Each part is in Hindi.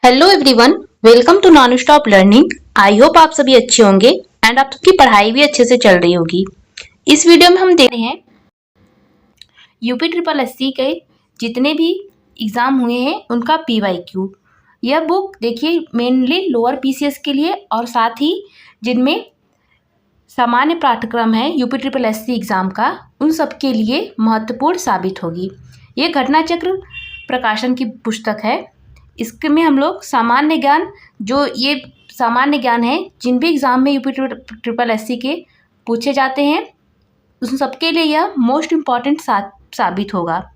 Hello everyone, welcome to non stop learning. I hope आप सभी अच्छे होंगे एंड आप सबकी पढ़ाई भी अच्छे से चल रही होगी। इस वीडियो में हम देख रहे हैं यूपी ट्रिपल एससी के जितने भी एग्ज़ाम हुए हैं उनका PYQ। यह बुक देखिए मेनली लोअर पीसीएस के लिए और साथ ही जिनमें सामान्य पाठ्यक्रम है यूपी ट्रिपल एससी एग्ज़ाम का, उन सब के लिए महत्वपूर्ण साबित होगी। ये घटना चक्र प्रकाशन की पुस्तक है। इसमें हम लोग सामान्य ज्ञान, जो ये सामान्य ज्ञान है जिन भी एग्ज़ाम में यूपी ट्रिपल एससी के पूछे जाते हैं, उन सबके लिए यह मोस्ट इम्पॉर्टेंट साबित होगा।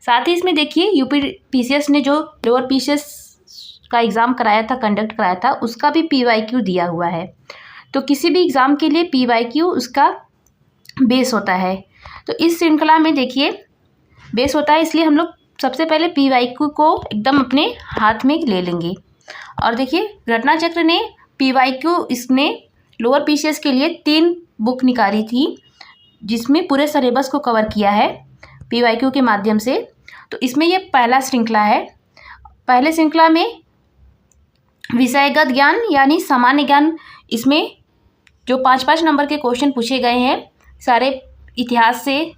साथ ही इसमें देखिए यूपी पीसीएस ने जो लोअर पीसीएस का एग्ज़ाम कराया था, कंडक्ट कराया था, उसका भी PYQ दिया हुआ है। तो किसी भी एग्ज़ाम के लिए PYQ उसका बेस होता है। तो इस श्रृंखला में देखिए बेस होता है, इसलिए हम लोग सबसे पहले PYQ को एकदम अपने हाथ में ले लेंगे। और देखिए घटना चक्र ने PYQ इसने लोअर पीसीएस के लिए 3 बुक निकाली थी, जिसमें पूरे सिलेबस को कवर किया है PYQ के माध्यम से। तो इसमें ये पहला श्रृंखला है। पहले श्रृंखला में विषयगत ज्ञान यानी सामान्य ज्ञान, इसमें जो 5-5 नंबर के क्वेश्चन पूछे गए हैं सारे इतिहास से,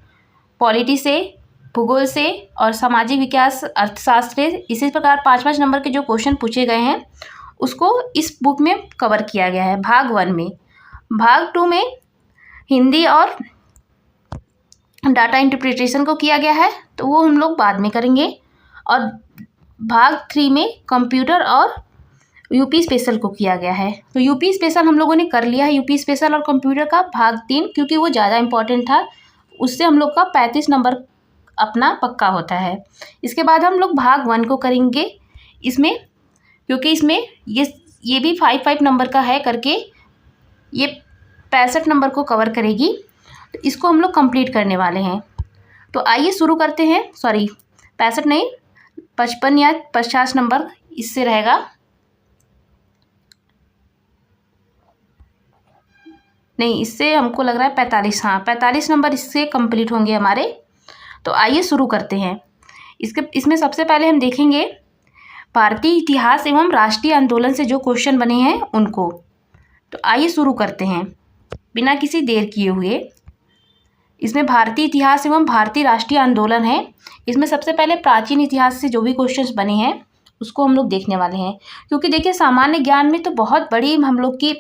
पॉलिटी से, भूगोल से और सामाजिक विकास, अर्थशास्त्र से, इसी प्रकार 5-5 नंबर के जो क्वेश्चन पूछे गए हैं उसको इस बुक में कवर किया गया है भाग 1 में। भाग 2 में हिंदी और डाटा इंटरप्रिटेशन को किया गया है, तो वो हम लोग बाद में करेंगे। और भाग 3 में कंप्यूटर और यूपी स्पेशल को किया गया है। तो यूपी स्पेशल हम लोगों ने कर लिया है, यूपी स्पेशल और कंप्यूटर का भाग 3, क्योंकि वो ज़्यादा इंपॉर्टेंट था। उससे हम लोग का 35 नंबर अपना पक्का होता है। इसके बाद हम लोग भाग 1 को करेंगे इसमें, क्योंकि इसमें ये भी 5-5 नंबर का है करके ये 65 नंबर को कवर करेगी। तो इसको हम लोग कंप्लीट करने वाले हैं। तो आइए शुरू करते हैं। सॉरी 65 नहीं, 55 या 50 नंबर इससे रहेगा। नहीं, इससे हमको लग रहा है 45, हाँ 45 नंबर इससे कंप्लीट होंगे हमारे। तो आइए शुरू करते हैं। इसमें सबसे पहले हम देखेंगे भारतीय इतिहास एवं राष्ट्रीय आंदोलन से जो क्वेश्चन बने हैं उनको। तो आइए शुरू करते हैं बिना किसी देर किए हुए। इसमें भारतीय इतिहास एवं भारतीय राष्ट्रीय आंदोलन है। इसमें सबसे पहले प्राचीन इतिहास से जो भी क्वेश्चंस बने हैं उसको हम लोग देखने वाले हैं, क्योंकि देखिए सामान्य ज्ञान में तो बहुत बड़ी हम लोग की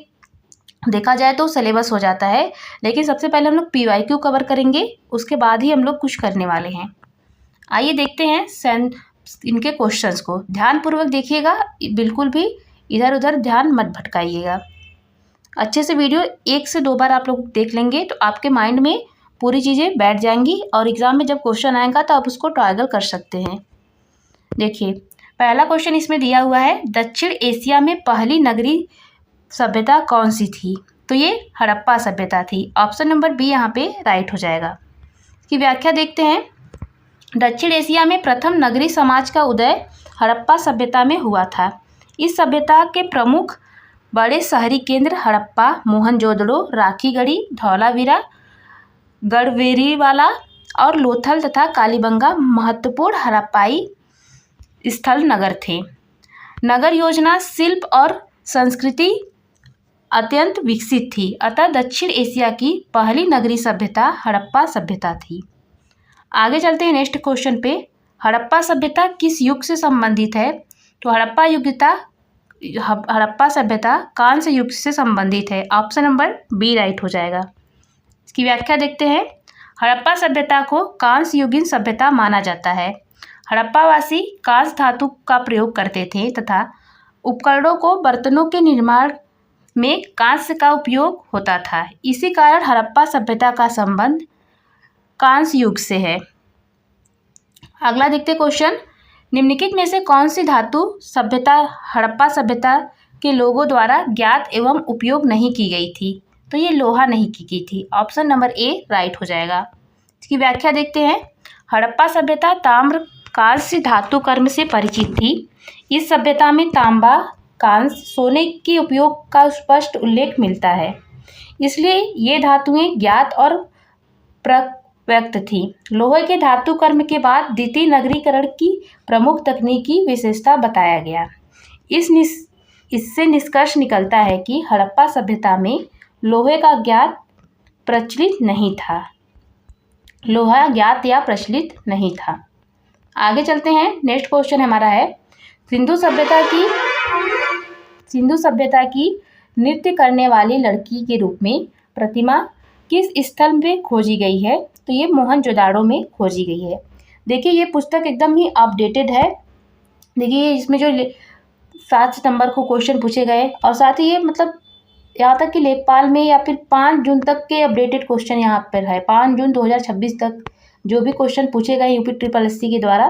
देखा जाए तो सिलेबस हो जाता है, लेकिन सबसे पहले हम लोग PYQ कवर करेंगे, उसके बाद ही हम लोग कुछ करने वाले हैं। आइए देखते हैं इनके क्वेश्चंस को। ध्यानपूर्वक देखिएगा, बिल्कुल भी इधर उधर ध्यान मत भटकाइएगा। अच्छे से वीडियो 1 से 2 बार आप लोग देख लेंगे तो आपके माइंड में पूरी चीज़ें बैठ जाएंगी और एग्ज़ाम में जब क्वेश्चन आएगा तो आप उसको ट्रायल कर सकते हैं। देखिए पहला क्वेश्चन इसमें दिया हुआ है, दक्षिण एशिया में पहली नगरीय सभ्यता कौन सी थी? तो ये हड़प्पा सभ्यता थी। ऑप्शन नंबर बी यहाँ पे राइट हो जाएगा। इसकी व्याख्या देखते हैं। दक्षिण एशिया में प्रथम नगरीय समाज का उदय हड़प्पा सभ्यता में हुआ था। इस सभ्यता के प्रमुख बड़े शहरी केंद्र हड़प्पा, मोहनजोदड़ो, राखीगढ़ी, धौलावीरा, गढ़वेरीवाला और लोथल तथा कालीबंगा महत्वपूर्ण हड़प्पाई स्थल नगर थे। नगर योजना, शिल्प और संस्कृति अत्यंत विकसित थी, अतः दक्षिण एशिया की पहली नगरीय सभ्यता हड़प्पा सभ्यता थी। आगे चलते हैं नेक्स्ट क्वेश्चन पे। हड़प्पा सभ्यता किस युग से संबंधित है? तो हड़प्पा सभ्यता कांस्य युग से संबंधित है। ऑप्शन नंबर बी राइट हो जाएगा। इसकी व्याख्या देखते हैं। हड़प्पा सभ्यता को कांस्य युगीन सभ्यता माना जाता है। हड़प्पावासी कांस्य धातु का प्रयोग करते थे तथा उपकरणों को बर्तनों के निर्माण में कांस्य का उपयोग होता था। इसी कारण हड़प्पा सभ्यता का संबंध कांस्य युग से है। अगला देखते क्वेश्चन। निम्नलिखित में से कौन सी धातु सभ्यता हड़प्पा सभ्यता के लोगों द्वारा ज्ञात एवं उपयोग नहीं की गई थी? तो ये लोहा नहीं की गई थी। ऑप्शन नंबर ए राइट हो जाएगा। इसकी व्याख्या देखते हैं। हड़प्पा सभ्यता ताम्र कांस्य धातु कर्म से परिचित थी। इस सभ्यता में तांबा, कांस्य, सोने के उपयोग का स्पष्ट उल्लेख मिलता है, इसलिए ये धातुएं ज्ञात और प्रव्यक्त थी। लोहे के धातु कर्म के बाद द्वितीय नगरीकरण की प्रमुख तकनीकी विशेषता बताया गया। इससे निष्कर्ष निकलता है कि हड़प्पा सभ्यता में लोहे का ज्ञात प्रचलित नहीं था। लोहा ज्ञात या प्रचलित नहीं था। आगे चलते हैं। नेक्स्ट क्वेश्चन हमारा है, सिंधु सभ्यता की नृत्य करने वाली लड़की के रूप में प्रतिमा किस स्थल में खोजी गई है? तो ये मोहनजोदाड़ो में खोजी गई है। देखिए ये पुस्तक एकदम ही अपडेटेड है। देखिए इसमें जो 7 सितंबर को क्वेश्चन पूछे गए और साथ ही ये मतलब यहाँ तक कि लेखपाल में या फिर 5 जून तक के अपडेटेड क्वेश्चन यहाँ पर है। 5 जून 2026 तक जो भी क्वेश्चन पूछे गए यूपी ट्रिपल एससी के द्वारा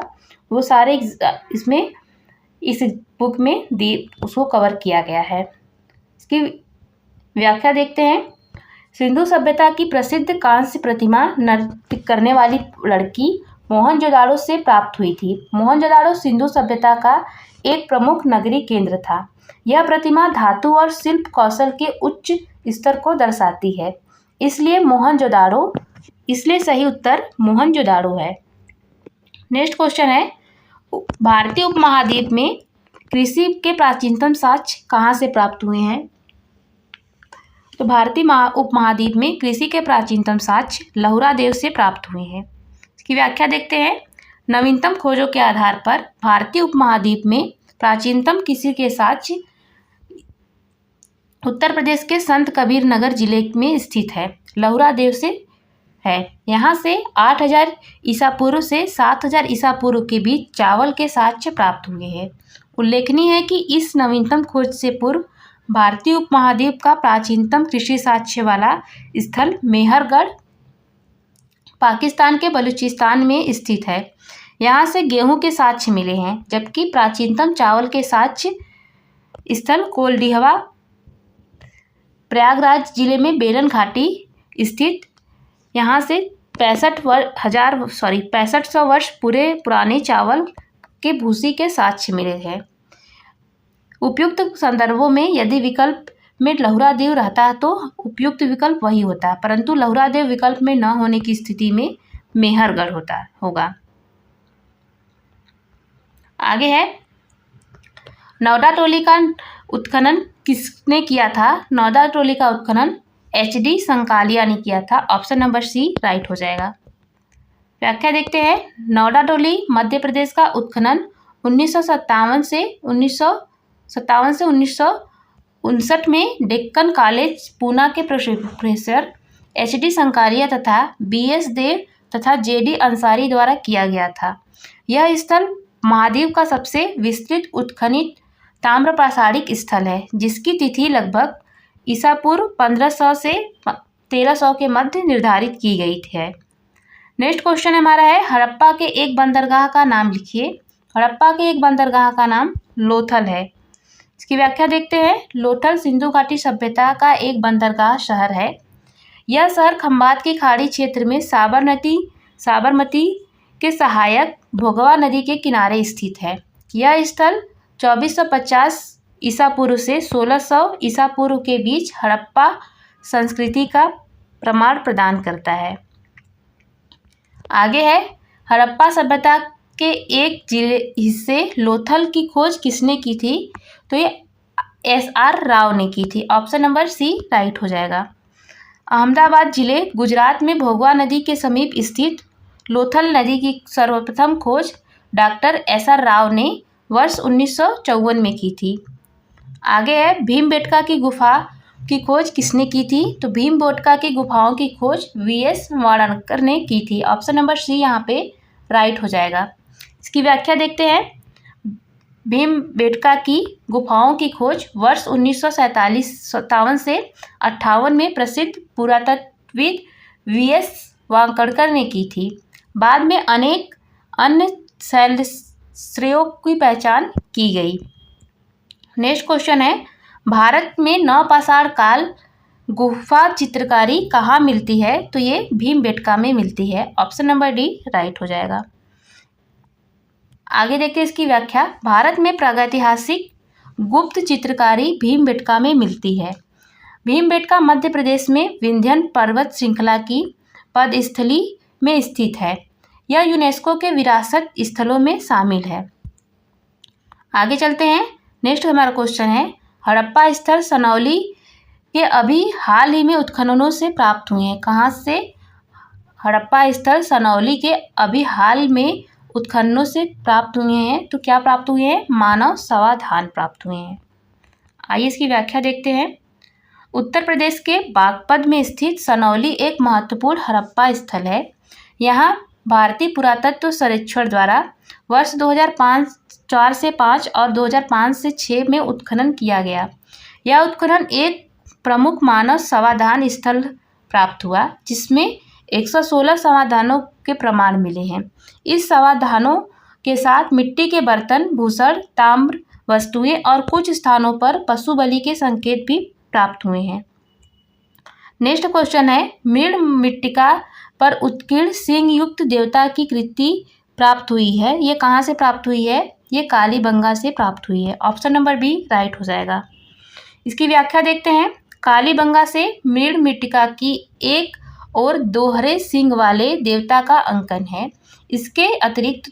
वो सारे इसमें इस बुक में उसको कवर किया गया है। इसकी व्याख्या देखते हैं। सिंधु सभ्यता की प्रसिद्ध कांस्य प्रतिमा नृत्य करने वाली लड़की मोहनजोदाड़ो से प्राप्त हुई थी। मोहनजोदाड़ो सिंधु सभ्यता का एक प्रमुख नगरीय केंद्र था। यह प्रतिमा धातु और शिल्प कौशल के उच्च स्तर को दर्शाती है, इसलिए सही उत्तर मोहनजोदाड़ो है। नेक्स्ट क्वेश्चन है, भारतीय उपमहाद्वीप में कृषि के प्राचीनतम साक्ष्य कहाँ से प्राप्त हुए हैं? तो भारतीय उपमहाद्वीप में कृषि के प्राचीनतम साक्ष्य लहुरा देव से प्राप्त हुए हैं। इसकी व्याख्या देखते हैं। नवीनतम खोजों के आधार पर भारतीय उपमहाद्वीप में प्राचीनतम कृषि के साक्ष्य उत्तर प्रदेश के संत कबीर नगर जिले में स्थित है, लहुरा देव से है। यहाँ से 8000 ईसा पूर्व से 7000 ईसा पूर्व के बीच चावल के साक्ष्य प्राप्त हुए हैं। उल्लेखनीय है कि इस नवीनतम खोज से पूर्व भारतीय उपमहाद्वीप का प्राचीनतम कृषि साक्ष्य वाला स्थल मेहरगढ़ पाकिस्तान के बलूचिस्तान में स्थित है। यहाँ से गेहूं के साक्ष्य मिले हैं, जबकि प्राचीनतम चावल के साक्ष्य स्थल कोलडिहवा प्रयागराज जिले में बेलन घाटी स्थित, यहाँ से 6500 वर्ष पुराने चावल के भूसी के साक्ष्य मिले हैं। उपयुक्त संदर्भों में यदि विकल्प में लहुरा देव रहता तो उपयुक्त विकल्प वही होता, परंतु लहुरा देव विकल्प में न होने की स्थिति में मेहरगढ़ होगा। आगे है, नौदा टोली का उत्खनन किसने किया था? नौदा टोली का उत्खनन HD संकालिया ने किया था। ऑप्शन नंबर सी राइट हो जाएगा। व्याख्या देखते हैं। नौदा टोली मध्य प्रदेश का उत्खनन 1957 से 1959 में डेक्कन कॉलेज पूना के प्रोफेसर HD संकारिया तथा BS देव तथा JD अंसारी द्वारा किया गया था। यह स्थल महाद्वीप का सबसे विस्तृत उत्खनित ताम्रपाषाणिक स्थल है, जिसकी तिथि लगभग ईसा पूर्व 1500 से 1300 के मध्य निर्धारित की गई है। नेक्स्ट क्वेश्चन हमारा है, हड़प्पा के एक बंदरगाह का नाम लिखिए। हड़प्पा के एक बंदरगाह का नाम लोथल है। इसकी व्याख्या देखते हैं। लोथल सिंधु घाटी सभ्यता का एक बंदरगाह शहर है। यह शहर खंबात की खाड़ी क्षेत्र में साबरमती के सहायक भोगवा नदी के किनारे स्थित है। यह स्थल 2450 ईसा पूर्व से 1600 ईसा पूर्व के बीच हड़प्पा संस्कृति का प्रमाण प्रदान करता है। आगे है, हड़प्पा सभ्यता के एक हिस्से लोथल की खोज किसने की थी? तो ये SR राव ने की थी। ऑप्शन नंबर सी राइट हो जाएगा। अहमदाबाद जिले गुजरात में भोगवा नदी के समीप स्थित लोथल नदी की सर्वप्रथम खोज डॉक्टर SR राव ने वर्ष 1954 में की थी। आगे है, भीमबेटका की गुफा की खोज किसने की थी? तो भीमबेटका की गुफाओं की खोज VS वाडकर ने की थी। ऑप्शन नंबर सी यहाँ पे राइट हो जाएगा। इसकी व्याख्या देखते हैं। भीमबेटका की गुफाओं की खोज वर्ष 1957 से 58 में प्रसिद्ध पुरातत्वविद VS वाडकर ने की थी। बाद में अनेक अन्य शैलश्रेयों की पहचान की गई। नेक्स्ट क्वेश्चन है, भारत में नवपाषाण काल गुफा चित्रकारी कहाँ मिलती है? तो ये भीमबेटका में मिलती है। ऑप्शन नंबर डी राइट हो जाएगा। आगे देखते हैं इसकी व्याख्या। भारत में प्रागैतिहासिक गुप्त चित्रकारी भीमबेटका में मिलती है। भीमबेटका मध्य प्रदेश में विंध्य पर्वत श्रृंखला की पदस्थली में स्थित है। यह यूनेस्को के विरासत स्थलों में शामिल है। आगे चलते हैं। नेक्स्ट हमारा क्वेश्चन है, हड़प्पा स्थल सनौली के अभी हाल ही में उत्खननों से प्राप्त हुए हैं। कहाँ से? हड़प्पा स्थल सनौली के अभी हाल में उत्खननों से प्राप्त हुए हैं। तो क्या प्राप्त हुए हैं? मानव समाधान प्राप्त हुए हैं। आइए इसकी व्याख्या देखते हैं। उत्तर प्रदेश के बागपत में स्थित सनौली एक महत्वपूर्ण हड़प्पा स्थल है। यहाँ भारतीय पुरातत्व सर्वेक्षण द्वारा वर्ष 2004 से 5 और 2005 से 6 में उत्खनन किया गया। यह उत्खनन एक प्रमुख मानव समाधान स्थल प्राप्त हुआ, जिसमें 116 समाधानों के प्रमाण मिले हैं। इस समाधानों के साथ मिट्टी के बर्तन, भूषण, ताम्र वस्तुएं और कुछ स्थानों पर पशु बलि के संकेत भी प्राप्त हुए हैं। नेक्स्ट क्वेश्चन है, मीड़ मृत्तिका पर उत्कीर्ण सींग युक्त देवता की कृति प्राप्त हुई है। ये कहाँ से प्राप्त हुई है? ये कालीबंगा से प्राप्त हुई है। ऑप्शन नंबर बी राइट हो जाएगा। इसकी व्याख्या देखते हैं। कालीबंगा से मीड़ मृत्तिका की एक और दोहरे सींग वाले देवता का अंकन है। इसके अतिरिक्त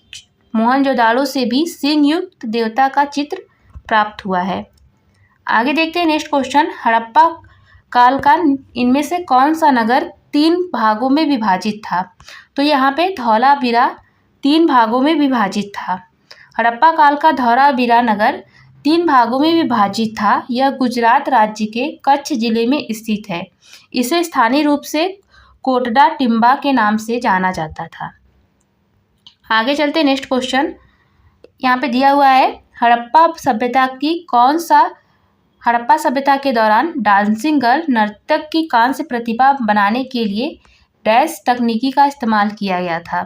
मोहनजोदाड़ो से भी सींग युक्त देवता का चित्र प्राप्त हुआ है। आगे देखते हैं नेक्स्ट क्वेश्चन, हड़प्पा काल का इनमें से कौन सा नगर 3 भागों में विभाजित था? तो यहाँ पे धौलावीरा 3 भागों में विभाजित था। हड़प्पा काल का धौलावीरा नगर 3 भागों में विभाजित था। यह गुजरात राज्य के कच्छ जिले में स्थित है। इसे स्थानीय रूप से कोटडा टिम्बा के नाम से जाना जाता था। आगे चलते नेक्स्ट क्वेश्चन, यहाँ पे दिया हुआ है, हड़प्पा सभ्यता के दौरान डांसिंग गर्ल नर्तक की कांस्य प्रतिभा बनाने के लिए डैश तकनीकी का इस्तेमाल किया गया था।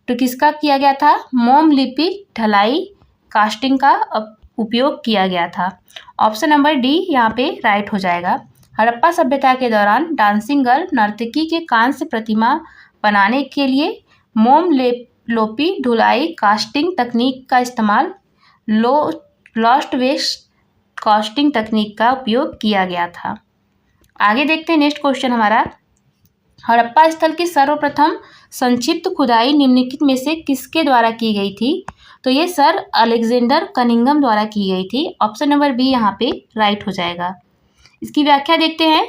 तो किसका किया गया था? मोम लिपि ढलाई कास्टिंग का उपयोग किया गया था। ऑप्शन नंबर डी यहाँ पे राइट हो जाएगा। हड़प्पा सभ्यता के दौरान डांसिंग गर्ल नर्तकी के कांस्य प्रतिमा बनाने के लिए मोम लोपी ढुलाई कास्टिंग तकनीक का इस्तेमाल लॉस्ट वेस्ट कास्टिंग तकनीक का उपयोग किया गया था। आगे देखते हैं नेक्स्ट क्वेश्चन हमारा, हड़प्पा स्थल की सर्वप्रथम संक्षिप्त खुदाई निम्नलिखित में से किसके द्वारा की गई थी? तो ये सर अलेक्जेंडर कनिंघम द्वारा की गई थी। ऑप्शन नंबर बी यहाँ पे राइट हो जाएगा। इसकी व्याख्या देखते हैं।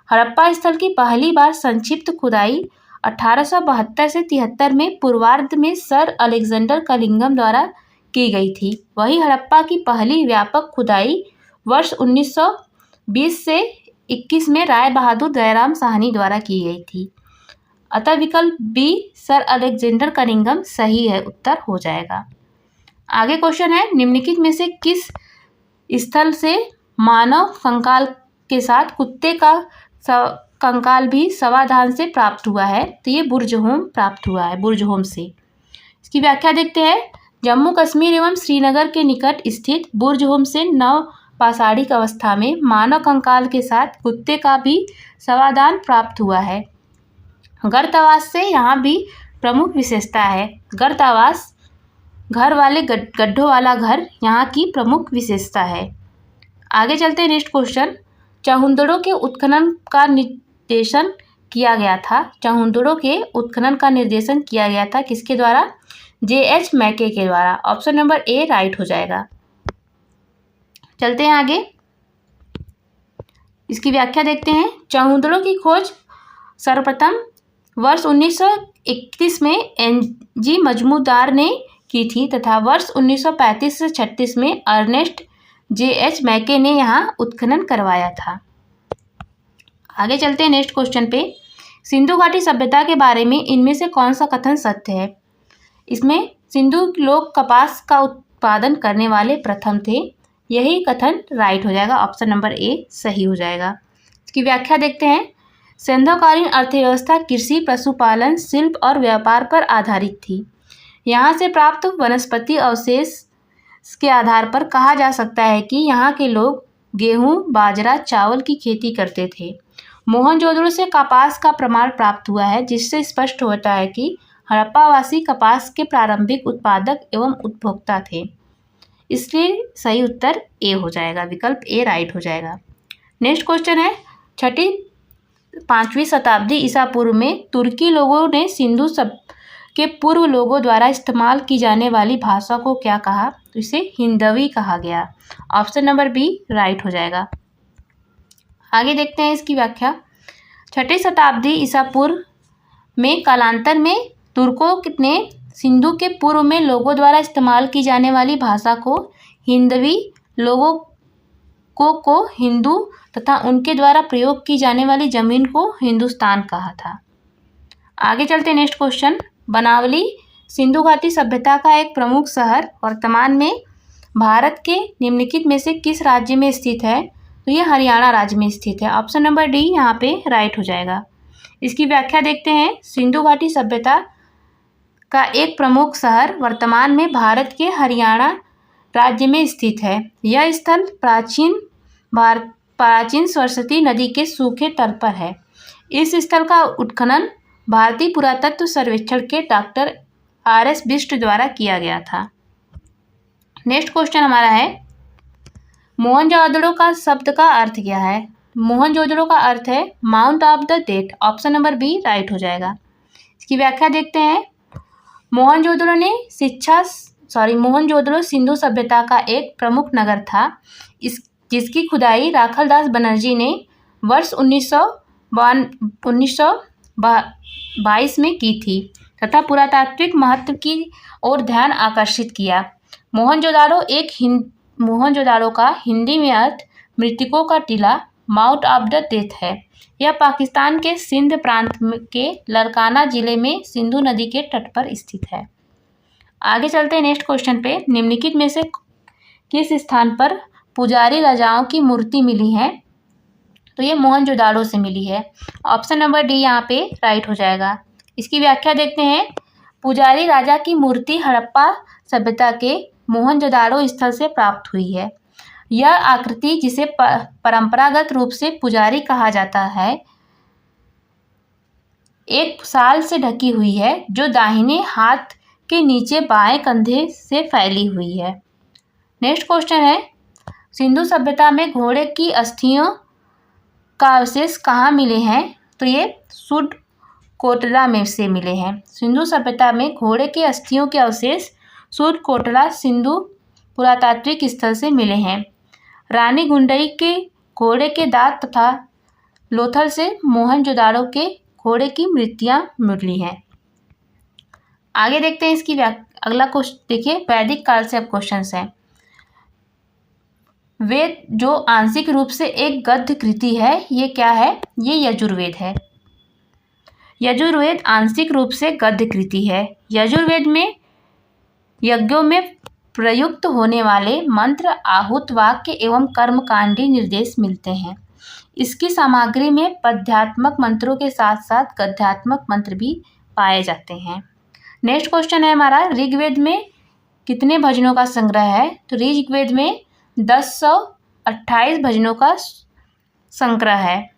हड़प्पा स्थल की पहली बार संक्षिप्त खुदाई 1872 से 73 में पूर्वार्ध में सर अलेक्जेंडर कनिंघम द्वारा की गई थी। वही हड़प्पा की पहली व्यापक खुदाई वर्ष 1920 से 21 में राय बहादुर दयाराम साहनी द्वारा की गई थी। अतः विकल्प बी सर अलेक्जेंडर कनिंघम सही है, उत्तर हो जाएगा। आगे क्वेश्चन है, निम्नलिखित में से किस स्थल से मानव कंकाल के साथ कुत्ते का कंकाल भी समाधान से प्राप्त हुआ है? तो ये बुर्जहोम प्राप्त हुआ है, बुर्जहोम से। इसकी व्याख्या देखते हैं। जम्मू कश्मीर एवं श्रीनगर के निकट स्थित बुर्जहोम से नवपाषाणिक अवस्था में मानव कंकाल के साथ कुत्ते का भी समाधान प्राप्त हुआ है। गर्तावास से यहाँ भी प्रमुख विशेषता है। गर्तावास घर वाले गड्ढों वाला घर यहाँ की प्रमुख विशेषता है। आगे चलते हैं नेक्स्ट क्वेश्चन, चहुंदड़ों के उत्खनन का निर्देशन किया गया था। चहुंदड़ों के उत्खनन का निर्देशन किया गया था किसके द्वारा? J.H. मैके के द्वारा। ऑप्शन नंबर ए राइट हो जाएगा। चलते हैं आगे, इसकी व्याख्या देखते हैं। चहुंदड़ों की खोज सर्वप्रथम वर्ष 1931 में N.G. मजमूदार ने की थी तथा वर्ष 1935 से 36 में अर्नेस्ट J.H. मैके ने यहाँ उत्खनन करवाया था। आगे चलते हैं नेक्स्ट क्वेश्चन पे। सिंधु घाटी सभ्यता के बारे में इनमें से कौन सा कथन सत्य है? इसमें सिंधु लोग कपास का उत्पादन करने वाले प्रथम थे। यही कथन राइट हो जाएगा। ऑप्शन नंबर ए सही हो जाएगा। इसकी व्याख्या देखते हैं। सिंधुकालीन अर्थव्यवस्था कृषि, पशुपालन, शिल्प और व्यापार पर आधारित थी। यहाँ से प्राप्त वनस्पति अवशेष के आधार पर कहा जा सकता है कि यहाँ के लोग गेहूँ, बाजरा, चावल की खेती करते थे। मोहनजोदड़ो से कपास का प्रमाण प्राप्त हुआ है, जिससे स्पष्ट होता है कि हड़प्पावासी कपास के प्रारंभिक उत्पादक एवं उपभोक्ता थे। इसलिए सही उत्तर ए हो जाएगा, विकल्प ए राइट हो जाएगा। नेक्स्ट क्वेश्चन है, 5वीं शताब्दी ईसा पूर्व में तुर्की लोगों ने सिंधु के पूर्व लोगों द्वारा इस्तेमाल की जाने वाली भाषा को क्या कहा? तो इसे हिंदवी कहा गया। ऑप्शन नंबर बी राइट हो जाएगा। आगे देखते हैं इसकी व्याख्या। 6ठी शताब्दी ईसा पूर्व में कालांतर में तुर्कों ने सिंधु के पूर्व में लोगों द्वारा इस्तेमाल की जाने वाली भाषा को हिंदवी, लोगों को हिंदू तथा उनके द्वारा प्रयोग की जाने वाली जमीन को हिंदुस्तान कहा था। आगे चलते नेक्स्ट क्वेश्चन। बनावली सिंधु घाटी सभ्यता का एक प्रमुख शहर वर्तमान में भारत के निम्नलिखित में से किस राज्य में स्थित है? तो ये हरियाणा राज्य में स्थित है। ऑप्शन नंबर डी यहाँ पे राइट हो जाएगा। इसकी व्याख्या देखते हैं। सिंधु घाटी सभ्यता का एक प्रमुख शहर वर्तमान में भारत के हरियाणा राज्य में स्थित है। यह स्थल प्राचीन सरस्वती नदी के सूखे तल पर है। इस स्थल का उत्खनन भारतीय पुरातत्व सर्वेक्षण के डॉक्टर R.S. बिष्ट द्वारा किया गया था। नेक्स्ट क्वेश्चन हमारा है, मोहनजोदड़ो का शब्द का अर्थ क्या है? मोहनजोदड़ो का अर्थ है mount of the dead. Option number B right हो जाएगा। इसकी व्याख्या देखते हैं। मोहनजोदड़ो सिंधु सभ्यता का एक प्रमुख नगर था, जिसकी खुदाई राखलदास बनर्जी ने वर्ष 1922 में की थी तथा पुरातात्विक महत्व की ओर ध्यान आकर्षित किया। मोहनजोदड़ो का हिंदी में अर्थ मृतकों का टीला, माउंट ऑफ द डेथ है। यह पाकिस्तान के सिंध प्रांत के लरकाना जिले में सिंधु नदी के तट पर स्थित है। आगे चलते हैं नेक्स्ट क्वेश्चन पे। निम्नलिखित में से किस स्थान पर पुजारी राजाओं की मूर्ति मिली है? तो ये मोहनजोदड़ो से मिली है। ऑप्शन नंबर डी यहाँ पे राइट हो जाएगा। इसकी व्याख्या देखते हैं। पुजारी राजा की मूर्ति हड़प्पा सभ्यता के मोहनजोदड़ो स्थल से प्राप्त हुई है। यह आकृति, जिसे परंपरागत रूप से पुजारी कहा जाता है, एक शाल से ढकी हुई है जो दाहिने हाथ के नीचे बाएं कंधे से फैली हुई है। नेक्स्ट क्वेश्चन है, सिंधु सभ्यता में घोड़े की अस्थियों का अवशेष कहाँ मिले हैं? तो ये सुडकोटला में से मिले हैं। सिंधु सभ्यता में घोड़े के अस्थियों के अवशेष सुडकोटला सिंधु पुरातात्विक स्थल से मिले हैं। रानी गुंडई के घोड़े के दांत तथा लोथल से मोहनजोदड़ो के घोड़े की मूर्तियां मिली हैं। आगे देखते हैं इसकी अगला क्वेश्चन। देखिए, वैदिक काल से अब क्वेश्चन हैं। वेद जो आंशिक रूप से एक गद्य कृति है, ये क्या है? ये यजुर्वेद है। यजुर्वेद आंशिक रूप से गद्य कृति है। यजुर्वेद में यज्ञों में प्रयुक्त होने वाले मंत्र, आहूत वाक्य एवं कर्मकांडी निर्देश मिलते हैं। इसकी सामग्री में पद्यात्मक मंत्रों के साथ साथ गद्यात्मक मंत्र भी पाए जाते हैं। नेक्स्ट क्वेश्चन है हमारा, ऋग्वेद में कितने भजनों का संग्रह है? तो ऋग्वेद में 1028 भजनों का संग्रह है।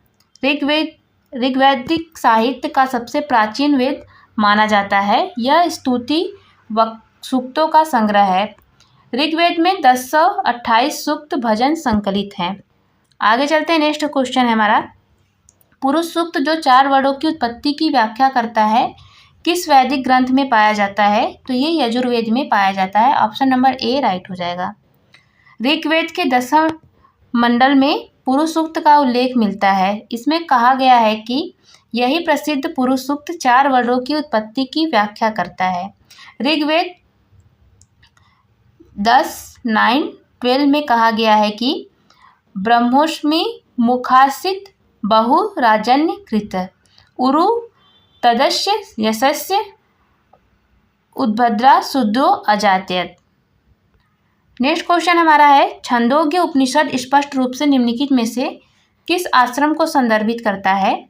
ऋग्वैदिक साहित्य का सबसे प्राचीन वेद माना जाता है। यह स्तुति व सूक्तों का संग्रह है। ऋग्वेद में 1028 सूक्त भजन संकलित हैं। आगे चलते हैं। नेक्स्ट क्वेश्चन है हमारा, पुरुष सूक्त जो 4 वर्णों की उत्पत्ति की व्याख्या करता है, किस वैदिक ग्रंथ में पाया जाता है? तो ये यजुर्वेद में पाया जाता है। ऑप्शन नंबर ए राइट हो जाएगा। ऋग्वेद के 10वें मंडल में पुरुष सूक्त का उल्लेख मिलता है। इसमें कहा गया है कि यही प्रसिद्ध पुरुष सूक्त 4 वर्णों की उत्पत्ति की व्याख्या करता है। ऋग्वेद 10:9-12 में कहा गया है कि ब्रह्मोष्मी मुखासित बहु राजन्य कृत उरु तदस्य यशस्य उद्भद्रा शुद्धो अजात्यत। नेक्स्ट क्वेश्चन हमारा है, छंदोग्य उपनिषद स्पष्ट रूप से निम्नलिखित में से किस आश्रम को संदर्भित करता है?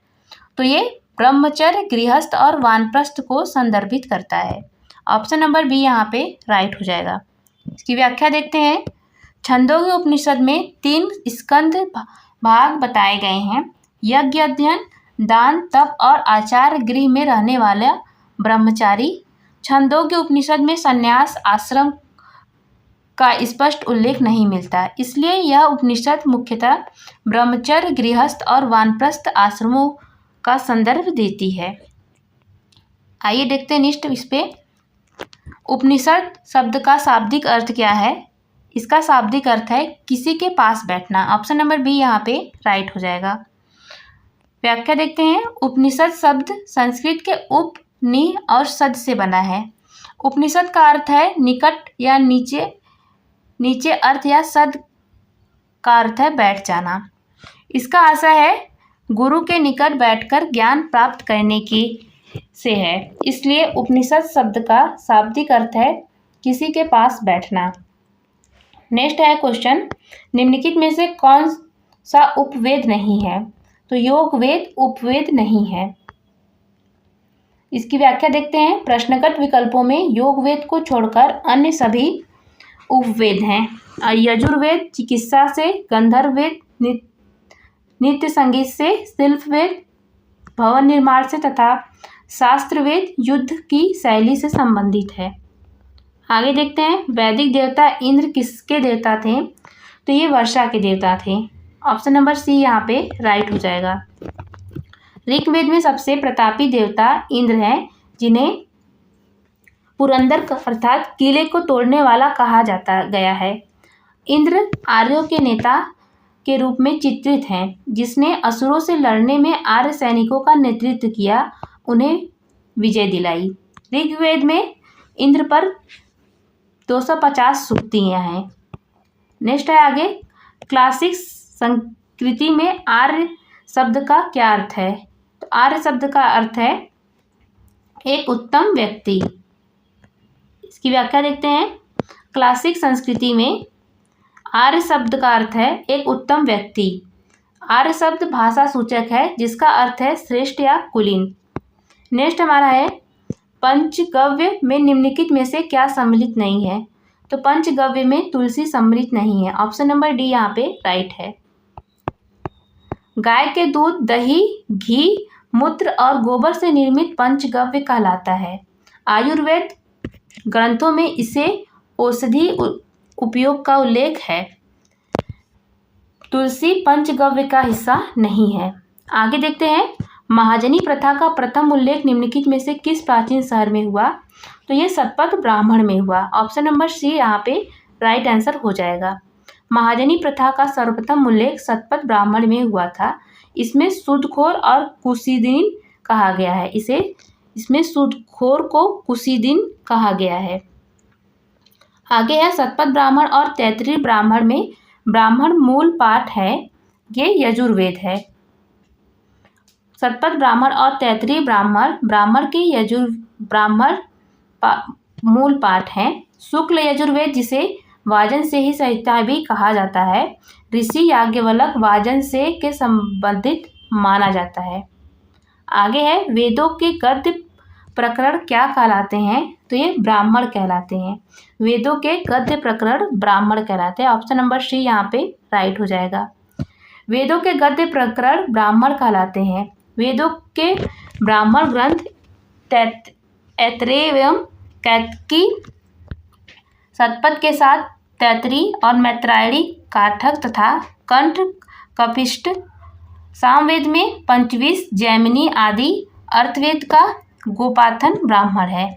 तो ये ब्रह्मचर्य, गृहस्थ और वानप्रस्थ को संदर्भित करता है। ऑप्शन नंबर बी यहाँ पे राइट हो जाएगा। इसकी व्याख्या देखते हैं। छंदोग्य उपनिषद में 3 स्कंद भाग बताए गए हैं। यज्ञ अध्ययन, दान, तप और आचार गृह में रहने वाला ब्रह्मचारी। छंदोग्य उपनिषद में संन्यास आश्रम का स्पष्ट उल्लेख नहीं मिलता, इसलिए यह उपनिषद मुख्यतः ब्रह्मचर्य, गृहस्थ और वानप्रस्थ आश्रमों का संदर्भ देती है। आइए देखते हैं नेक्स्ट इस पे। उपनिषद शब्द का शाब्दिक अर्थ क्या है? इसका शाब्दिक अर्थ है किसी के पास बैठना। ऑप्शन नंबर बी यहाँ पे राइट हो जाएगा। व्याख्या देखते हैं। उपनिषद शब्द संस्कृत के उप, नि और सद से बना है। उपनिषद का अर्थ है निकट या नीचे, नीचे अर्थ या सद का अर्थ है बैठ जाना। इसका आशय है गुरु के निकट बैठकर ज्ञान प्राप्त करने की से है, इसलिए उपनिषद शब्द का शाब्दिक अर्थ है किसी के पास बैठना। नेक्स्ट है क्वेश्चन, निम्नलिखित में से कौन सा उपवेद नहीं है? तो योग वेद उपवेद नहीं है। इसकी व्याख्या देखते हैं। प्रश्नगत विकल्पों में योग वेद को छोड़कर अन्य सभी उपवेद हैं। यजुर्वेद चिकित्सा से, गंधर्व वेद नृत्य संगीत से, शिल्प वेद भवन निर्माण से तथा शास्त्र वेद युद्ध की शैली से संबंधित है। आगे देखते हैं। वैदिक देवता इंद्र किसके देवता थे? तो ये वर्षा के देवता थे। ऑप्शन नंबर सी यहाँ पे राइट हो जाएगा। ऋग्वेद में सबसे प्रतापी देवता इंद्र हैं, जिन्हें पुरंदर अर्थात किले को तोड़ने वाला कहा जाता गया है। इंद्र आर्यों के नेता के रूप में चित्रित हैं, जिसने असुरों से लड़ने में आर्य सैनिकों का नेतृत्व किया, उन्हें विजय दिलाई। ऋग्वेद में इंद्र पर 250 सूक्तियाँ हैं। नेक्स्ट है आगे, क्लासिक संस्कृति में आर्य शब्द का क्या अर्थ है? तो आर्य शब्द का अर्थ है एक उत्तम व्यक्ति। इसकी व्याख्या देखते हैं। क्लासिक संस्कृति में आर्य शब्द का अर्थ है एक उत्तम व्यक्ति। आर्य शब्द भाषा सूचक है जिसका अर्थ है श्रेष्ठ या कुलीन। नेक्स्ट हमारा है पंचगव्य में निम्नलिखित में से क्या सम्मिलित नहीं है? तो पंचगव्य में तुलसी सम्मिलित नहीं है। ऑप्शन नंबर डी यहाँ पे राइट है। गाय के दूध, दही, घी, मूत्र और गोबर से निर्मित पंचगव्य कहलाता है। आयुर्वेद ग्रंथों में इसे औषधि उपयोग का उल्लेख है। तुलसी पंचगव्य का हिस्सा नहीं है। आगे देखते हैं। महाजनी प्रथा का प्रथम उल्लेख निम्नलिखित में से किस प्राचीन शहर में हुआ? तो ये सतपथ ब्राह्मण में हुआ। ऑप्शन नंबर सी यहाँ पे राइट आंसर हो जाएगा। महाजनी प्रथा का सर्वप्रथम उल्लेख सतपथ ब्राह्मण में हुआ था। इसमें सूदखोर और कुशीदिन कहा गया है। इसमें सूदखोर को कुशीदिन कहा गया है। आगे है सतपथ ब्राह्मण और तैत्तिरीय ब्राह्मण में ब्राह्मण मूल पाठ है, ये यजुर्वेद है। सतपथ ब्राह्मण और तैत्तिरीय ब्राह्मण के ब्राह्मण मूल पाठ हैं। शुक्ल यजुर्वेद, जिसे वाजन से ही संहिता भी कहा जाता है, ऋषि याज्ञवल्क्य वाजन से के संबंधित माना जाता है। आगे है वेदों के गद्य प्रकरण क्या कहलाते हैं? तो ये ब्राह्मण कहलाते हैं। वेदों के गद्य प्रकरण ब्राह्मण कहलाते हैं। ऑप्शन नंबर सी यहाँ पे राइट हो जाएगा। वेदों के गद्य प्रकरण ब्राह्मण कहलाते हैं। वेदों के ब्राह्मण ग्रंथ ऐतरेय एवं कैतकी, सतपथ के साथ तैत्तिरीय और मैत्रायणी, काठक तथा कंठ कपिष्ट, सामवेद में पंचविंश, जैमिनी आदि, अर्थवेद का गोपाथन ब्राह्मण है।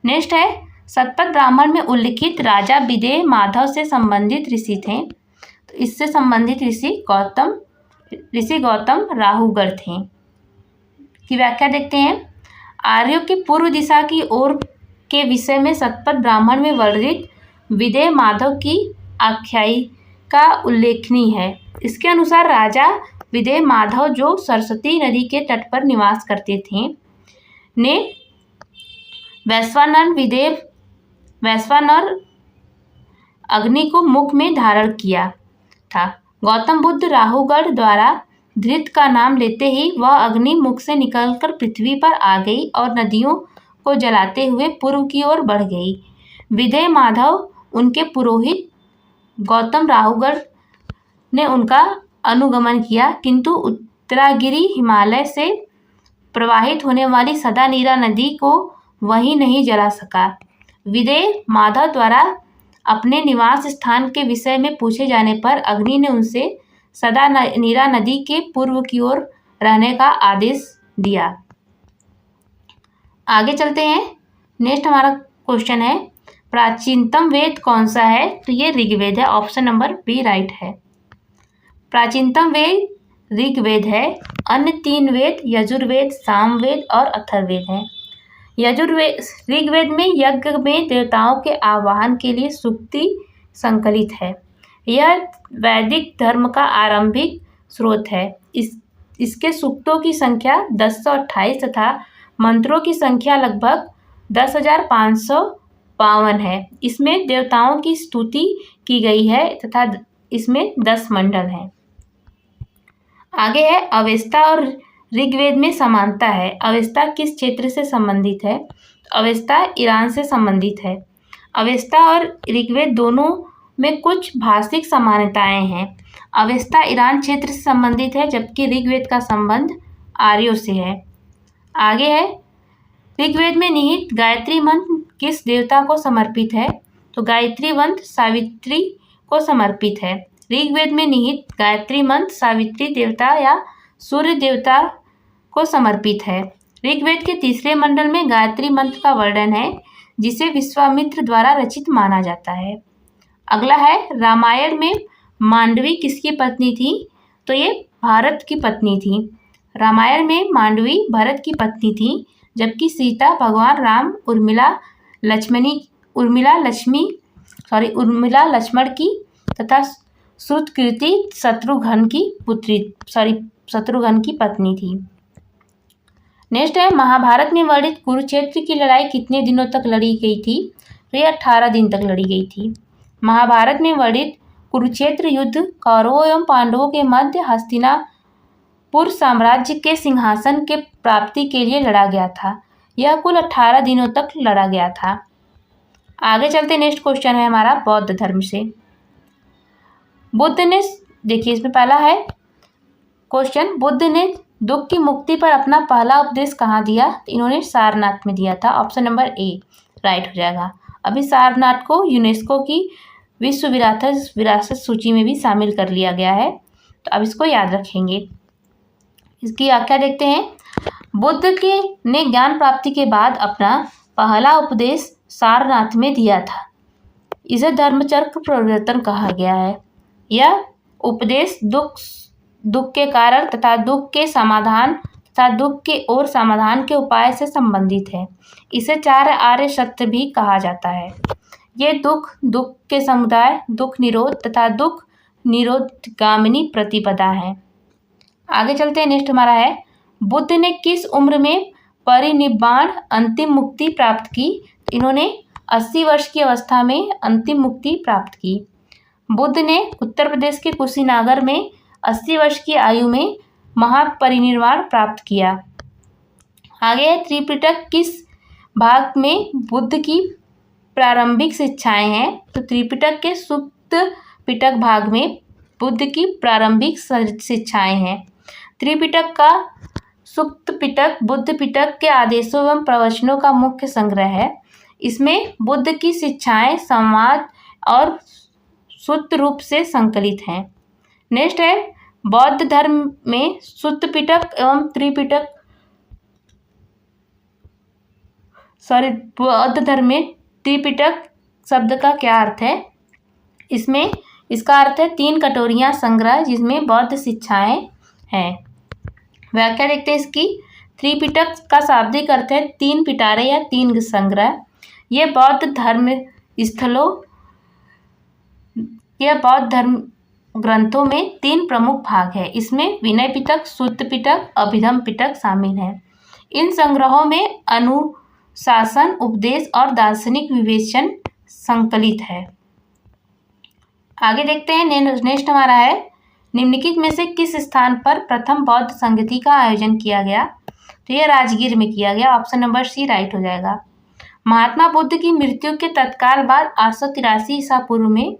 नेक्स्ट है सतपथ ब्राह्मण में उल्लिखित राजा विदेह माधव से संबंधित ऋषि थे। तो इससे संबंधित ऋषि गौतम राहुगढ़ थे। की व्याख्या देखते हैं। आर्यों की पूर्व दिशा की ओर के विषय में सतपथ ब्राह्मण में वर्णित विदेह माधव की आख्यायिका उल्लेखनीय है। इसके अनुसार राजा विदेह माधव, जो सरस्वती नदी के तट पर निवास करते थे, ने वैश्वानर अग्नि को मुख में धारण किया था। गौतम बुद्ध राहुगढ़ द्वारा धृत का नाम लेते ही वह अग्नि मुख से निकलकर पृथ्वी पर आ गई और नदियों को जलाते हुए पूर्व की ओर बढ़ गई। विदेह माधव उनके पुरोहित गौतम राहुगढ़ ने उनका अनुगमन किया, किंतु उत्तरागिरी हिमालय से प्रवाहित होने वाली सदा नीरा नदी को वहीं नहीं जला सका। विदेह माधव द्वारा अपने निवास स्थान के विषय में पूछे जाने पर अग्नि ने उनसे सदा नीरा नदी के पूर्व की ओर रहने का आदेश दिया। आगे चलते हैं। नेक्स्ट हमारा क्वेश्चन है प्राचीनतम वेद कौन सा है? तो ये ऋग्वेद है। ऑप्शन नंबर बी राइट है। प्राचीनतम वेद ऋग्वेद है। अन्य 3 वेद यजुर्वेद, सामवेद और अथर्ववेद हैं। यजुर्वेद ऋग्वेद में यज्ञ में देवताओं के आवाहन के लिए सूक्ति संकलित है। यह वैदिक धर्म का आरंभिक स्रोत है। इसके सूक्तों की संख्या 1028 तथा मंत्रों की संख्या लगभग 10,552 है। इसमें देवताओं की स्तुति की गई है तथा इसमें 10 मंडल हैं। आगे है अवेस्ता और ऋग्वेद में समानता है। अवेस्ता किस क्षेत्र से संबंधित है? अवेस्ता ईरान से संबंधित है। अवेस्ता और ऋग्वेद दोनों में कुछ भाषिक समानताएं हैं। अवेस्ता ईरान क्षेत्र से संबंधित है जबकि ऋग्वेद का संबंध आर्यों से है। आगे है ऋग्वेद में निहित गायत्री मंत्र किस देवता को समर्पित है? तो गायत्री मंत्र सावित्री को समर्पित है। ऋग्वेद में निहित गायत्री मंत्र सावित्री देवता या सूर्य देवता को समर्पित है। ऋग्वेद के तीसरे मंडल में गायत्री मंत्र का वर्णन है जिसे विश्वामित्र द्वारा रचित माना जाता है। अगला है रामायण में मांडवी किसकी पत्नी थी? तो ये भारत की पत्नी थी। रामायण में मांडवी भरत की पत्नी थी जबकि सीता भगवान राम उर्मिला लक्ष्मण की तथा श्रुतकीर्ति शत्रुघ्न की पत्नी थी। नेक्स्ट है महाभारत में वर्णित कुरुक्षेत्र की लड़ाई कितने दिनों तक लड़ी गई थी? तो ये 18 दिन तक लड़ी गई थी। महाभारत में वर्णित कुरुक्षेत्र युद्ध कौरवों एवं पांडवों के मध्य हस्तिनापुर साम्राज्य के सिंहासन के प्राप्ति के लिए लड़ा गया था। यह कुल 18 दिनों तक लड़ा गया था। आगे चलते नेक्स्ट क्वेश्चन है हमारा बौद्ध धर्म से। बुद्ध ने, देखिए इसमें पहला है क्वेश्चन, बुद्ध ने दुख की मुक्ति पर अपना पहला उपदेश कहाँ दिया? तो इन्होंने सारनाथ में दिया था। ऑप्शन नंबर ए राइट हो जाएगा। अभी सारनाथ को यूनेस्को की विश्व विरासत सूची में भी शामिल कर लिया गया है, तो अब इसको याद रखेंगे। इसकी व्याख्या देखते हैं। बुद्ध ने ज्ञान प्राप्ति के बाद अपना पहला उपदेश सारनाथ में दिया था। इसे धर्मचक्र प्रवर्तन कहा गया है। यह उपदेश दुख के कारण तथा दुख के समाधान तथा दुख के और समाधान के उपाय से संबंधित है। इसे 4 आर्य सत्य भी कहा जाता है। ये दुख के समुदाय, दुख निरोध तथा दुख निरोधगामिनी प्रतिपदा है। आगे चलते हैं। नेक्स्ट हमारा है बुद्ध ने किस उम्र में परिनिब्बाण अंतिम मुक्ति प्राप्त की? इन्होंने 80 वर्ष की अवस्था में अंतिम मुक्ति प्राप्त की। बुद्ध ने उत्तर प्रदेश के कुशीनगर में 80 वर्ष की आयु में महापरिनिर्वाण प्राप्त किया। आगे त्रिपिटक किस भाग में बुद्ध की प्रारंभिक शिक्षाएं हैं? तो त्रिपिटक के सुप्त पिटक भाग में बुद्ध की प्रारंभिक शिक्षाएं हैं। त्रिपिटक का सुप्त पिटक बुद्ध पिटक के आदेशों एवं प्रवचनों का मुख्य संग्रह है। इसमें बुद्ध की शिक्षाएं संवाद और सुत्त रूप से संकलित हैं। नेक्स्ट है बौद्ध धर्म में सुत्त पिटक एवं बौद्ध धर्म में त्रिपिटक शब्द का क्या अर्थ है? इसमें इसका अर्थ है 3 कटोरियां संग्रह जिसमें बौद्ध शिक्षाएं हैं। व्याख्या देखते हैं इसकी। त्रिपिटक का शाब्दिक अर्थ है 3 पिटारे या 3 संग्रह। यह बौद्ध धर्म ग्रंथों में 3 प्रमुख भाग है। इसमें विनय पिटक, सुत्त पिटक, अभिधम पिटक शामिल हैं। इन संग्रहों में अनुशासन, उपदेश और दार्शनिक विवेचन संकलित है। आगे देखते हैं। नेक्स्ट हमारा है निम्नलिखित में से किस स्थान पर प्रथम बौद्ध संगति का आयोजन किया गया? तो यह राजगीर में किया गया। ऑप्शन नंबर सी राइट हो जाएगा। महात्मा बुद्ध की मृत्यु के तत्काल बाद 883 ईसा पूर्व में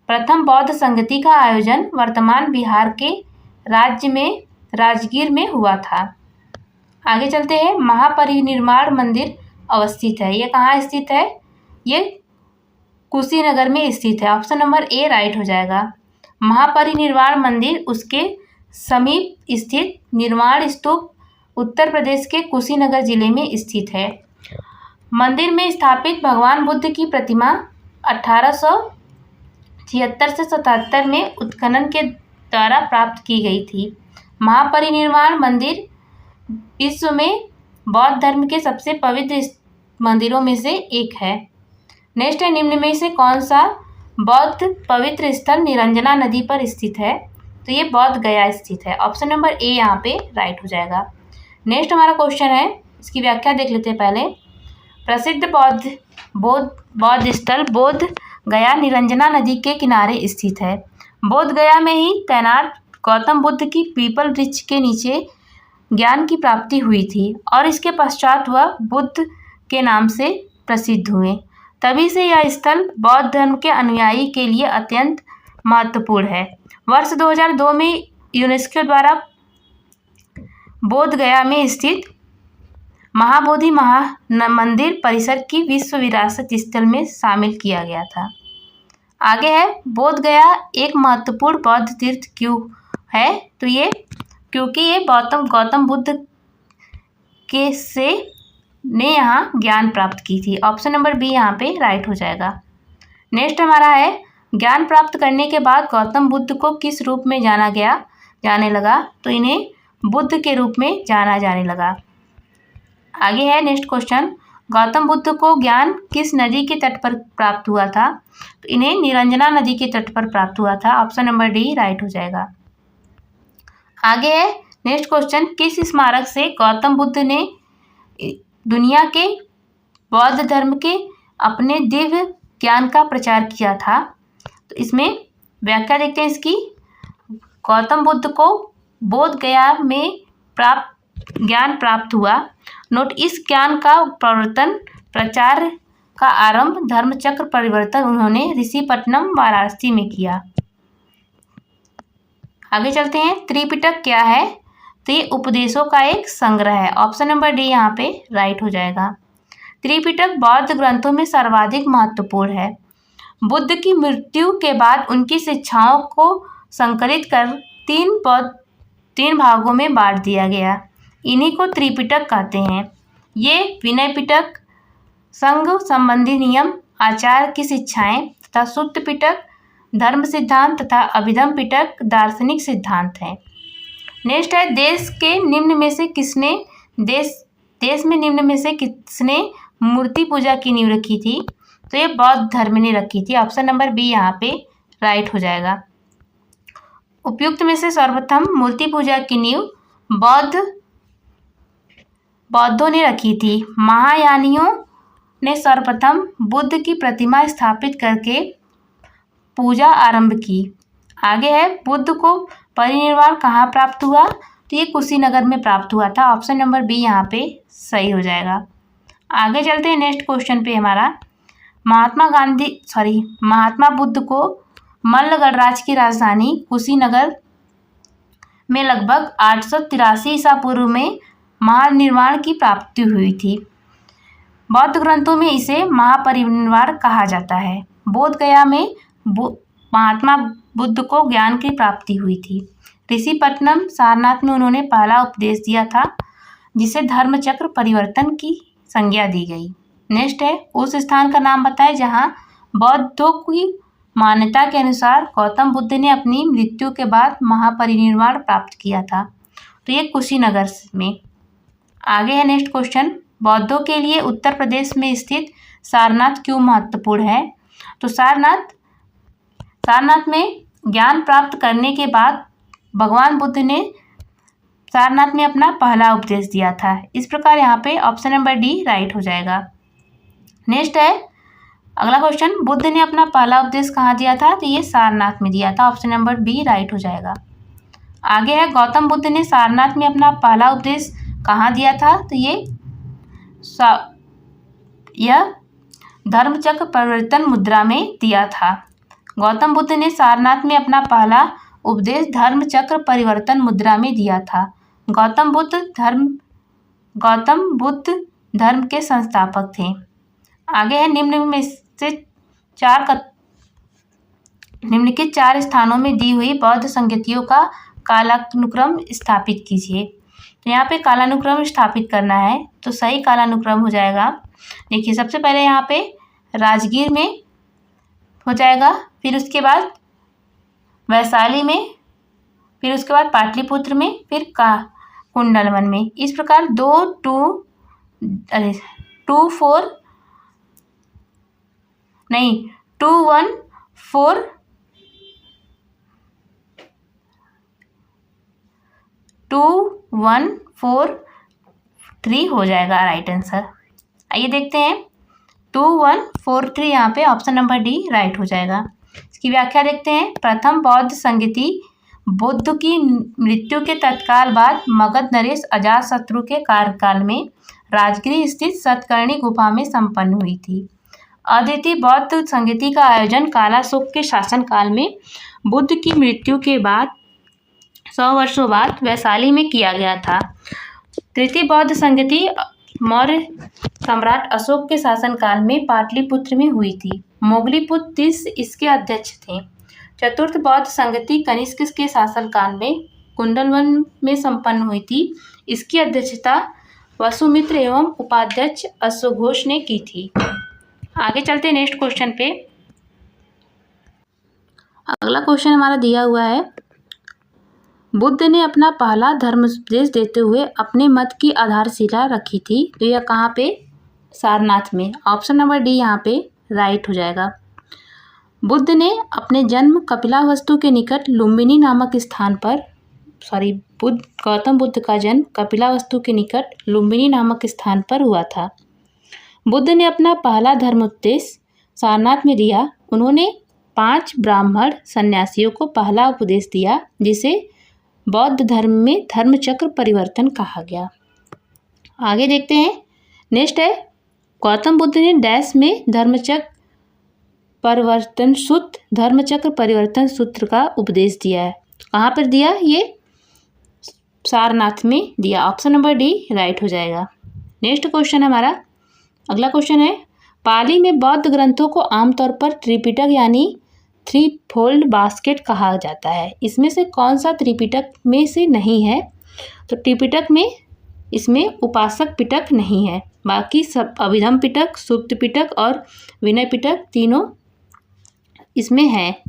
प्रथम बौद्ध संगति का आयोजन वर्तमान बिहार के राज्य में राजगीर में हुआ था। आगे चलते हैं। महापरिनिर्वाण मंदिर अवस्थित है। ये कहाँ स्थित है? ये कुशीनगर में स्थित है। ऑप्शन नंबर ए राइट हो जाएगा। महापरिनिर्वाण मंदिर उसके समीप स्थित निर्वाण स्तूप उत्तर प्रदेश के कुशीनगर जिले में स्थित है। मंदिर में स्थापित भगवान बुद्ध की प्रतिमा 1876 से 77 में उत्खनन के द्वारा प्राप्त की गई थी। महापरिनिर्वाण मंदिर विश्व में बौद्ध धर्म के सबसे पवित्र मंदिरों में से एक है। नेक्स्ट है, निम्न में से कौन सा बौद्ध पवित्र स्थल निरंजना नदी पर स्थित है? तो ये बौद्ध गया स्थित है। ऑप्शन नंबर ए यहाँ पे राइट हो जाएगा। नेक्स्ट हमारा क्वेश्चन है, इसकी व्याख्या देख लेते हैं पहले। प्रसिद्ध बौद्ध स्थल बोध गया निरंजना नदी के किनारे स्थित है। बोध गया में ही तैनात गौतम बुद्ध की पीपल वृक्ष के नीचे ज्ञान की प्राप्ति हुई थी और इसके पश्चात वह बुद्ध के नाम से प्रसिद्ध हुए। तभी से यह स्थल बौद्ध धर्म के अनुयायी के लिए अत्यंत महत्वपूर्ण है। वर्ष 2002 में यूनेस्को द्वारा बोध गया में स्थित महाबोधि मंदिर परिसर की विश्व विरासत स्थल में शामिल किया गया था। आगे है, बोध गया एक महत्वपूर्ण बौद्ध तीर्थ क्यों है? तो ये क्योंकि ये गौतम बुद्ध के से ने यहाँ ज्ञान प्राप्त की थी। ऑप्शन नंबर बी यहाँ पे राइट हो जाएगा। नेक्स्ट हमारा है, ज्ञान प्राप्त करने के बाद गौतम बुद्ध को किस रूप में जाने लगा? तो इन्हें बुद्ध के रूप में जाना जाने लगा। आगे है नेक्स्ट क्वेश्चन, गौतम बुद्ध को ज्ञान किस नदी के तट पर प्राप्त हुआ था? तो इन्हें निरंजना नदी के तट पर प्राप्त हुआ था। ऑप्शन नंबर डी राइट हो जाएगा। आगे है नेक्स्ट क्वेश्चन, किस स्मारक से गौतम बुद्ध ने दुनिया के बौद्ध धर्म के अपने दिव्य ज्ञान का प्रचार किया था? तो इसमें व्याख्या देखते हैं इसकी। गौतम बुद्ध को बोध गया में ज्ञान प्राप्त हुआ। नोट, इस ज्ञान का प्रचार का आरंभ धर्मचक्र परिवर्तन उन्होंने ऋषिपट्टनम वाराणसी में किया। आगे चलते हैं, त्रिपिटक क्या है? तो ये उपदेशों का एक संग्रह है। ऑप्शन नंबर डी यहाँ पे राइट हो जाएगा। त्रिपिटक बौद्ध ग्रंथों में सर्वाधिक महत्वपूर्ण है। बुद्ध की मृत्यु के बाद उनकी शिक्षाओं को संकलित कर तीन भागों में बांट दिया गया। इन्हीं को त्रिपिटक कहते हैं। ये विनय पिटक, संघ संबंधी नियम, आचार की शिक्षाएं तथा सुत्त पिटक, धर्म सिद्धांत तथा अभिधम पिटक दार्शनिक सिद्धांत हैं। नेक्स्ट है, देश में निम्न में से किसने मूर्ति पूजा की नींव रखी थी? तो ये बौद्ध धर्म ने रखी थी। ऑप्शन नंबर बी यहाँ पे राइट हो जाएगा। उपयुक्त में से सर्वप्रथम मूर्ति पूजा की नींव बौद्धों ने रखी थी। महायानियों ने सर्वप्रथम बुद्ध की प्रतिमा स्थापित करके पूजा आरंभ की। आगे है, बुद्ध को परिनिर्वाण कहाँ प्राप्त हुआ? तो ये कुशीनगर में प्राप्त हुआ था। ऑप्शन नंबर बी यहाँ पे सही हो जाएगा। आगे चलते हैं नेक्स्ट क्वेश्चन पे हमारा। महात्मा बुद्ध को मल्ल गणराज्य की राजधानी कुशीनगर में लगभग 883 ईसा पूर्व में महानिर्वाण की प्राप्ति हुई थी। बौद्ध ग्रंथों में इसे महापरिनिर्वाण कहा जाता है। बोध गया में महात्मा बुद्ध को ज्ञान की प्राप्ति हुई थी। ऋषिपट्टनम सारनाथ में उन्होंने पहला उपदेश दिया था, जिसे धर्मचक्र परिवर्तन की संज्ञा दी गई। नेक्स्ट है, उस स्थान का नाम बताएं जहां बौद्धों की मान्यता के अनुसार गौतम बुद्ध ने अपनी मृत्यु के बाद महापरिनिर्वाण प्राप्त किया था। तो ये कुशीनगर में। आगे है नेक्स्ट क्वेश्चन, बौद्धों के लिए उत्तर प्रदेश में स्थित सारनाथ क्यों महत्वपूर्ण है? तो सारनाथ में ज्ञान प्राप्त करने के बाद भगवान बुद्ध ने सारनाथ में अपना पहला उपदेश दिया था। इस प्रकार यहाँ पे ऑप्शन नंबर डी राइट हो जाएगा। नेक्स्ट है अगला क्वेश्चन, बुद्ध ने अपना पहला उपदेश कहाँ दिया था? तो ये सारनाथ में दिया था। ऑप्शन नंबर बी राइट हो जाएगा। आगे है, गौतम बुद्ध ने सारनाथ में अपना पहला उपदेश कहाँ दिया था? तो यह धर्मचक्र परिवर्तन मुद्रा में दिया था। गौतम बुद्ध ने सारनाथ में अपना पहला उपदेश धर्मचक्र परिवर्तन मुद्रा में दिया था। गौतम बुद्ध धर्म के संस्थापक थे। आगे है, निम्नलिखित 4 स्थानों में दी हुई बौद्ध संगतियों का कालानुक्रम स्थापित कीजिए। तो यहाँ पे कालानुक्रम स्थापित करना है, तो सही कालानुक्रम हो जाएगा देखिए सबसे पहले यहाँ पे राजगीर में हो जाएगा, फिर उसके बाद वैशाली में, फिर उसके बाद पाटलिपुत्र में, फिर कुंडलवन में। इस प्रकार 2143 हो जाएगा राइट आंसर। आइए देखते हैं 2143 यहाँ पे ऑप्शन नंबर डी राइट हो जाएगा। इसकी व्याख्या देखते हैं। प्रथम बौद्ध संगति बुद्ध की मृत्यु के तत्काल बाद मगध नरेश अजातशत्रु के कार्यकाल में राजगीर स्थित सतकर्णी गुफा में संपन्न हुई थी। अद्वितीय बौद्ध संगति का आयोजन कालाशोक के शासनकाल में बुद्ध की मृत्यु के बाद 100 वर्षों बाद वैशाली में किया गया था। तृतीय बौद्ध संगति मौर्य सम्राट अशोक के शासनकाल में पाटलिपुत्र में हुई थी। मोगलीपुत्र इसके अध्यक्ष थे। चतुर्थ बौद्ध संगति कनिष्क के शासनकाल में कुंडलवन में संपन्न हुई थी। इसकी अध्यक्षता वसुमित्र एवं उपाध्यक्ष अश्वघोष ने की थी। आगे चलते नेक्स्ट क्वेश्चन पे। अगला क्वेश्चन हमारा दिया हुआ है, बुद्ध ने अपना पहला धर्म उपदेश देते हुए अपने मत की आधारशिला रखी थी। तो यह कहाँ पे? सारनाथ में। ऑप्शन नंबर डी यहाँ पे राइट हो जाएगा। बुद्ध ने अपने जन्म कपिलावस्तु के निकट लुम्बिनी नामक स्थान पर गौतम बुद्ध का जन्म कपिलावस्तु के निकट लुम्बिनी नामक स्थान पर हुआ था। बुद्ध ने अपना पहला धर्म उपदेश सारनाथ में दिया। उन्होंने 5 ब्राह्मण सन्यासियों को पहला उपदेश दिया, जिसे बौद्ध धर्म में धर्मचक्र परिवर्तन कहा गया। आगे देखते हैं। नेक्स्ट है, गौतम बुद्ध ने डैश में धर्मचक्र परिवर्तन सूत्र का उपदेश दिया है। कहाँ पर दिया? ये सारनाथ में दिया। ऑप्शन नंबर डी राइट हो जाएगा। नेक्स्ट क्वेश्चन हमारा अगला क्वेश्चन है, पाली में बौद्ध ग्रंथों को आमतौर पर त्रिपिटक यानी 3 फोल्ड बास्केट कहा जाता है। इसमें से कौन सा त्रिपिटक में से नहीं है? तो त्रिपिटक में इसमें उपासक पिटक नहीं है, बाकी सब अभिधम पिटक, सुप्त पिटक और विनय पिटक तीनों इसमें है।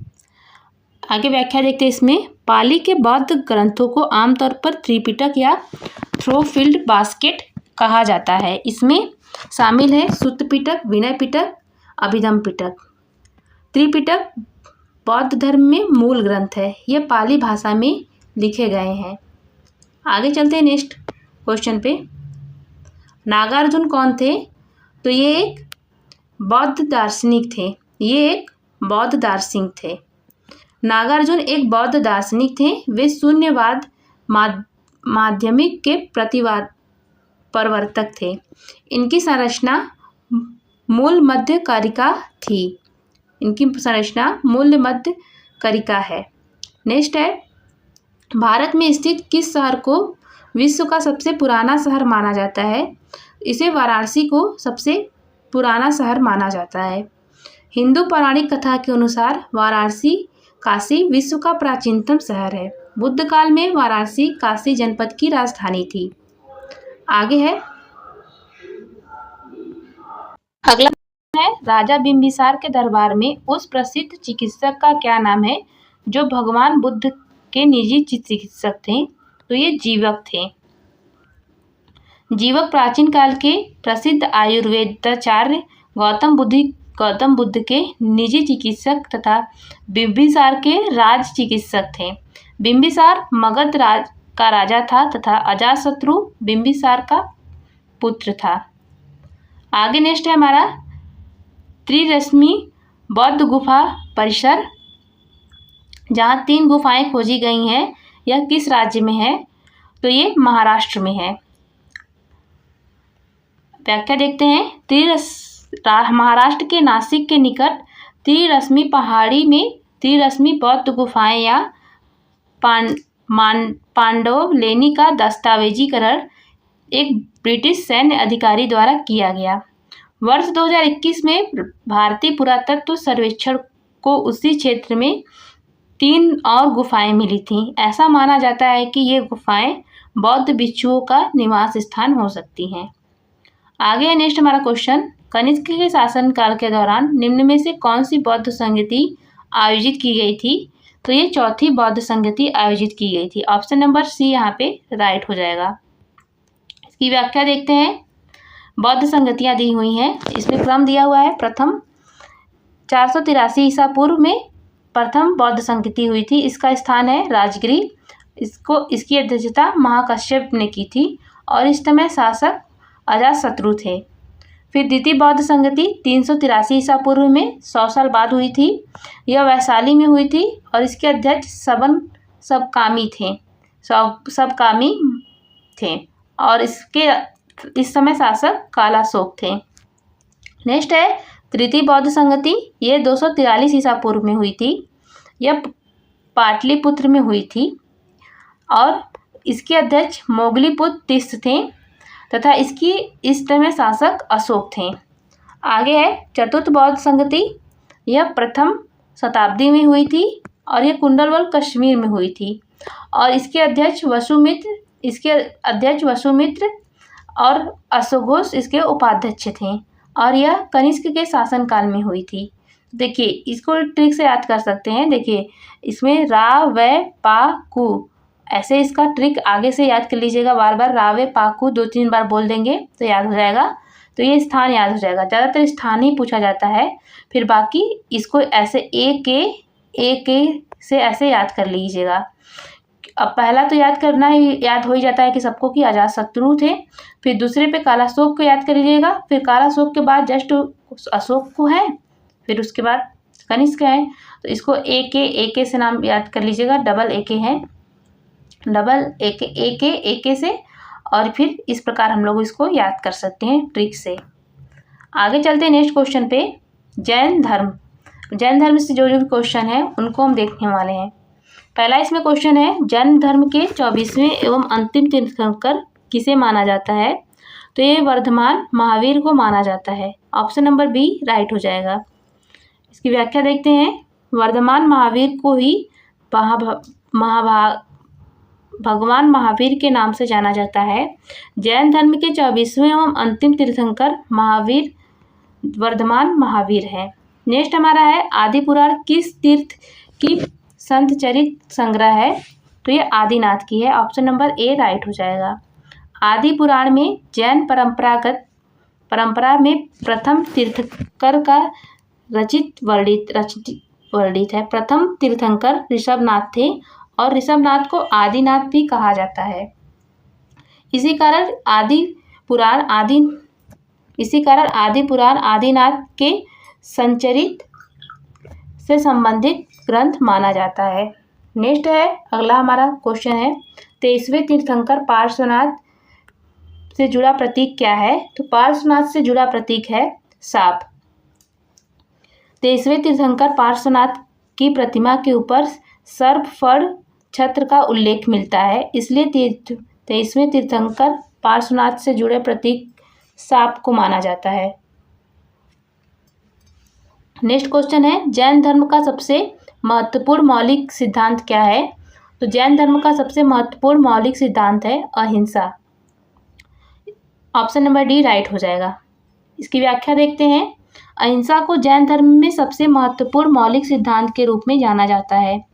आगे व्याख्या देखते हैं। इसमें पाली के बौद्ध ग्रंथों को आमतौर पर त्रिपिटक या थ्रो-फिल्ड बास्केट कहा जाता है। इसमें शामिल है सुत्त पिटक, विनय पिटक, अभिधम पिटक। त्रिपिटक बौद्ध धर्म में मूल ग्रंथ है। ये पाली भाषा में लिखे गए हैं। आगे चलते हैं नेक्स्ट क्वेश्चन पे। नागार्जुन कौन थे? तो ये एक बौद्ध दार्शनिक थे। नागार्जुन एक बौद्ध दार्शनिक थे। वे शून्यवाद माध्यमिक के प्रवर्तक थे। इनकी संरचना मूल मध्य करिका है। नेक्स्ट है, भारत में स्थित किस शहर को विश्व का सबसे पुराना शहर माना जाता है? इसे वाराणसी को सबसे पुराना शहर माना जाता है। हिंदू पौराणिक कथा के अनुसार वाराणसी काशी विश्व का प्राचीनतम शहर है। बुद्ध काल में वाराणसी काशी जनपद की राजधानी थी। आगे है अगला है, राजा बिंबिसार के दरबार में उस प्रसिद्ध चिकित्सक का क्या नाम है जो भगवान बुद्ध के निजी चिकित्सक थे? तो ये जीवक थे। जीवक प्राचीन काल के प्रसिद्ध आयुर्वेदाचार्य गौतम बुद्ध के निजी चिकित्सक तथा बिंबिसार के राज चिकित्सक थे। बिंबिसार मगध राज का राजा था तथा अजातशत्रु बिंबिसार का पुत्र था। आगे नेक्स्ट है हमारा त्रिरश्मि बौद्ध गुफा परिसर, जहाँ 3 गुफाएं खोजी गई हैं। यह किस राज्य में है? तो ये महाराष्ट्र में है। व्याख्या देखते हैं। महाराष्ट्र के नासिक के निकट त्रिरश्मि पहाड़ी में त्रिरश्मि बौद्ध गुफाएं या पांडवलेनी का दस्तावेजीकरण एक ब्रिटिश सैन्य अधिकारी द्वारा किया गया। वर्ष 2021 में भारतीय पुरातत्व सर्वेक्षण को उसी क्षेत्र में 3 और गुफाएं मिली थीं। ऐसा माना जाता है कि ये गुफाएं बौद्ध भिक्षुओं का निवास स्थान हो सकती हैं। आगे है नेक्स्ट हमारा क्वेश्चन, कनिष्क के शासनकाल के दौरान निम्न में से कौन सी बौद्ध संगति आयोजित की गई थी? तो ये चौथी बौद्ध संगति आयोजित की गई थी। ऑप्शन नंबर सी यहाँ पे राइट हो जाएगा। इसकी व्याख्या देखते हैं। बौद्ध संगतियाँ दी हुई हैं, इसमें क्रम दिया हुआ है। प्रथम 483 ईसा पूर्व में प्रथम बौद्ध संगति हुई थी। इसका स्थान है राजगिरी। इसकी अध्यक्षता महाकश्यप ने की थी और इस समय शासक अजातशत्रु थे। फिर द्वितीय बौद्ध संगति 383 ईसा पूर्व में 100 साल बाद हुई थी। यह वैशाली में हुई थी और इसके अध्यक्ष सबकामी थे और इस समय शासक कालाशोक थे। नेक्स्ट है तृतीय बौद्ध संगति, ये 243 ईसा पूर्व में हुई थी। यह पाटलिपुत्र में हुई थी और इसके अध्यक्ष मोगलीपुत्र तीर्थ थे तथा इस समय शासक अशोक थे। आगे है चतुर्थ बौद्ध संगति, यह प्रथम शताब्दी में हुई थी और यह कुंडलवल कश्मीर में हुई थी और इसके अध्यक्ष वसुमित्र और अशोघोष इसके उपाध्यक्ष थे और यह कनिष्क के शासनकाल में हुई थी। देखिए इसको ट्रिक से याद कर सकते हैं। देखिए इसमें रा व पा कु, ऐसे इसका ट्रिक आगे से याद कर लीजिएगा। बार बार रा व पा कु 2-3 बार बोल देंगे तो याद हो जाएगा। तो ये स्थान याद हो जाएगा। ज़्यादातर स्थान ही पूछा जाता है, फिर बाकी इसको ऐसे ए के से ऐसे याद कर लीजिएगा। अब पहला तो याद हो ही जाता है कि सबको कि अजातशत्रु थे। फिर दूसरे पे कालाशोक को याद कर लीजिएगा। फिर कालाशोक के बाद जस्ट अशोक को है, फिर उसके बाद कनिष्क है। तो इसको ए के से नाम याद कर लीजिएगा। डबल ए के है, डबल ए के से, और फिर इस प्रकार हम लोग इसको याद कर सकते हैं ट्रिक से। आगे चलते हैं नेक्स्ट क्वेश्चन पे। जैन धर्म से जो भी क्वेश्चन है उनको हम देखने वाले हैं। पहला इसमें क्वेश्चन है, जैन धर्म के 24वें एवं अंतिम तीर्थंकर किसे माना जाता है? तो ये वर्धमान महावीर को माना जाता है। ऑप्शन नंबर बी राइट हो जाएगा। इसकी व्याख्या देखते हैं। वर्धमान महावीर को ही भगवान महावीर के नाम से जाना जाता है। जैन धर्म के 24वें एवं अंतिम तीर्थंकर महावीर वर्धमान महावीर है। नेक्स्ट हमारा है, आदि पुराण किस तीर्थ की संत चरित संग्रह है? तो ये आदिनाथ की है। ऑप्शन नंबर ए राइट हो जाएगा। आदि पुराण में जैन परंपरा में प्रथम तीर्थंकर का वर्णित है। प्रथम तीर्थंकर ऋषभनाथ थे और ऋषभनाथ को आदिनाथ भी कहा जाता है। इसी कारण आदि पुराण आदिनाथ के संचरित से संबंधित ग्रंथ माना जाता है। नेक्स्ट है, अगला हमारा क्वेश्चन है, 23वें तीर्थंकर पार्श्वनाथ से जुड़ा प्रतीक क्या है? तो पार्श्वनाथ से जुड़ा प्रतीक है सांप। 23वें तीर्थंकर पार्श्वनाथ की प्रतिमा के ऊपर सर्प फड़ छत्र का उल्लेख मिलता है, इसलिए 23वें तीर्थंकर पार्श्वनाथ से जुड़े प्रतीक सांप को माना जाता है। नेक्स्ट क्वेश्चन है, जैन धर्म का सबसे महत्वपूर्ण मौलिक सिद्धांत क्या है? तो जैन धर्म का सबसे महत्वपूर्ण मौलिक सिद्धांत है अहिंसा। ऑप्शन नंबर डी राइट हो जाएगा। इसकी व्याख्या देखते हैं। अहिंसा को जैन धर्म में सबसे महत्वपूर्ण मौलिक सिद्धांत के रूप में जाना जाता है।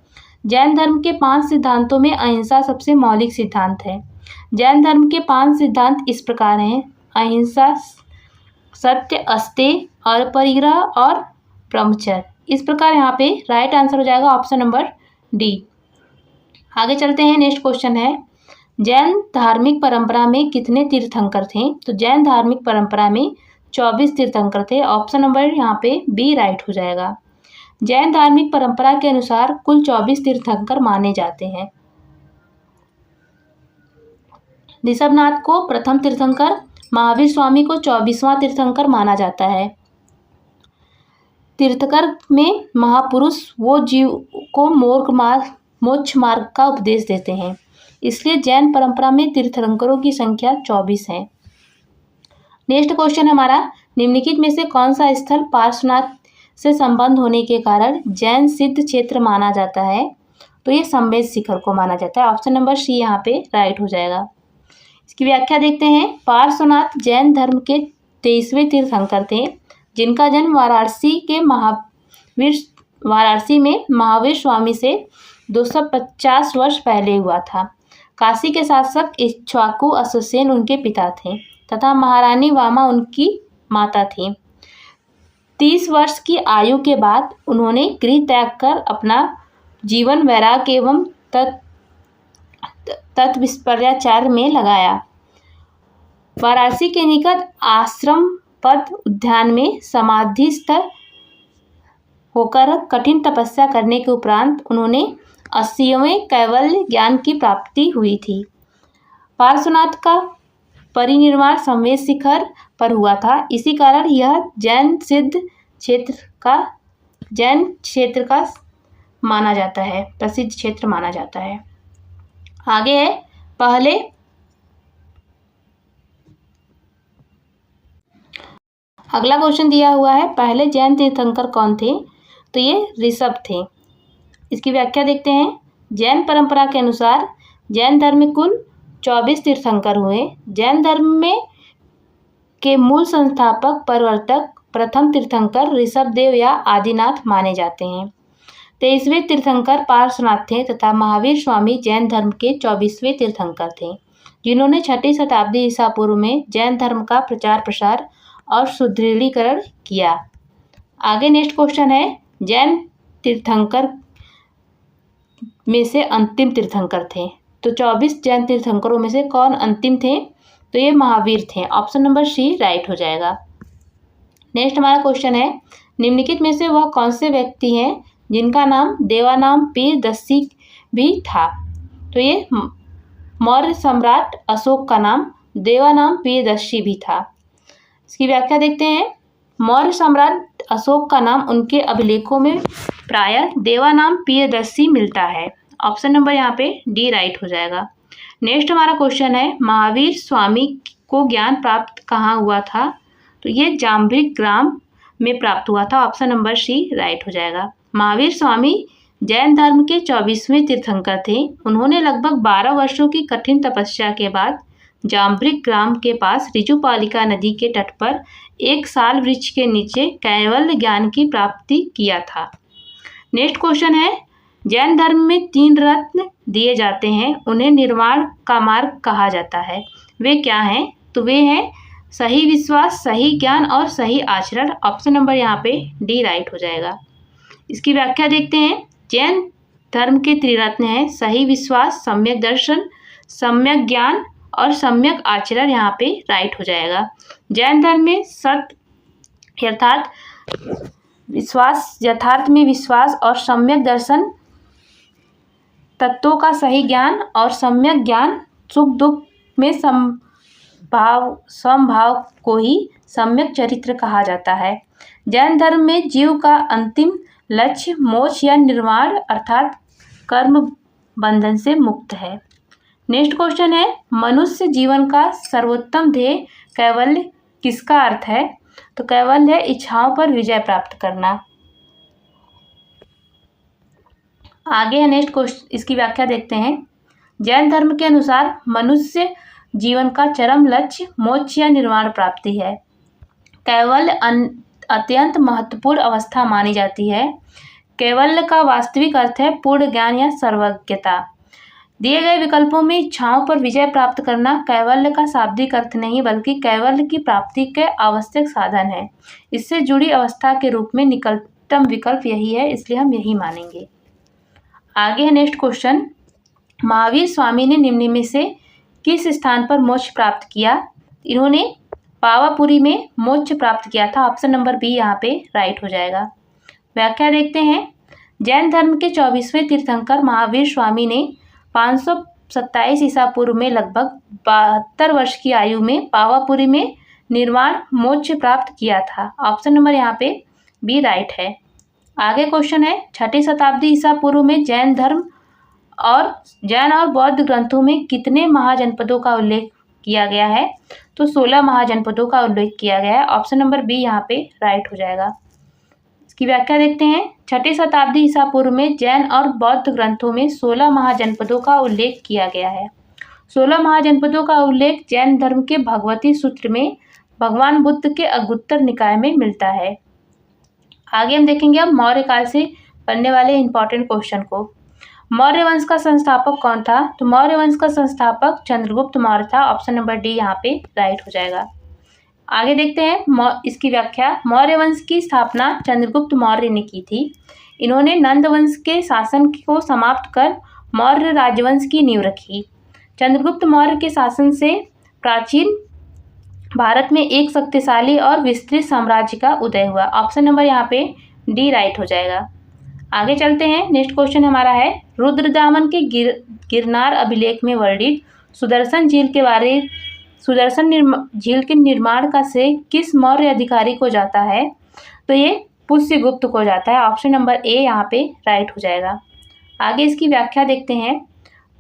जैन धर्म के 5 सिद्धांतों में अहिंसा सबसे मौलिक सिद्धांत है। जैन धर्म के 5 सिद्धांत इस प्रकार हैं: अहिंसा, सत्य, अस्तेय, अपरिग्रह और ब्रह्मचर्य। इस प्रकार यहाँ पे राइट आंसर हो जाएगा ऑप्शन नंबर डी। आगे चलते हैं। नेक्स्ट क्वेश्चन है, जैन धार्मिक परंपरा में कितने तीर्थंकर थे? तो जैन धार्मिक परंपरा में 24 तीर्थंकर थे। ऑप्शन नंबर यहाँ पे बी राइट हो जाएगा। जैन धार्मिक परंपरा के अनुसार कुल 24 तीर्थंकर माने जाते हैं। ऋषभनाथ को प्रथम तीर्थंकर, महावीर स्वामी को 24वां तीर्थंकर माना जाता है। तीर्थंकर में महापुरुष वो जीव को मोक्ष मार्ग का उपदेश देते हैं, इसलिए जैन परंपरा में तीर्थंकरों की संख्या 24 है। नेक्स्ट क्वेश्चन हमारा, निम्नलिखित में से कौन सा स्थल पार्श्वनाथ से संबंध होने के कारण जैन सिद्ध क्षेत्र माना जाता है? तो ये संवेद शिखर को माना जाता है। ऑप्शन नंबर सी यहाँ पे राइट हो जाएगा। इसकी व्याख्या देखते हैं। पार्श्वनाथ जैन धर्म के 23वें तीर्थंकर थे, जिनका जन्म वाराणसी में महावीर स्वामी से 250 वर्ष पहले हुआ था। काशी के शासक इक्ष्वाकु अश्वसेन उनके पिता थे तथा महारानी वामा उनकी माता थी। 30 वर्ष की आयु के बाद उन्होंने गृह त्याग कर अपना जीवन वैराग्य एवं तत्विपर्याचार में लगाया। वाराणसी के निकट आश्रम पद उद्यान में समाधिस्थ होकर कठिन तपस्या करने के उपरांत उन्होंने 80वें कैवल्य ज्ञान की प्राप्ति हुई थी। पार्श्वनाथ का परिनिर्वाण संवेद शिखर पर हुआ था। इसी कारण यह जैन क्षेत्र का माना जाता है, प्रसिद्ध क्षेत्र माना जाता है। आगे है अगला क्वेश्चन दिया हुआ है, पहले जैन तीर्थंकर कौन थे? तो ये ऋषभ थे। इसकी व्याख्या देखते हैं। जैन परंपरा के अनुसार जैन धर्म में कुल 24 तीर्थंकर हुए। जैन धर्म में के मूल संस्थापक प्रवर्तक प्रथम तीर्थंकर ऋषभदेव या आदिनाथ माने जाते हैं। 23वें तीर्थंकर पार्श्वनाथ थे तथा महावीर स्वामी जैन धर्म के 24वें तीर्थंकर थे, जिन्होंने 6ठी शताब्दी ईसा पूर्व में जैन धर्म का प्रचार प्रसार और सुदृढ़ीकरण किया। आगे नेक्स्ट क्वेश्चन है, जैन तीर्थंकर में से अंतिम तीर्थंकर थे। तो 24 जैन तीर्थंकरों में से कौन अंतिम थे? तो ये महावीर थे। ऑप्शन नंबर सी राइट हो जाएगा। नेक्स्ट हमारा क्वेश्चन है, निम्नलिखित में से वह कौन से व्यक्ति हैं जिनका नाम देवानाम पीर दस्सी भी था? तो ये मौर्य सम्राट अशोक का नाम देवानाम पीर दस्सी भी था। इसकी व्याख्या देखते हैं। मौर्य सम्राट अशोक का नाम उनके अभिलेखों में प्रायः देवानाम प्रियदर्शी मिलता है। ऑप्शन नंबर यहाँ पे डी राइट हो जाएगा। नेक्स्ट हमारा क्वेश्चन है, महावीर स्वामी को ज्ञान प्राप्त कहाँ हुआ था? तो ये जाम्भिक ग्राम में प्राप्त हुआ था। ऑप्शन नंबर सी राइट हो जाएगा। महावीर स्वामी जैन धर्म के 24वें तीर्थंकर थे। उन्होंने लगभग 12 वर्षों की कठिन तपस्या के बाद जाम्भिक ग्राम के पास ऋजुपालिका नदी के तट पर एक साल वृक्ष के नीचे कैवल्य ज्ञान की प्राप्ति किया था। नेक्स्ट क्वेश्चन है, जैन धर्म में 3 रत्न दिए जाते हैं, उन्हें निर्वाण का मार्ग कहा जाता है। वे क्या हैं? तो वे हैं सही विश्वास, सही ज्ञान और सही आचरण। ऑप्शन नंबर यहाँ पे डी राइट हो जाएगा। इसकी व्याख्या देखते हैं। जैन धर्म के त्रिरत्न हैं सही विश्वास, सम्यक दर्शन, सम्यक ज्ञान और सम्यक आचरण। यहाँ पे राइट हो जाएगा। जैन धर्म में सत्य यथार्थ में विश्वास और सम्यक दर्शन, तत्वों का सही ज्ञान और सम्यक ज्ञान, सुख दुख में समभाव को ही सम्यक चरित्र कहा जाता है। जैन धर्म में जीव का अंतिम लक्ष्य मोक्ष या निर्वाण अर्थात कर्म बंधन से मुक्त है। नेक्स्ट क्वेश्चन है, मनुष्य जीवन का सर्वोत्तम ध्येय कैवल्य किसका अर्थ है? तो कैवल्य है इच्छाओं पर विजय प्राप्त करना। आगे है नेक्स्ट क्वेश्चन, इसकी व्याख्या देखते हैं। जैन धर्म के अनुसार मनुष्य जीवन का चरम लक्ष्य मोक्ष या निर्वाण प्राप्ति है। कैवल्य अत्यंत महत्वपूर्ण अवस्था मानी जाती है। कैवल्य का वास्तविक अर्थ है पूर्ण ज्ञान या सर्वज्ञता। दिए गए विकल्पों में इच्छाओं पर विजय प्राप्त करना कैवल्य का शाब्दिक अर्थ नहीं बल्कि कैवल्य की प्राप्ति के आवश्यक साधन है। इससे जुड़ी अवस्था के रूप में निकटतम विकल्प यही है, इसलिए हम यही मानेंगे। आगे है नेक्स्ट क्वेश्चन, महावीर स्वामी ने निम्न में से किस स्थान पर मोक्ष प्राप्त किया? इन्होंने पावापुरी में मोक्ष प्राप्त किया था। ऑप्शन नंबर बी यहाँ पे राइट हो जाएगा। व्याख्या देखते हैं। जैन धर्म के 24वें तीर्थंकर महावीर स्वामी ने 527 ईसा पूर्व में लगभग 72 वर्ष की आयु में पावापुरी में निर्वाण मोक्ष प्राप्त किया था। ऑप्शन नंबर यहाँ पे बी राइट है। आगे क्वेश्चन है, 6ठी शताब्दी ईसा पूर्व में जैन और बौद्ध ग्रंथों में कितने महाजनपदों का उल्लेख किया गया है? तो 16 महाजनपदों का उल्लेख किया गया है। ऑप्शन नंबर बी यहाँ पे राइट हो जाएगा। इसकी व्याख्या देखते हैं। 6ठी शताब्दी ईसा पूर्व में जैन और बौद्ध ग्रंथों में 16 महाजनपदों का उल्लेख किया गया है। 16 महाजनपदों का उल्लेख जैन धर्म के भगवती सूत्र में भगवान बुद्ध के अगुत्तर निकाय में मिलता है। आगे हम देखेंगे अब मौर्य काल से बनने वाले इंपॉर्टेंट क्वेश्चन को। मौर्य वंश का संस्थापक कौन था? तो मौर्य वंश का संस्थापक चंद्रगुप्त मौर्य था। ऑप्शन नंबर डी यहाँ पे राइट हो जाएगा। आगे देखते हैं इसकी व्याख्या। मौर्य वंश की स्थापना चंद्रगुप्त मौर्य ने की थी। इन्होंने नंद वंश के शासन को समाप्त कर मौर्य राजवंश की नींव रखी। चंद्रगुप्त मौर्य के शासन से प्राचीन भारत में एक शक्तिशाली और विस्तृत साम्राज्य का उदय हुआ। ऑप्शन नंबर यहाँ पे डी राइट हो जाएगा। आगे चलते हैं। नेक्स्ट क्वेश्चन हमारा है, रुद्रदामन के गिरनार अभिलेख में वर्णित सुदर्शन झील के निर्माण का श्रेय किस मौर्य अधिकारी को जाता है? तो ये पुष्यगुप्त को जाता है। ऑप्शन नंबर ए यहाँ पे राइट हो जाएगा। आगे इसकी व्याख्या देखते हैं।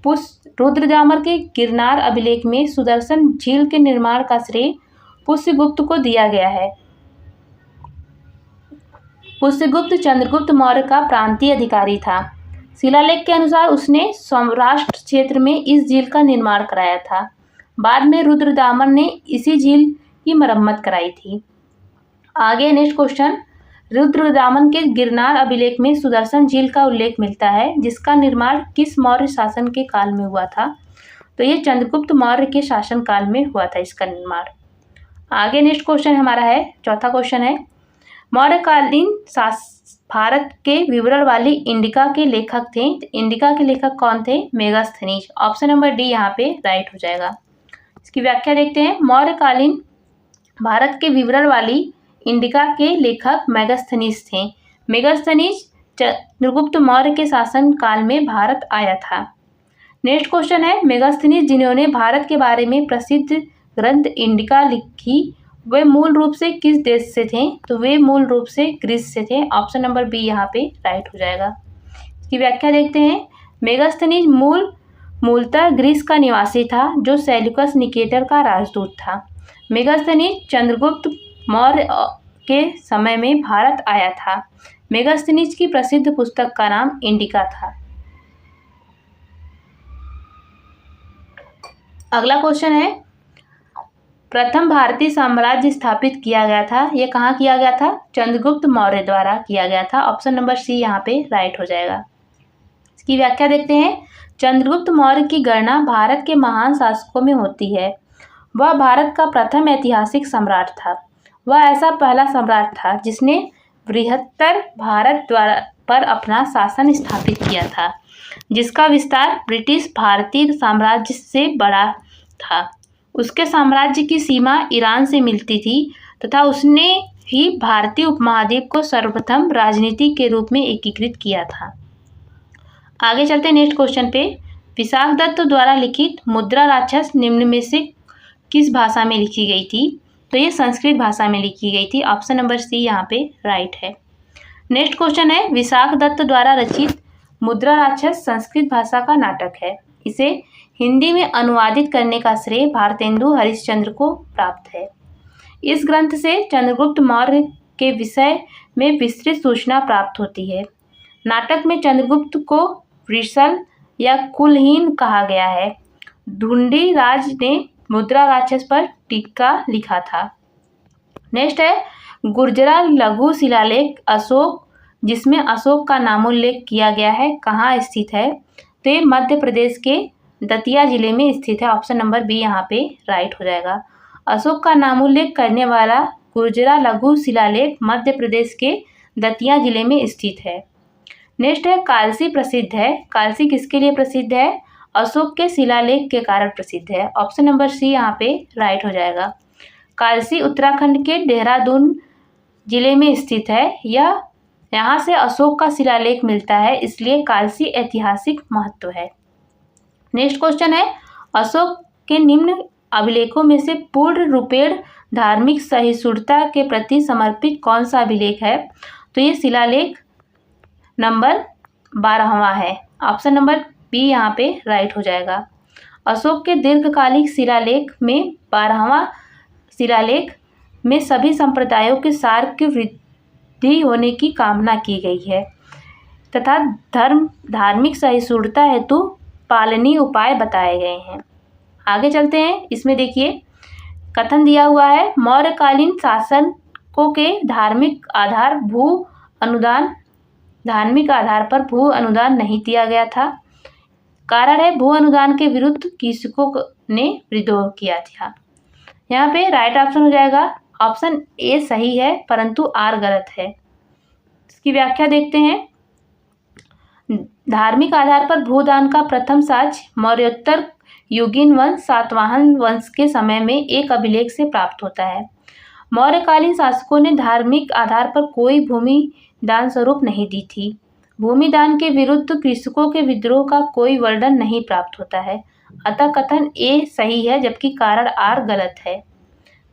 रुद्रदामन के गिरनार अभिलेख में सुदर्शन झील के निर्माण का श्रेय पुष्यगुप्त को दिया गया है। पुष्यगुप्त चंद्रगुप्त मौर्य का प्रांतीय अधिकारी था। शिलालेख के अनुसार उसने सौराष्ट्र क्षेत्र में इस झील का निर्माण कराया था। बाद में रुद्रदामन ने इसी झील की मरम्मत कराई थी। आगे नेक्स्ट क्वेश्चन, रुद्रदामन के गिरनार अभिलेख में सुदर्शन झील का उल्लेख मिलता है, जिसका निर्माण किस मौर्य शासन के काल में हुआ था? तो ये चंद्रगुप्त मौर्य के शासन काल में हुआ था इसका निर्माण। आगे नेक्स्ट क्वेश्चन हमारा है, चौथा क्वेश्चन है, मौर्यकालीन भारत के विवरण वाली इंडिका के लेखक थे। इंडिका के लेखक कौन थे? मेगास्थनीज। ऑप्शन नंबर डी यहाँ पे राइट हो जाएगा। इसकी व्याख्या देखते हैं। मौर्यकालीन भारत के विवरण वाली इंडिका के लेखक मेगास्थनीज थे। मेगास्थनीज चंद्रगुप्त मौर्य के शासन काल में भारत आया था। नेक्स्ट क्वेश्चन है, मेगास्थनीज जिन्होंने भारत के बारे में प्रसिद्ध ग्रंथ इंडिका लिखी, वे मूल रूप से किस देश से थे? तो वे मूल रूप से ग्रीस से थे। ऑप्शन नंबर बी यहाँ पे राइट हो जाएगा। इसकी व्याख्या देखते हैं। मेगास्थनीज मूलतः ग्रीस का निवासी था, जो सेल्यूकस निकेटर का राजदूत था। मेगास्थनीज चंद्रगुप्त मौर्य के समय में भारत आया था। मेगास्थनीज की प्रसिद्ध पुस्तक का नाम इंडिका था। अगला क्वेश्चन है, प्रथम भारतीय साम्राज्य स्थापित किया गया था, यह कहाँ किया गया था? चंद्रगुप्त मौर्य द्वारा किया गया था। ऑप्शन नंबर सी यहाँ पे राइट हो जाएगा। इसकी व्याख्या देखते हैं। चंद्रगुप्त मौर्य की गणना भारत के महान शासकों में होती है। वह भारत का प्रथम ऐतिहासिक सम्राट था। वह ऐसा पहला सम्राट था जिसने बृहत्तर भारत द्वारा पर अपना शासन स्थापित किया था, जिसका विस्तार ब्रिटिश भारतीय साम्राज्य से बड़ा था। उसके साम्राज्य की सीमा ईरान से मिलती थी तथा उसने ही भारतीय उपमहाद्वीप को सर्वप्रथम राजनीति के रूप में एकीकृत किया था। आगे चलते हैं नेक्स्ट क्वेश्चन पे। विशाखदत्त द्वारा लिखित मुद्रा राक्षस निम्न में से किस भाषा में लिखी गई थी? तो ये संस्कृत भाषा में लिखी गई थी। ऑप्शन नंबर सी यहाँ पे राइट है। नेक्स्ट क्वेश्चन है, विशाखदत्त द्वारा रचित मुद्रा राक्षस संस्कृत भाषा का नाटक है। इसे हिंदी में अनुवादित करने का श्रेय भारतेंदु हरिश्चंद्र को प्राप्त है। इस ग्रंथ से चंद्रगुप्त मौर्य के विषय में विस्तृत सूचना प्राप्त होती है। नाटक में चंद्रगुप्त को वृषल या कुलहीन कहा गया है। ढूंढी राज ने मुद्रा राक्षस पर टीका लिखा था। नेक्स्ट है, गुर्जरा लघु शिलालेख अशोक, जिसमें अशोक का नामोल्लेख किया गया है, कहाँ स्थित है? तो ये मध्य प्रदेश के दतिया जिले में स्थित है। ऑप्शन नंबर बी यहाँ पे राइट हो जाएगा। अशोक का नामोल्लेख करने वाला गुर्जरा लघु शिलालेख मध्य प्रदेश के दतिया जिले में स्थित है। नेक्स्ट है, कालसी प्रसिद्ध है। कालसी किसके लिए प्रसिद्ध है? अशोक के शिलालेख के कारण प्रसिद्ध है। ऑप्शन नंबर सी यहाँ पे राइट हो जाएगा। कालसी उत्तराखंड के देहरादून जिले में स्थित है। यहाँ से अशोक का शिलालेख मिलता है, इसलिए कालसी ऐतिहासिक महत्व है। नेक्स्ट क्वेश्चन है, अशोक के निम्न अभिलेखों में से पूर्ण रूपेण धार्मिक सहिष्णुता के प्रति समर्पित कौन सा अभिलेख है? तो ये शिलालेख नंबर 12वां है। ऑप्शन नंबर बी यहाँ पे राइट हो जाएगा। अशोक के दीर्घकालिक शिलालेख में 12वां शिलालेख में सभी संप्रदायों के सार की वृद्धि होने की कामना की गई है तथा धार्मिक सहिष्णुता हेतु पालनीय उपाय बताए गए हैं। आगे चलते हैं, इसमें देखिए कथन दिया हुआ है, मौर्यकालीन शासकों के धार्मिक आधार पर भू अनुदान नहीं दिया गया था। कारण है, भू अनुदान के विरुद्ध कृषकों ने विद्रोह किया था। यहाँ पे राइट ऑप्शन हो जाएगा ऑप्शन ए सही है, परंतु आर गलत है। इसकी व्याख्या देखते हैं। धार्मिक आधार पर भूदान का प्रथम साक्ष्य मौर्योत्तर युगीन वंश सातवाहन वंश के समय में एक अभिलेख से प्राप्त होता है। मौर्यकालीन शासकों ने धार्मिक आधार पर कोई भूमि दान स्वरूप नहीं दी थी। भूमि दान के विरुद्ध कृषकों के विद्रोह का कोई वर्णन नहीं प्राप्त होता है, अतः कथन ए सही है, जबकि कारण आर गलत है।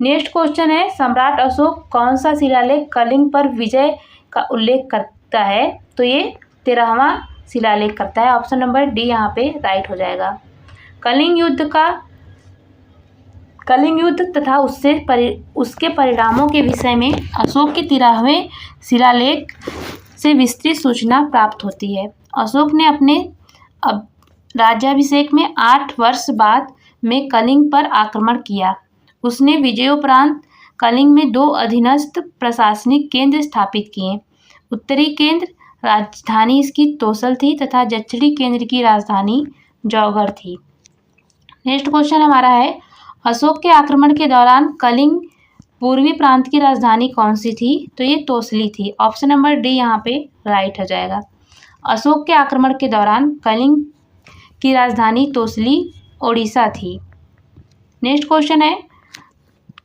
नेक्स्ट क्वेश्चन है, सम्राट अशोक कौन सा शिलालेख कलिंग पर विजय का उल्लेख करता है? तो ये 13वां शिलालेख करता है। ऑप्शन नंबर डी यहाँ पे राइट हो जाएगा। कलिंग युद्ध तथा उसके परिणामों के विषय में अशोक के 13वें शिलालेख से विस्तृत सूचना प्राप्त होती है। अशोक ने अपने राज्याभिषेक में 8 वर्ष बाद में कलिंग पर आक्रमण किया। उसने विजयोपरांत कलिंग में 2 अधीनस्थ प्रशासनिक केंद्र स्थापित किए। उत्तरी केंद्र राजधानी इसकी तोसल थी तथा दक्षिणी केंद्र की राजधानी जौगढ़ थी। नेक्स्ट क्वेश्चन हमारा है, अशोक के आक्रमण के दौरान कलिंग पूर्वी प्रांत की राजधानी कौन सी थी? तो ये तोसली थी। ऑप्शन नंबर डी यहाँ पे राइट हो जाएगा। अशोक के आक्रमण के दौरान कलिंग की राजधानी तोसली ओडिशा थी। नेक्स्ट क्वेश्चन है,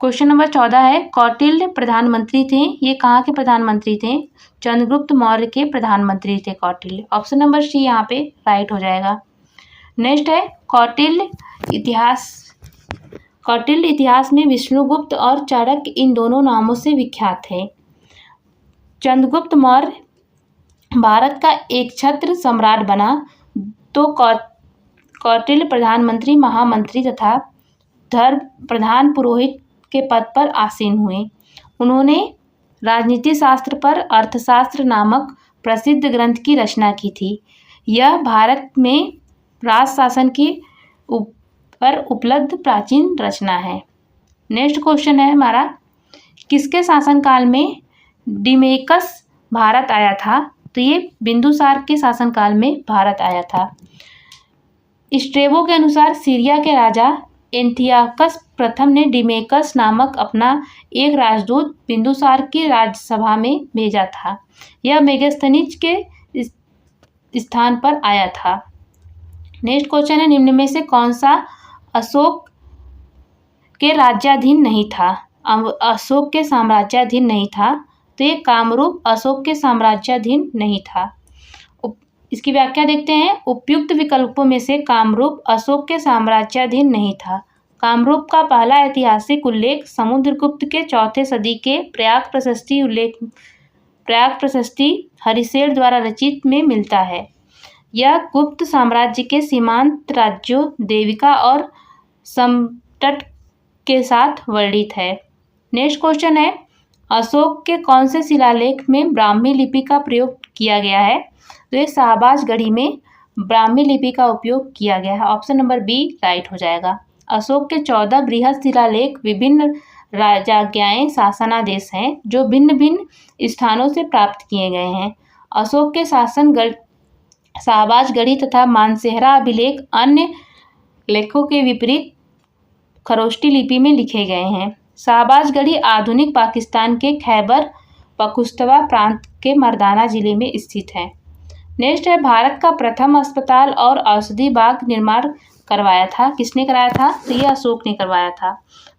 क्वेश्चन नंबर 14 है, कौटिल्य प्रधानमंत्री थे, ये कहाँ के प्रधानमंत्री थे? चंद्रगुप्त मौर्य के प्रधानमंत्री थे कौटिल्य। ऑप्शन नंबर सी यहाँ पे राइट हो जाएगा। नेक्स्ट है, कौटिल्य इतिहास में विष्णुगुप्त और चाणक्य इन दोनों नामों से विख्यात है। चंद्रगुप्त मौर्य भारत का एक छत्र सम्राट बना तो कौटिल्य प्रधानमंत्री, महामंत्री तथा धर्म प्रधान पुरोहित के पद पर आसीन हुए। उन्होंने राजनीति शास्त्र पर अर्थशास्त्र नामक प्रसिद्ध ग्रंथ की रचना की थी। यह भारत में राज शासन की पर उपलब्ध प्राचीन रचना है। नेक्स्ट क्वेश्चन है हमारा, किसके शासनकाल में डिमेकस भारत आया था? तो ये बिंदुसार के शासनकाल में भारत आया था। स्ट्रेबो के अनुसार सीरिया के राजा एंथियाकस प्रथम ने डिमेकस नामक अपना एक राजदूत बिंदुसार की राजसभा में भेजा था। यह मेगास्थनीज के स्थान पर आया था। नेक्स्ट क्वेश्चन है, निम्न में से कौन सा अशोक के राज्याधीन नहीं था? अशोक के साम्राज्याधीन नहीं था, तो ये कामरूप अशोक के साम्राज्याधीन नहीं था। इसकी व्याख्या देखते हैं। उपयुक्त विकल्पों में से कामरूप अशोक के साम्राज्याधीन नहीं था। कामरूप का पहला ऐतिहासिक उल्लेख समुद्रगुप्त के 4थे सदी के प्रयाग प्रशस्ति हरिशेर द्वारा रचित में मिलता है। यह गुप्त साम्राज्य के सीमांत राज्यों देविका और समतट के साथ वर्णित है। नेक्स्ट क्वेश्चन है, अशोक के कौन से शिलालेख में ब्राह्मी लिपि का प्रयोग किया गया है? तो ये शाहबाजगढ़ी में ब्राह्मी लिपि का उपयोग किया गया है। ऑप्शन नंबर बी राइट हो जाएगा। अशोक के 14 बृहद शिलालेख विभिन्न राजाज्ञाएं शासनादेश हैं जो भिन्न भिन्न स्थानों से प्राप्त किए गए हैं। अशोक के शासनगढ़ शाहबाजगढ़ी तथा मानसेहरा अभिलेख अन्य लेखों के विपरीत खरोष्टी लिपि में लिखे गए हैं। शाहबाजगढ़ी आधुनिक पाकिस्तान के खैबर पख्तूनख्वा प्रांत के मर्दाना जिले में स्थित है। नेक्स्ट है, भारत का प्रथम अस्पताल और औषधि बाग निर्माण करवाया था, किसने कराया था? तो ये अशोक ने करवाया था।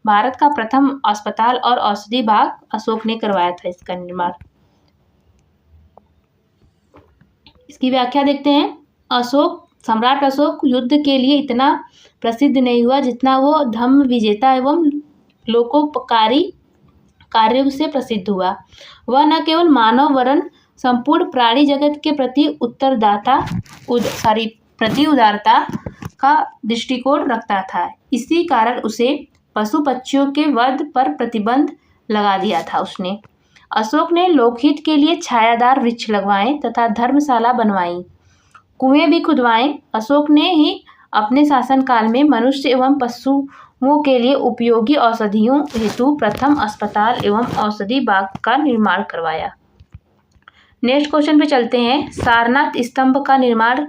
भारत का प्रथम अस्पताल और औषधि बाग अशोक ने करवाया था इसका निर्माण। इसकी व्याख्या देखते हैं। सम्राट अशोक युद्ध के लिए इतना प्रसिद्ध नहीं हुआ जितना वो धम्म विजेता एवं लोकोपकारी कार्यों से प्रसिद्ध हुआ। वह न केवल मानव वरन संपूर्ण प्राणी जगत के प्रति उदारता का दृष्टिकोण रखता था। इसी कारण उसे पशु पक्षियों के वध पर प्रतिबंध लगा दिया था उसने। अशोक ने लोकहित के लिए छायादार वृक्ष लगवाए तथा धर्मशाला बनवाई, कुएं भी खुदवाए। अशोक ने ही अपने शासनकाल में मनुष्य एवं पशुओं के लिए उपयोगी औषधियों हेतु प्रथम अस्पताल एवं औषधि बाग का निर्माण करवाया। नेक्स्ट क्वेश्चन पे चलते हैं। सारनाथ स्तंभ का निर्माण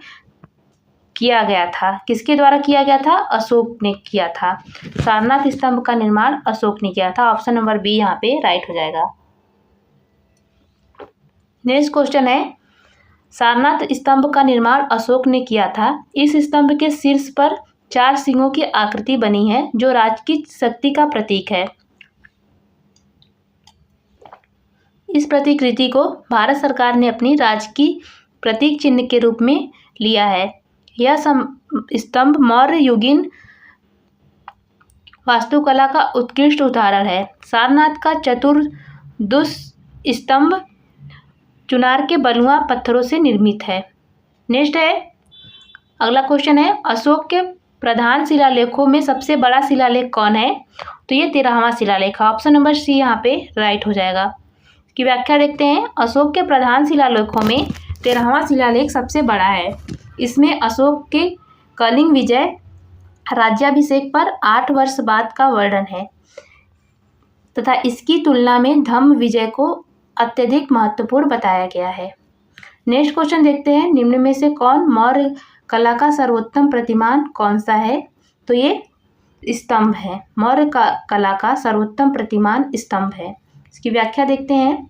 किया गया था, किसके द्वारा किया गया था? अशोक ने किया था। सारनाथ स्तंभ का निर्माण अशोक ने किया था। ऑप्शन नंबर बी यहाँ पे राइट हो जाएगा। नेक्स्ट क्वेश्चन है, सारनाथ स्तंभ का निर्माण अशोक ने किया था। इस स्तंभ के शीर्ष पर 4 सिंहों की आकृति बनी है जो राज्य की शक्ति का प्रतीक है। इस प्रतिकृति को भारत सरकार ने अपनी राज्य की प्रतीक चिन्ह के रूप में लिया है। यह स्तंभ मौर्य युगीन वास्तुकला का उत्कृष्ट उदाहरण है। सारनाथ का चतुर्दश स्तंभ चुनार के बलुआ पत्थरों से निर्मित है। नेक्स्ट है, अगला क्वेश्चन है, अशोक के प्रधान शिलालेखों में सबसे बड़ा शिलालेख कौन है? तो ये 13वां शिलालेख है। ऑप्शन नंबर सी यहाँ पे राइट हो जाएगा। इसकी व्याख्या देखते हैं। अशोक के प्रधान शिलालेखों में 13वां शिलालेख सबसे बड़ा है। इसमें अशोक के कलिंग विजय राज्याभिषेक पर 8 वर्ष बाद का वर्णन है तथा इसकी तुलना में धम्म विजय को अत्यधिक महत्वपूर्ण बताया गया है। नेक्स्ट क्वेश्चन देखते हैं। निम्न में से कौन मौर्य कला का सर्वोत्तम प्रतिमान कौन सा है? तो ये स्तंभ है। मौर्य कला का सर्वोत्तम प्रतिमान स्तंभ है। इसकी व्याख्या देखते हैं।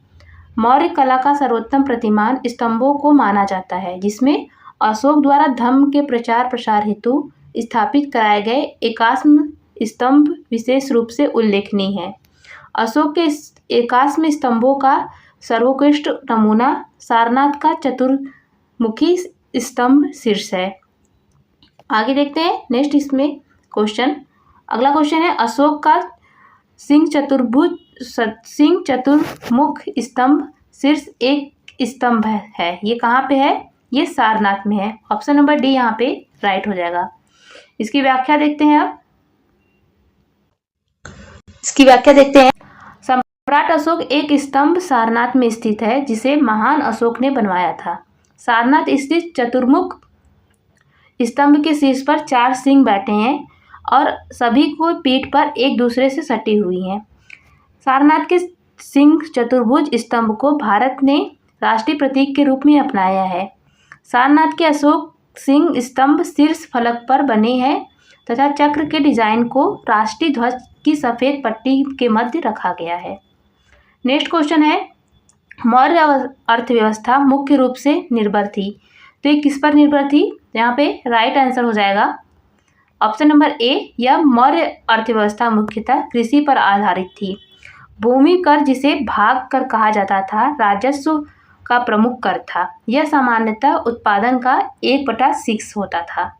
मौर्य कला का सर्वोत्तम प्रतिमान स्तंभों को माना जाता है जिसमें अशोक द्वारा धम्म के प्रचार प्रसार हेतु स्थापित कराए गए एकाश्म स्तंभ विशेष रूप से उल्लेखनीय है। अशोक के एकाश्म स्तंभों का सर्वोत्कृष्ट नमूना सारनाथ का चतुर्मुखी स्तंभ शीर्ष है। आगे देखते हैं। नेक्स्ट इसमें क्वेश्चन, अगला क्वेश्चन है, अशोक का सिंह चतुर्मुख स्तंभ शीर्ष एक स्तंभ है, ये कहाँ पे है? ये सारनाथ में है। ऑप्शन नंबर डी यहाँ पे राइट हो जाएगा। इसकी व्याख्या देखते हैं। अब इसकी व्याख्या देखते हैं। सम्राट अशोक एक स्तंभ सारनाथ में स्थित है जिसे महान अशोक ने बनवाया था। सारनाथ स्थित चतुर्मुख स्तंभ के शीर्ष पर 4 सिंह बैठे हैं और सभी को पीठ पर एक दूसरे से सटी हुई हैं। सारनाथ के सिंह चतुर्भुज स्तंभ को भारत ने राष्ट्रीय प्रतीक के रूप में अपनाया है। सारनाथ के अशोक सिंह स्तंभ शीर्ष फलक पर बने हैं तथा चक्र के डिजाइन को राष्ट्रीय ध्वज की सफेद पट्टी के मध्य रखा गया है। नेक्स्ट क्वेश्चन है, मौर्य अर्थव्यवस्था मुख्य रूप से निर्भर थी, तो ये किस पर निर्भर थी? यहाँ पे राइट आंसर हो जाएगा ऑप्शन नंबर ए। यह मौर्य अर्थव्यवस्था मुख्यतः कृषि पर आधारित थी। भूमि कर, जिसे भाग कर कहा जाता था, राजस्व का प्रमुख कर था। यह सामान्यतः उत्पादन का 1/6 होता था।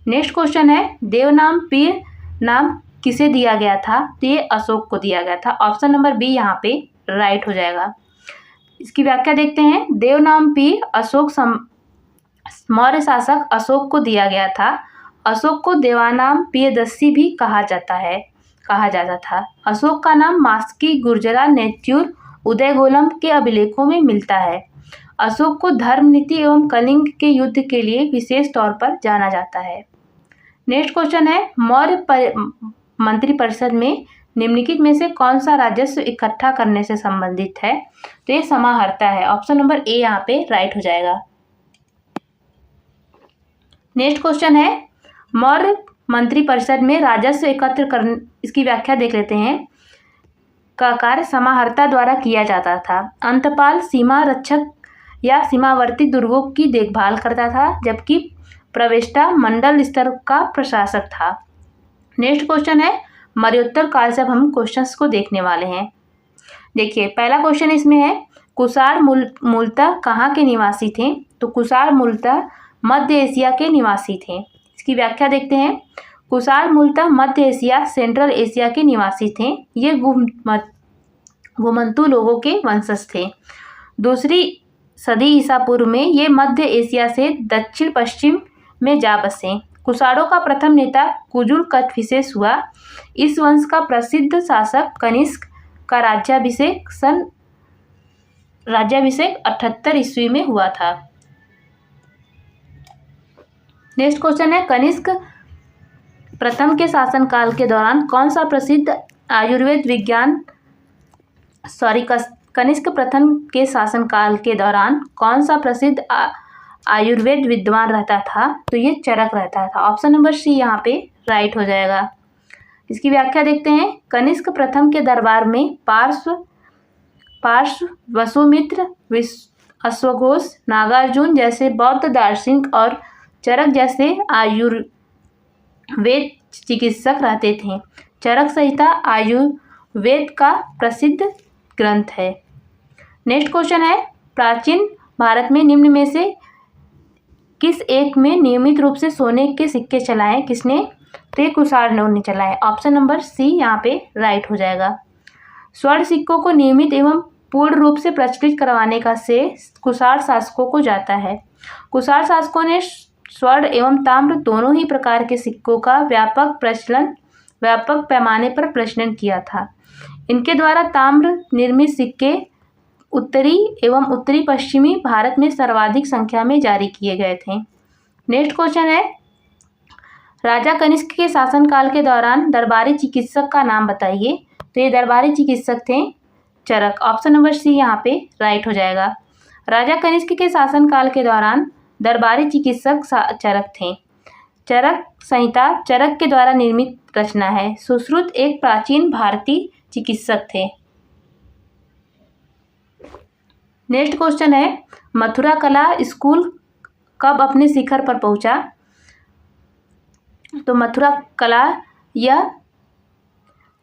नेक्स्ट क्वेश्चन है, देवनामपीय नाम किसे दिया गया था? तो ये अशोक को दिया गया था। ऑप्शन नंबर बी यहाँ पे राइट हो जाएगा। इसकी व्याख्या देखते हैं। देवनामपीय अशोक मौर्य शासक अशोक को दिया गया था। अशोक को देवानाम प्रियदर्शी भी कहा जाता था। अशोक का नाम मास्की, गुर्जरा, नेत्यूर, उदयगोलम के अभिलेखों में मिलता है। अशोक को धर्म नीति एवं कलिंग के युद्ध के लिए विशेष तौर पर जाना जाता है। नेक्स्ट क्वेश्चन है, मौर्य मंत्रिपरिषद में निम्नलिखित में से कौन सा राजस्व इकट्ठा करने से संबंधित है? तो ये समाहर्ता है। ऑप्शन नंबर ए यहाँ पे राइट हो जाएगा। नेक्स्ट क्वेश्चन है, मौर्य मंत्रिपरिषद में राजस्व एकत्र करने, इसकी व्याख्या देख लेते हैं, का कार्य समाहर्ता द्वारा किया जाता था। अंतपाल सीमा रक्षक या सीमावर्ती दुर्गों की देखभाल करता था, जबकि प्रवेष्टा मंडल स्तर का प्रशासक था। नेक्स्ट क्वेश्चन है, मर्योत्तर काल से अब हम क्वेश्चंस को देखने वाले हैं। देखिए, पहला क्वेश्चन इसमें है, कुषाण मूलतः कहाँ के निवासी थे? तो कुषाण मूलतः मध्य एशिया के निवासी थे। इसकी व्याख्या देखते हैं। कुषाण मूलतः मध्य एशिया, सेंट्रल एशिया के निवासी थे। ये घुमंतू लोगों के वंशज थे। 2री सदी ईसा पूर्व में ये मध्य एशिया से दक्षिण पश्चिम में जा बसे। कुषाणों का प्रथम नेता कुजुल कथविशेष हुआ। इस वंश का प्रसिद्ध शासक कनिष्क का राज्याभिषेक 78 ईस्वी में हुआ था। नेक्स्ट क्वेश्चन है कनिष्क प्रथम के शासनकाल के दौरान कौन सा प्रसिद्ध आयुर्वेद विज्ञान कनिष्क प्रथम के शासनकाल के दौरान कौन सा प्रसिद्ध आयुर्वेद विद्वान रहता था? तो ये चरक रहता था। ऑप्शन नंबर सी यहाँ पे राइट हो जाएगा। इसकी व्याख्या देखते हैं। कनिष्क प्रथम के दरबार में पार्श्व वसुमित्र, अश्वघोष, नागार्जुन जैसे बौद्ध दार्शनिक और चरक जैसे आयुर्वेद चिकित्सक रहते थे। चरक संहिता आयुर्वेद का प्रसिद्ध ग्रंथ है। नेक्स्ट क्वेश्चन है प्राचीन भारत में निम्न में से किस एक में नियमित रूप से सोने के सिक्के चलाए? किसने? तो ये कुषाण ने चलाए। ऑप्शन नंबर सी यहाँ पे राइट हो जाएगा। स्वर्ण सिक्कों को नियमित एवं पूर्ण रूप से प्रचलित करवाने का श्रेय कुषाण शासकों को जाता है। कुषाण शासकों ने स्वर्ण एवं ताम्र दोनों ही प्रकार के सिक्कों का व्यापक पैमाने पर प्रचलन किया था। इनके द्वारा ताम्र निर्मित सिक्के उत्तरी एवं उत्तरी पश्चिमी भारत में सर्वाधिक संख्या में जारी किए गए थे। नेक्स्ट क्वेश्चन है राजा कनिष्क के शासनकाल के दौरान दरबारी चिकित्सक का नाम बताइए। तो ये दरबारी चिकित्सक थे चरक। ऑप्शन नंबर सी यहाँ पे राइट हो जाएगा। राजा कनिष्क के शासनकाल के दौरान दरबारी चिकित्सक चरक थे। चरक संहिता चरक के द्वारा निर्मित रचना है। सुश्रुत एक प्राचीन भारतीय चिकित्सक थे। नेक्स्ट क्वेश्चन है मथुरा कला स्कूल कब अपने शिखर पर पहुंचा? तो मथुरा कला यह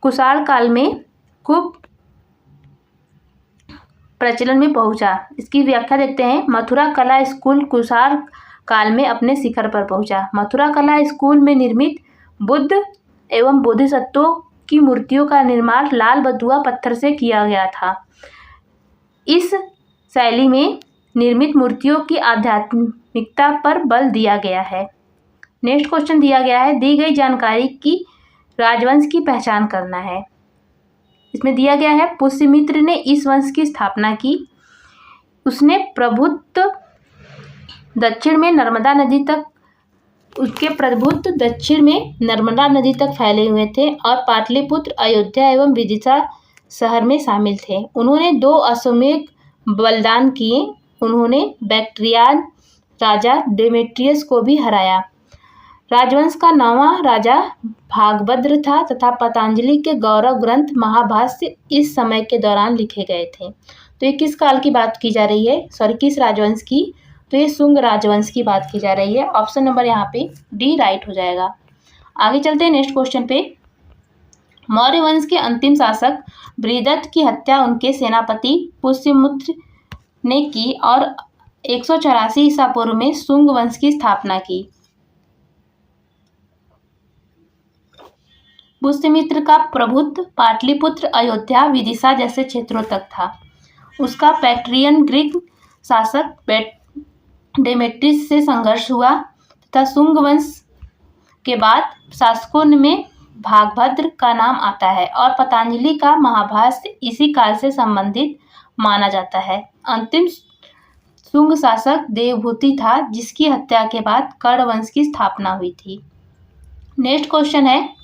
कुषाण काल में खूब प्रचलन में पहुंचा। इसकी व्याख्या देखते हैं। मथुरा कला स्कूल कुषाण काल में अपने शिखर पर पहुंचा। मथुरा कला स्कूल में निर्मित बुद्ध एवं बोधिसत्वों की मूर्तियों का निर्माण लाल बथुआ पत्थर से किया गया था। इस शैली में निर्मित मूर्तियों की आध्यात्मिकता पर बल दिया गया है। नेक्स्ट क्वेश्चन दिया गया है दी गई जानकारी की राजवंश की पहचान करना है। इसमें दिया गया है पुष्यमित्र ने इस वंश की स्थापना की। उसने प्रभुत्व दक्षिण में नर्मदा नदी तक फैले हुए थे और पाटलिपुत्र, अयोध्या एवं विदिशा शहर में शामिल थे। उन्होंने 2 अश्वमेध बलिदान किए। उन्होंने बैक्ट्रियन राजा डेमेट्रियस को भी हराया। राजवंश का 9वां राजा भागभद्र था तथा पतंजलि के गौरव ग्रंथ महाभाष्य इस समय के दौरान लिखे गए थे। तो ये किस काल की बात की जा रही है? किस राजवंश की? तो ये शुंग राजवंश की बात की जा रही है। ऑप्शन नंबर यहाँ पे डी राइट हो जाएगा। आगे चलते हैं नेक्स्ट क्वेश्चन पे। मौर्य वंश के अंतिम शासक बृहदत्त की हत्या उनके सेनापति पुष्यमित्र ने की और 184 ईसा पूर्व में शुंग वंश की स्थापना की। पुष्यमित्र का प्रभुत्व पाटलिपुत्र, अयोध्या, विदिशा जैसे क्षेत्रों तक था। उसका बैक्ट्रियन ग्रीक शासक डेमेट्रियस से संघर्ष हुआ तथा शुंग वंश के बाद शासकों में भागभद्र का नाम आता है और पतंजलि का महाभाष्य इसी काल से संबंधित माना जाता है। अंतिम शुंग शासक देवभूति था जिसकी हत्या के बाद कर्ण वंश की स्थापना हुई थी। नेक्स्ट क्वेश्चन है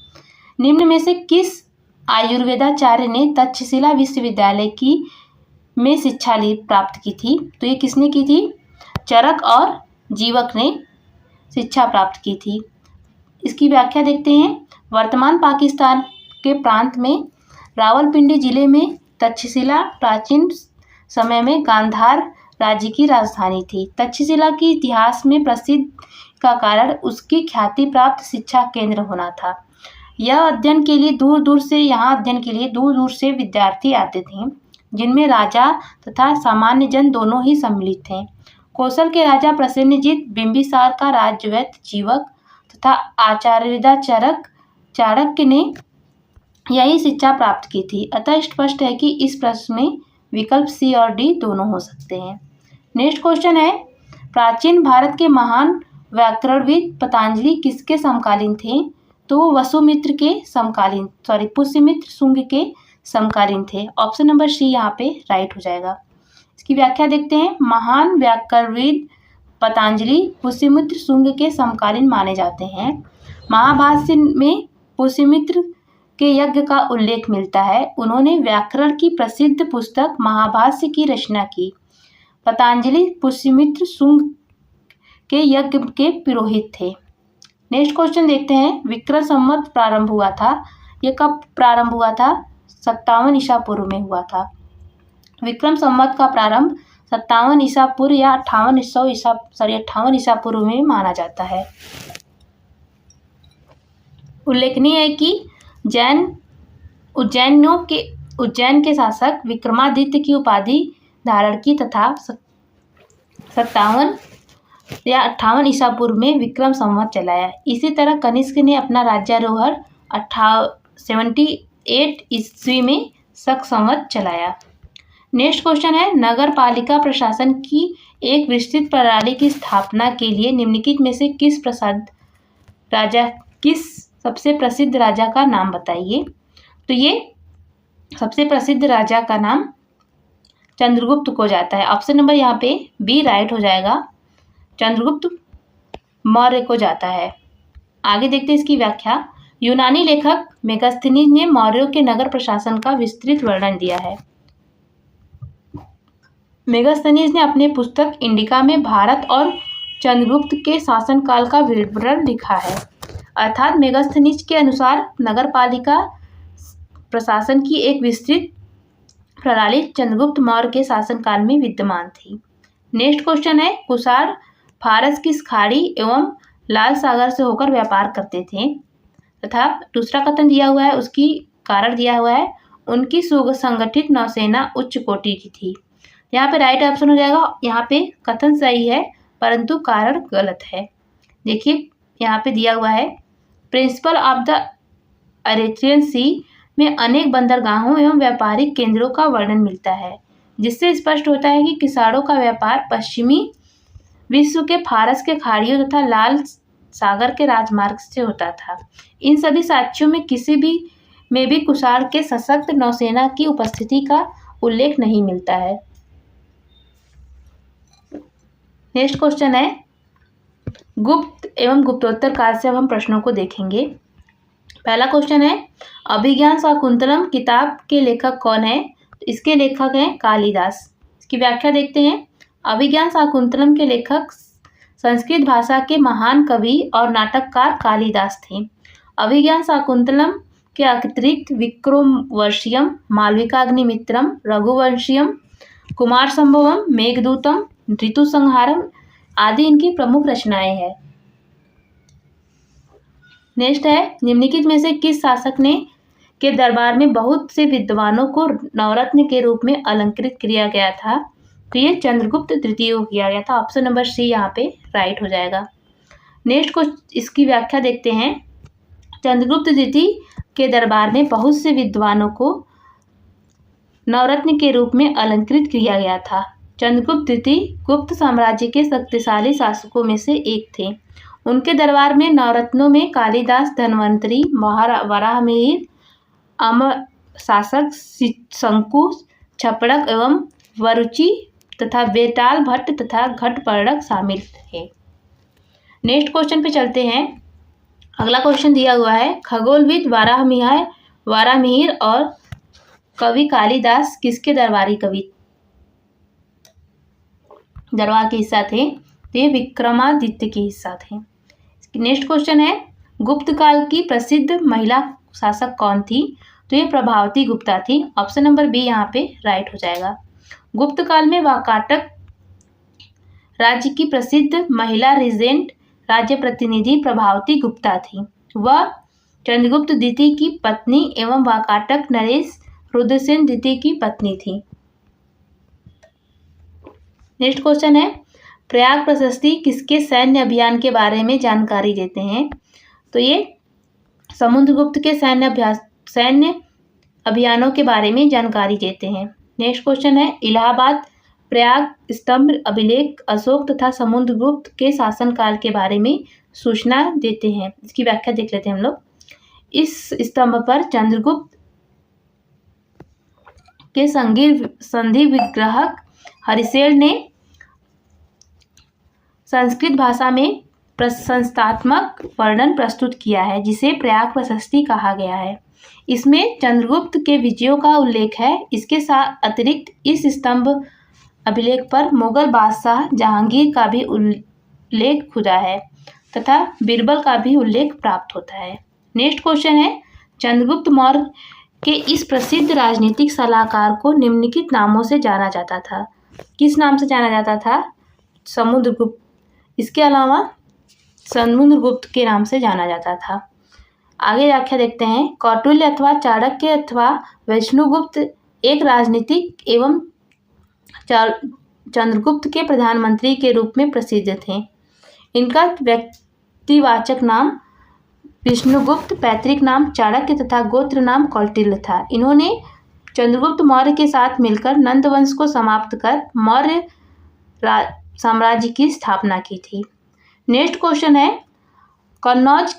निम्न में से किस आयुर्वेदाचार्य ने तक्षशिला विश्वविद्यालय में शिक्षा प्राप्त की थी? तो ये किसने की थी? चरक और जीवक ने शिक्षा प्राप्त की थी। इसकी व्याख्या देखते हैं। वर्तमान पाकिस्तान के प्रांत में रावलपिंडी जिले में तक्षशिला प्राचीन समय में गांधार राज्य की राजधानी थी। तक्षशिला के इतिहास में प्रसिद्ध का कारण उसकी ख्याति प्राप्त शिक्षा केंद्र होना था। यहाँ अध्ययन के लिए दूर दूर से विद्यार्थी आते थे, जिनमें राजा तथा सामान्य जन दोनों ही सम्मिलित थे। कौशल के राजा प्रसेनजीत बिंबिसार का राज्यवैद्य जीवक तथा आचार्यदा चाणक्य ने यही शिक्षा प्राप्त की थी। अतः स्पष्ट है कि इस प्रश्न में विकल्प सी और डी दोनों हो सकते हैं। नेक्स्ट क्वेश्चन है प्राचीन भारत के महान व्याकरणविद पतंजलि किसके समकालीन थे? तो वो पुष्यमित्र शुंग के समकालीन थे। ऑप्शन नंबर सी यहाँ पे राइट हो जाएगा। इसकी व्याख्या देखते हैं। महान व्याकरणविद पतंजलि पुष्यमित्र शुंग के समकालीन माने जाते हैं। महाभाष्य में पुष्यमित्र के यज्ञ का उल्लेख मिलता है। उन्होंने व्याकरण की प्रसिद्ध पुस्तक महाभाष्य की रचना की। पतंजलि पुष्यमित्र शुंग के यज्ञ के पुरोहित थे। नेक्स्ट क्वेश्चन देखते हैं। विक्रम संवत प्रारंभ हुआ था, ये कब प्रारंभ हुआ था? 57 ईसा पूर्व में हुआ था। विक्रम संवत का प्रारंभ 57 ईसा पूर्व या 58 ईसा पूर्व में माना जाता है। उल्लेखनीय है कि उज्जैन के शासक विक्रमादित्य की उपाधि धारण की तथा 57 या 58 ईसा पूर्व में विक्रम संवत चलाया। इसी तरह कनिष्क ने अपना राज्यारोहण 78 ईस्वी में शक संवत चलाया। नेक्स्ट क्वेश्चन है। नगर पालिका प्रशासन की एक विस्तृत प्रणाली की स्थापना के लिए निम्नलिखित में से किस सबसे प्रसिद्ध राजा का नाम बताइए? तो ये सबसे प्रसिद्ध राजा का नाम चंद्रगुप्त को जाता है। ऑप्शन नंबर यहाँ पे बी राइट हो जाएगा, चंद्रगुप्त मौर्य को जाता है। आगे देखते हैं इसकी व्याख्या। यूनानी लेखक मेगास्थनीज ने मौर्यों के नगर प्रशासन का विस्तृत वर्णन दिया है। मेगास्थनीज ने अपने पुस्तक इंडिका में भारत और चंद्रगुप्त के शासनकाल का विवरण लिखा है। अर्थात मेगास्थनीज के अनुसार नगरपालिका प्रशासन की एक विस्तृत प्रणाली चंद्रगुप्त मौर्य के शासनकाल में विद्यमान थी। नेक्स्ट क्वेश्चन है। कुषाण फारस की खाड़ी एवं लाल सागर से होकर व्यापार करते थे तथा दूसरा कथन दिया हुआ है, उसकी कारण दिया हुआ है, उनकी सुसंगठित नौसेना उच्च कोटि की थी। यहाँ पे राइट ऑप्शन हो जाएगा। यहाँ पे कथन सही है परंतु कारण गलत है। देखिए यहाँ पे दिया हुआ है, प्रिंसिपल ऑफ द अरेथियन सी में अनेक बंदरगाहों एवं व्यापारिक केंद्रों का वर्णन मिलता है, जिससे स्पष्ट होता है कि किसानों का व्यापार पश्चिमी विश्व के फारस के खाड़ियों तथा लाल सागर के राजमार्ग से होता था। इन सभी साक्ष्यों में किसी भी कुषाण के सशक्त नौसेना की उपस्थिति का उल्लेख नहीं मिलता है। नेक्स्ट क्वेश्चन है। गुप्त एवं गुप्तोत्तर काल से अब हम प्रश्नों को देखेंगे। पहला क्वेश्चन है, अभिज्ञान शाकुंतलम किताब के लेखक कौन है? इसके लेखक हैं कालिदास। इसकी व्याख्या देखते हैं। अभिज्ञान शाकुंतलम के लेखक संस्कृत भाषा के महान कवि और नाटककार कालिदास थे। अभिज्ञान शाकुंतलम के अतिरिक्त विक्रमोर्वशीयम, मालविकाग्निमित्रम, रघुवंशियम, कुमार संभवम, मेघदूतम, ऋतुसंहारम आदि इनकी प्रमुख रचनाएं हैं। नेक्स्ट है, निम्नलिखित में से किस शासक ने के दरबार में बहुत से विद्वानों को नवरत्न के रूप में अलंकृत किया गया था? तो ये चंद्रगुप्त तृतीय को किया गया था। ऑप्शन नंबर सी यहाँ पे राइट हो जाएगा। नेक्स्ट को इसकी व्याख्या देखते हैं। चंद्रगुप्त तृतीय के दरबार में बहुत से विद्वानों को नवरत्न के रूप में अलंकृत किया गया था। चंद्रगुप्त तृतीय गुप्त साम्राज्य के शक्तिशाली शासकों में से एक थे। उनके दरबार में नवरत्नों में कालिदास, धन्वंतरी, वराहमिहिर, अमर शासक, शंकु, छपड़क एवं वरुचि तथा बेताल भट्ट तथा घटपर्णक शामिल थे। नेक्स्ट क्वेश्चन पे चलते हैं। अगला क्वेश्चन दिया हुआ है, खगोलविद वराहमिहिर और कवि कालिदास किसके दरबार के हिस्सा थे? तो ये विक्रमादित्य के हिस्सा थे। नेक्स्ट क्वेश्चन है, गुप्त काल की प्रसिद्ध महिला शासक कौन थी? तो ये प्रभावती गुप्ता थी। ऑप्शन नंबर बी यहाँ पे राइट हो जाएगा। गुप्त काल में वाकाटक राज्य की प्रसिद्ध महिला रीजेंट राज्य प्रतिनिधि प्रभावती गुप्ता थी। वह चंद्रगुप्त द्वितीय की पत्नी एवं वाकाटक नरेश रुद्रसेन द्वितीय की पत्नी थी। नेक्स्ट क्वेश्चन है, प्रयाग प्रशस्ति किसके सैन्य अभियान के बारे में जानकारी देते हैं? तो ये समुद्रगुप्त के सैन्य अभियानों के बारे में जानकारी देते हैं। नेक्स्ट क्वेश्चन है, इलाहाबाद प्रयाग स्तंभ अभिलेख अशोक तथा समुद्रगुप्त के शासनकाल के बारे में सूचना देते हैं। इसकी व्याख्या देख लेते हैं हम लोग। इस स्तंभ पर चंद्रगुप्त के संधि विग्राहक हरिसेन ने संस्कृत भाषा में प्रशंसात्मक वर्णन प्रस्तुत किया है, जिसे प्रयाग प्रशस्ति कहा गया है। इसमें चंद्रगुप्त के विजयों का उल्लेख है। इसके साथ अतिरिक्त इस स्तंभ अभिलेख पर मुगल बादशाह जहांगीर का भी उल्लेख खुदा है तथा बीरबल का भी उल्लेख प्राप्त होता है। नेक्स्ट क्वेश्चन है, चंद्रगुप्त मौर्य के इस प्रसिद्ध राजनीतिक सलाहकार को निम्नलिखित नामों से जाना जाता था। किस नाम से जाना जाता था? समुद्रगुप्त। इसके अलावा समुद्रगुप्त के नाम से जाना जाता था। आगे व्याख्या देखते हैं। कौटिल्य अथवा चाणक्य अथवा विष्णुगुप्त एक राजनीतिक एवं चंद्रगुप्त के प्रधानमंत्री के रूप में प्रसिद्ध थे। इनका व्यक्तिवाचक नाम विष्णुगुप्त, पैतृक नाम चाणक्य तथा गोत्र नाम कौटिल्य था। इन्होंने चंद्रगुप्त मौर्य के साथ मिलकर नंद वंश को समाप्त कर मौर्य साम्राज्य की स्थापना की थी। नेक्स्ट क्वेश्चन है, कन्नौज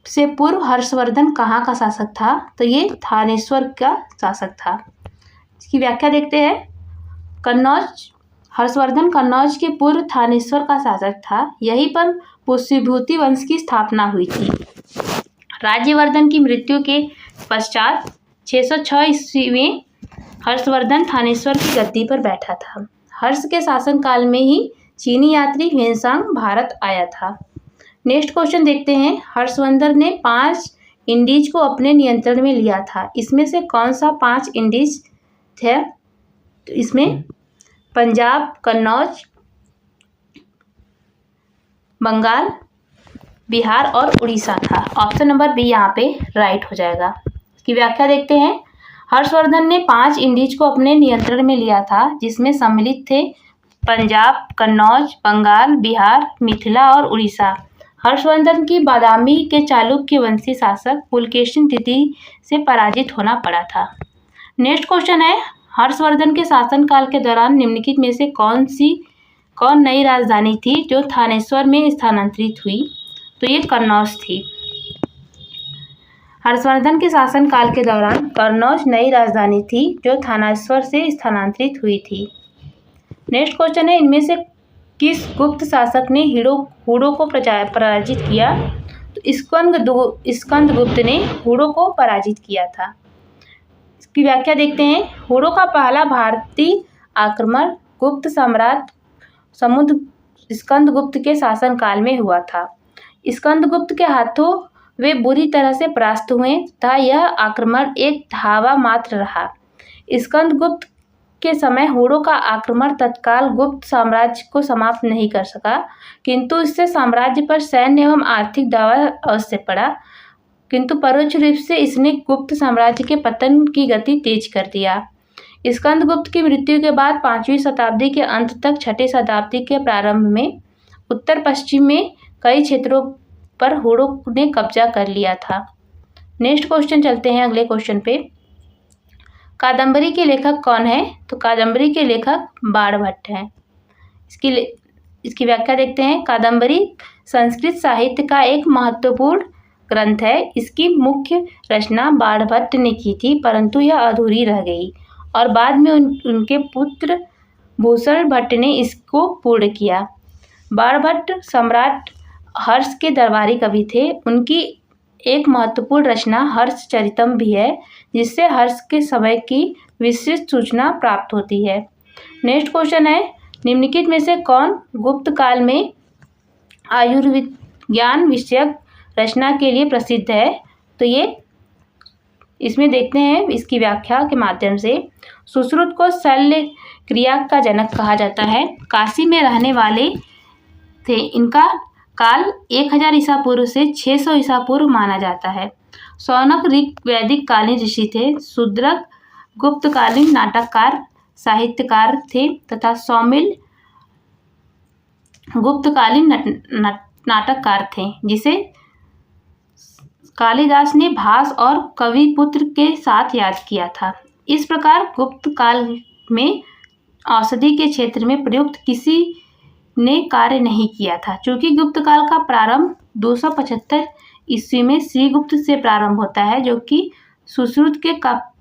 से पूर्व हर्षवर्धन कहाँ का शासक था? तो ये थानेश्वर का शासक था। इसकी व्याख्या देखते हैं। हर्षवर्धन कन्नौज के पूर्व थानेश्वर का शासक था। यहीं पर पुष्यभूति वंश की स्थापना हुई थी। राज्यवर्धन की मृत्यु के पश्चात 606 ईस्वी में हर्षवर्धन थानेश्वर की गद्दी पर बैठा था। हर्ष के शासनकाल में ही चीनी यात्री ह्वेनसांग भारत आया था। नेक्स्ट क्वेश्चन देखते हैं। हर्षवर्धन ने 5 इंडीज को अपने नियंत्रण में लिया था। इसमें से कौन सा 5 इंडीज थे? तो इसमें पंजाब, कन्नौज, बंगाल, बिहार और उड़ीसा था। ऑप्शन नंबर बी यहाँ पे राइट हो जाएगा। इसकी व्याख्या देखते हैं। हर्षवर्धन ने 5 इंडीज को अपने नियंत्रण में लिया था, जिसमें सम्मिलित थे पंजाब, कन्नौज, बंगाल, बिहार, मिथिला और उड़ीसा। हर्षवर्धन की बादामी के चालुक्य वंशी शासक पुलकेशिन तृतीय से पराजित होना पड़ा था। नेक्स्ट क्वेश्चन है, हर्षवर्धन के शासनकाल के दौरान निम्नलिखित में से कौन नई राजधानी थी जो थानेश्वर में स्थानांतरित हुई? तो ये कन्नौज थी। हर्षवर्धन के शासनकाल के दौरान कन्नौज नई राजधानी थी जो थानेश्वर से स्थानांतरित हुई थी। नेक्स्ट क्वेश्चन है, इनमें से किस गुप्त शासक ने हुडों को पराजित किया? तो स्कंदगुप्त ने हुडों को पराजित किया था। इसकी व्याख्या देखते हैं। हुडों का पहला भारतीय आक्रमण गुप्त सम्राट स्कंदगुप्त के शासनकाल में हुआ था। स्कंदगुप्त के हाथों वे बुरी तरह से परास्त हुए तथा यह आक्रमण एक धावा मात्र रहा। स्कंदगुप्त के समय हुडों का आक्रमण तत्काल गुप्त साम्राज्य को समाप्त नहीं कर सका, किंतु इससे साम्राज्य पर सैन्य एवं आर्थिक दबाव अवश्य पड़ा, किंतु परोक्ष रूप से इसने गुप्त साम्राज्य के पतन की गति तेज कर दिया। स्कंदगुप्त की मृत्यु के बाद 5वीं शताब्दी के अंत तक 6वीं शताब्दी के प्रारंभ में उत्तर पश्चिम में कई क्षेत्रों पर हुडों ने कब्जा कर लिया था। नेक्स्ट क्वेश्चन चलते हैं अगले क्वेश्चन पे। कादम्बरी के लेखक कौन है? तो कादम्बरी के लेखक बाणभट्ट हैं। इसकी व्याख्या देखते हैं। कादम्बरी संस्कृत साहित्य का एक महत्वपूर्ण ग्रंथ है। इसकी मुख्य रचना बाणभट्ट ने की थी, परंतु यह अधूरी रह गई और बाद में उनके पुत्र भूषण भट्ट ने इसको पूर्ण किया। बाणभट्ट सम्राट हर्ष के दरबारी कवि थे। उनकी एक महत्वपूर्ण रचना हर्षचरितम भी है, जिससे हर्ष के समय की विशिष्ट सूचना प्राप्त होती है। नेक्स्ट क्वेश्चन है, निम्नलिखित में से कौन गुप्त काल में आयुर्विज्ञान विषयक रचना के लिए प्रसिद्ध है? तो ये इसमें देखते हैं इसकी व्याख्या के माध्यम से। सुश्रुत को शल्य क्रिया का जनक कहा जाता है। काशी में रहने वाले थे। इनका काल 1000 ईसा पूर्व से 600 ईसा पूर्व माना जाता है। शौनक ऋग वैदिक कालीन ऋषि थे। शूद्रक गुप्तकालीन नाटककार साहित्यकार थे तथा सौमिल गुप्तकालीन नाटककार थे, जिसे कालिदास ने भास और कविपुत्र के साथ याद किया था। इस प्रकार गुप्त काल में औषधि के क्षेत्र में प्रयुक्त किसी ने कार्य नहीं किया था। चूंकि गुप्त काल का प्रारंभ 275 ईस्वी में श्रीगुप्त से प्रारंभ होता है, जो कि सुश्रुत के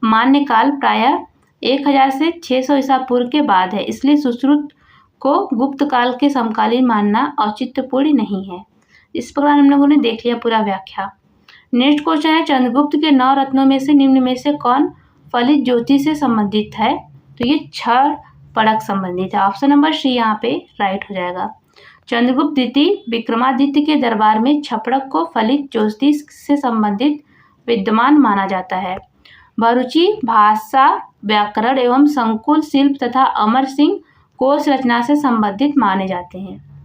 मान्य काल प्रायः 1000 से 600 ईसा पूर्व के बाद है। इसलिए सुश्रुत को गुप्त काल के समकालीन मानना औचित्यपूर्ण नहीं है। इस प्रकार हम लोगों ने देख लिया पूरा व्याख्या। नेक्स्ट क्वेश्चन है, चंद्रगुप्त के 9 रत्नों में से निम्न में से कौन फलित ज्योति से संबंधित है? तो ये छड़ पड़क संबंधित है। ऑप्शन नंबर सी यहाँ पे राइट हो जाएगा। चंद्रगुप्त द्वितीय विक्रमादित्य के दरबार में छपड़क को फलित ज्योति से संबंधित विद्यमान माना जाता है। भरूची भाषा व्याकरण एवं संकुल शिल्प तथा अमर सिंह कोश रचना से संबंधित माने जाते हैं।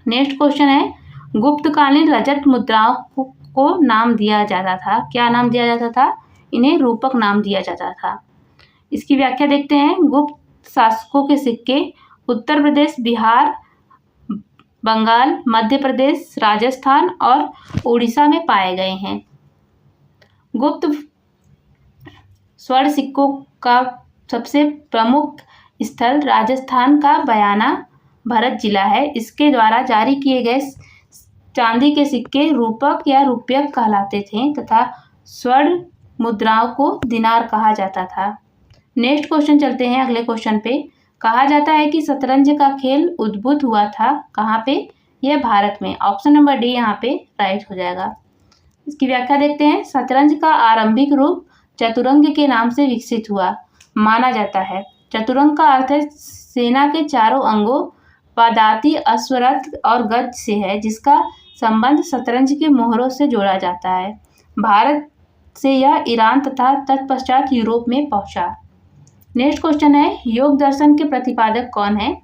नेक्स्ट क्वेश्चन है, गुप्तकालीन रजत मुद्राओं को नाम दिया जाता था। क्या नाम दिया जाता था? इन्हें रूपक नाम दिया जाता था। इसकी व्याख्या देखते हैं। गुप्त शासकों के सिक्के उत्तर प्रदेश, बिहार, बंगाल, मध्य प्रदेश, राजस्थान और उड़ीसा में पाए गए हैं। गुप्त स्वर्ण सिक्कों का सबसे प्रमुख स्थल राजस्थान का बयाना भरत जिला है। इसके द्वारा जारी किए गए चांदी के सिक्के रूपक या रुपयक कहलाते थे तथा स्वर्ण मुद्राओं को दिनार कहा जाता था। नेक्स्ट क्वेश्चन चलते हैं अगले क्वेश्चन पे। कहा जाता है कि शतरंज का खेल उद्भूत हुआ था कहाँ पे? यह भारत में। ऑप्शन नंबर डी यहाँ पे राइट हो जाएगा। इसकी व्याख्या देखते हैं। शतरंज का आरंभिक रूप चतुरंग के नाम से विकसित हुआ माना जाता है। चतुरंग का अर्थ है सेना के चारों अंगों पदाति, अश्वरथ और गज से है, जिसका संबंध शतरंज के मोहरों से जोड़ा जाता है। भारत से यह ईरान तथा तत्पश्चात यूरोप में पहुंचा। नेक्स्ट क्वेश्चन है, योग दर्शन के प्रतिपादक कौन है?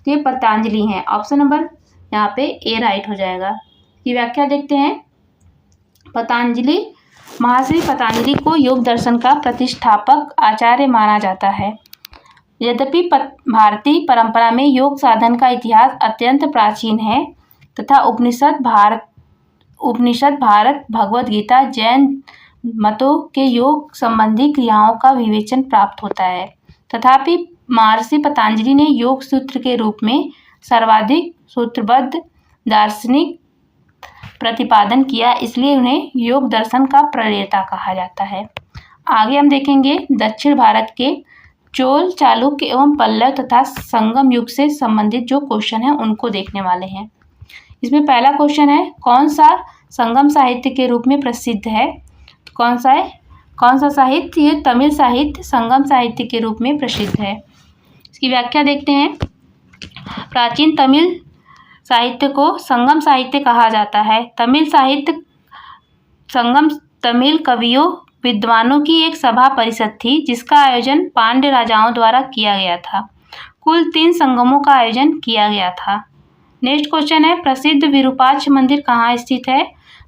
तो ये पतंजलि हैं। ऑप्शन नंबर यहाँ पे ए राइट हो जाएगा। की व्याख्या देखते हैं। पतंजलि महर्षि पतंजलि को योग दर्शन का प्रतिष्ठापक आचार्य माना जाता है। यद्यपि भारतीय परंपरा में योग साधन का इतिहास अत्यंत प्राचीन है तथा उपनिषद भारत, भगवद गीता, जैन मतों के योग संबंधी क्रियाओं का विवेचन प्राप्त होता है। तथापि महर्षि पतंजलि ने योग सूत्र के रूप में सर्वाधिक सूत्रबद्ध दार्शनिक प्रतिपादन किया, इसलिए उन्हें योग दर्शन का प्रणेता कहा जाता है। आगे हम देखेंगे दक्षिण भारत के चोल, चालुक्य एवं पल्लव तथा संगम युग से संबंधित जो क्वेश्चन है उनको देखने वाले हैं। इसमें पहला क्वेश्चन है, कौन सा संगम साहित्य के रूप में प्रसिद्ध है? तो कौन सा है? कौन सा साहित्य? ये तमिल साहित्य संगम साहित्य के रूप में प्रसिद्ध है। इसकी व्याख्या देखते हैं। प्राचीन तमिल साहित्य को संगम साहित्य कहा जाता है। तमिल साहित्य संगम तमिल कवियों विद्वानों की एक सभा परिषद थी जिसका आयोजन पांड्य राजाओं द्वारा किया गया था। कुल 3 संगमों का आयोजन किया गया था। नेक्स्ट क्वेश्चन है, प्रसिद्ध विरूपाक्ष मंदिर कहाँ स्थित है?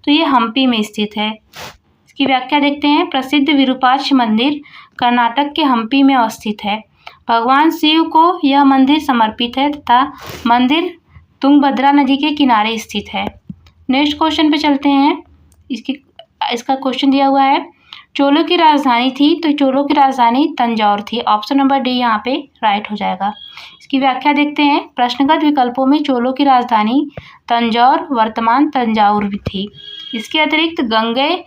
तो ये हम्पी में स्थित है। इसकी व्याख्या देखते हैं। प्रसिद्ध विरूपाक्ष मंदिर कर्नाटक के हम्पी में अवस्थित है। भगवान शिव को यह मंदिर समर्पित है तथा मंदिर तुंगभद्रा नदी के किनारे स्थित है। नेक्स्ट क्वेश्चन पे चलते हैं। इसका क्वेश्चन दिया हुआ है, चोलों की राजधानी थी, तो चोलों की राजधानी तंजौर थी। ऑप्शन नंबर डी यहाँ पे राइट हो जाएगा। इसकी व्याख्या देखते हैं। प्रश्नगत विकल्पों में चोलों की राजधानी तंजौर वर्तमान तंजावुर भी थी। इसके अतिरिक्त गंगे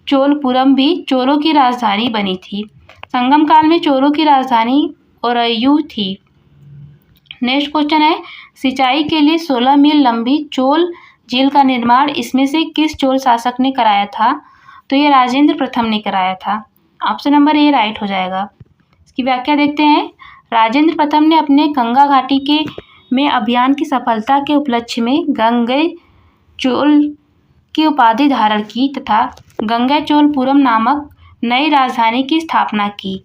चोलपुरम भी चोलों की राजधानी बनी थी। संगम काल में चोलों की राजधानी ओरैयू थी। नेक्स्ट क्वेश्चन है, सिंचाई के लिए 16 मील लंबी चोल झील का निर्माण इसमें से किस चोल शासक ने कराया था? तो ये राजेंद्र प्रथम ने कराया था। ऑप्शन नंबर ए राइट हो जाएगा। इसकी व्याख्या देखते हैं। राजेंद्र प्रथम ने अपने गंगा घाटी में अभियान की सफलता के उपलक्ष्य में गंगे चोल की उपाधि धारण की तथा गंगा चोलपुरम नामक नई राजधानी की स्थापना की।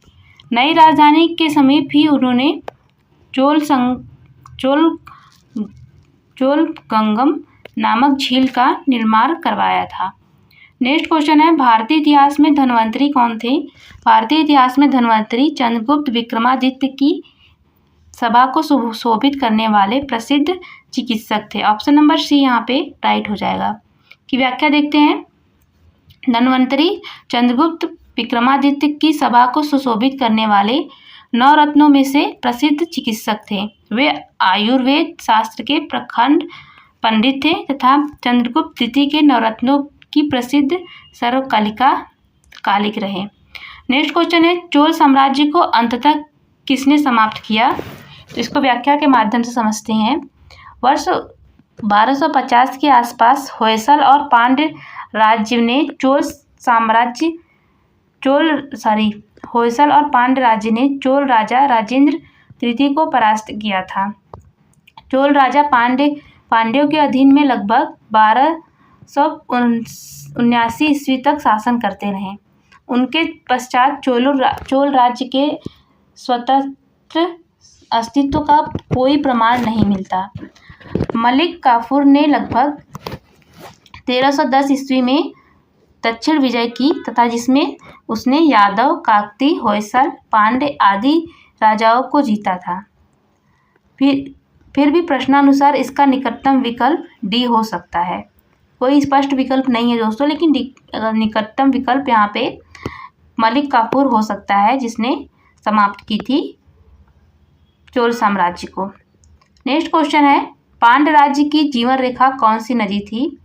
नई राजधानी के समीप ही उन्होंने चोलगंगम नामक झील का निर्माण करवाया था। नेक्स्ट क्वेश्चन है, भारतीय इतिहास में धन्वंतरी कौन थे? भारतीय इतिहास में धन्वंतरी चंद्रगुप्त विक्रमादित्य की सभा को सुशोभित करने वाले प्रसिद्ध चिकित्सक थे। ऑप्शन नंबर सी यहाँ पे राइट हो जाएगा। की व्याख्या देखते हैं। धन्वंतरी चंद्रगुप्त विक्रमादित्य की सभा को सुशोभित करने वाले 9 रत्नों में से प्रसिद्ध चिकित्सक थे। वे आयुर्वेद शास्त्र के प्रखंड पंडित थे तथा चंद्रगुप्त द्वितीय के नवरत्नों की प्रसिद्ध कालिक रहे। नेक्स्ट क्वेश्चन है, चोल साम्राज्य को अंततः किसने समाप्त किया? तो इसको व्याख्या के माध्यम से समझते हैं। वर्ष 1250 के आसपास होयसल और पांड्य राज्य ने होयसल और पांड्य राज्य ने चोल राजा राजेंद्र तृतीय को परास्त किया था। चोल राजा पांड्यों के अधीन में लगभग 1279 ईस्वी तक शासन करते रहे। उनके पश्चात चोल राज्य के स्वतंत्र अस्तित्व का कोई प्रमाण नहीं मिलता। मलिक काफूर ने लगभग 1310 ईस्वी में दक्षिण विजय की तथा जिसमें उसने यादव, काकती, होयसल, पांड्य आदि राजाओं को जीता था। फिर भी प्रश्नानुसार इसका निकटतम विकल्प डी हो सकता है। कोई स्पष्ट विकल्प नहीं है दोस्तों, लेकिन निकटतम विकल्प यहाँ पे मलिक काफूर हो सकता है, जिसने समाप्त की थी चोल साम्राज्य को। नेक्स्ट क्वेश्चन है, पांड्य राज्य की जीवन रेखा कौन सी नदी थी?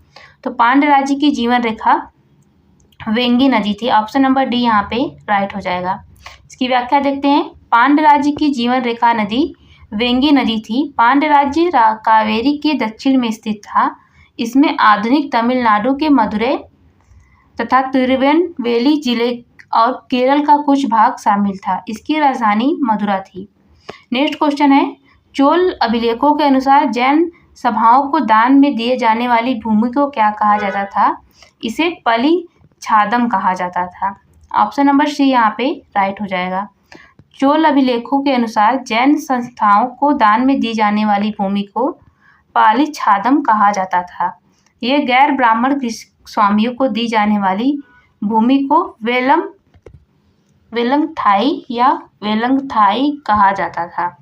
तो पांड्य राज्य की जीवन रेखा वेंगी नदी थी। ऑप्शन नंबर डी यहाँ पे राइट हो जाएगा। इसकी व्याख्या देखते हैं। पांड्य राज्य की जीवन रेखा नदी वेंगी नदी थी। पांड्य राज्य कावेरी के दक्षिण में स्थित था। इसमें आधुनिक तमिलनाडु के मदुरै तथा तिरुनेलवेली जिले और केरल का कुछ भाग शामिल था। इसकी राजधानी मदुरा थी। नेक्स्ट क्वेश्चन है, चोल अभिलेखों के अनुसार जैन सभाओं को दान में दिए जाने वाली भूमि को क्या कहा जाता था? इसे पली छादम कहा जाता था। ऑप्शन नंबर सी यहाँ पे राइट हो जाएगा। चोल अभिलेखों के अनुसार जैन संस्थाओं को दान में दी जाने वाली भूमि को पाली छादम कहा जाता था। ये गैर ब्राह्मण स्वामियों को दी जाने वाली भूमि को वेलंगथाई या वेलंगथाई कहा जाता था।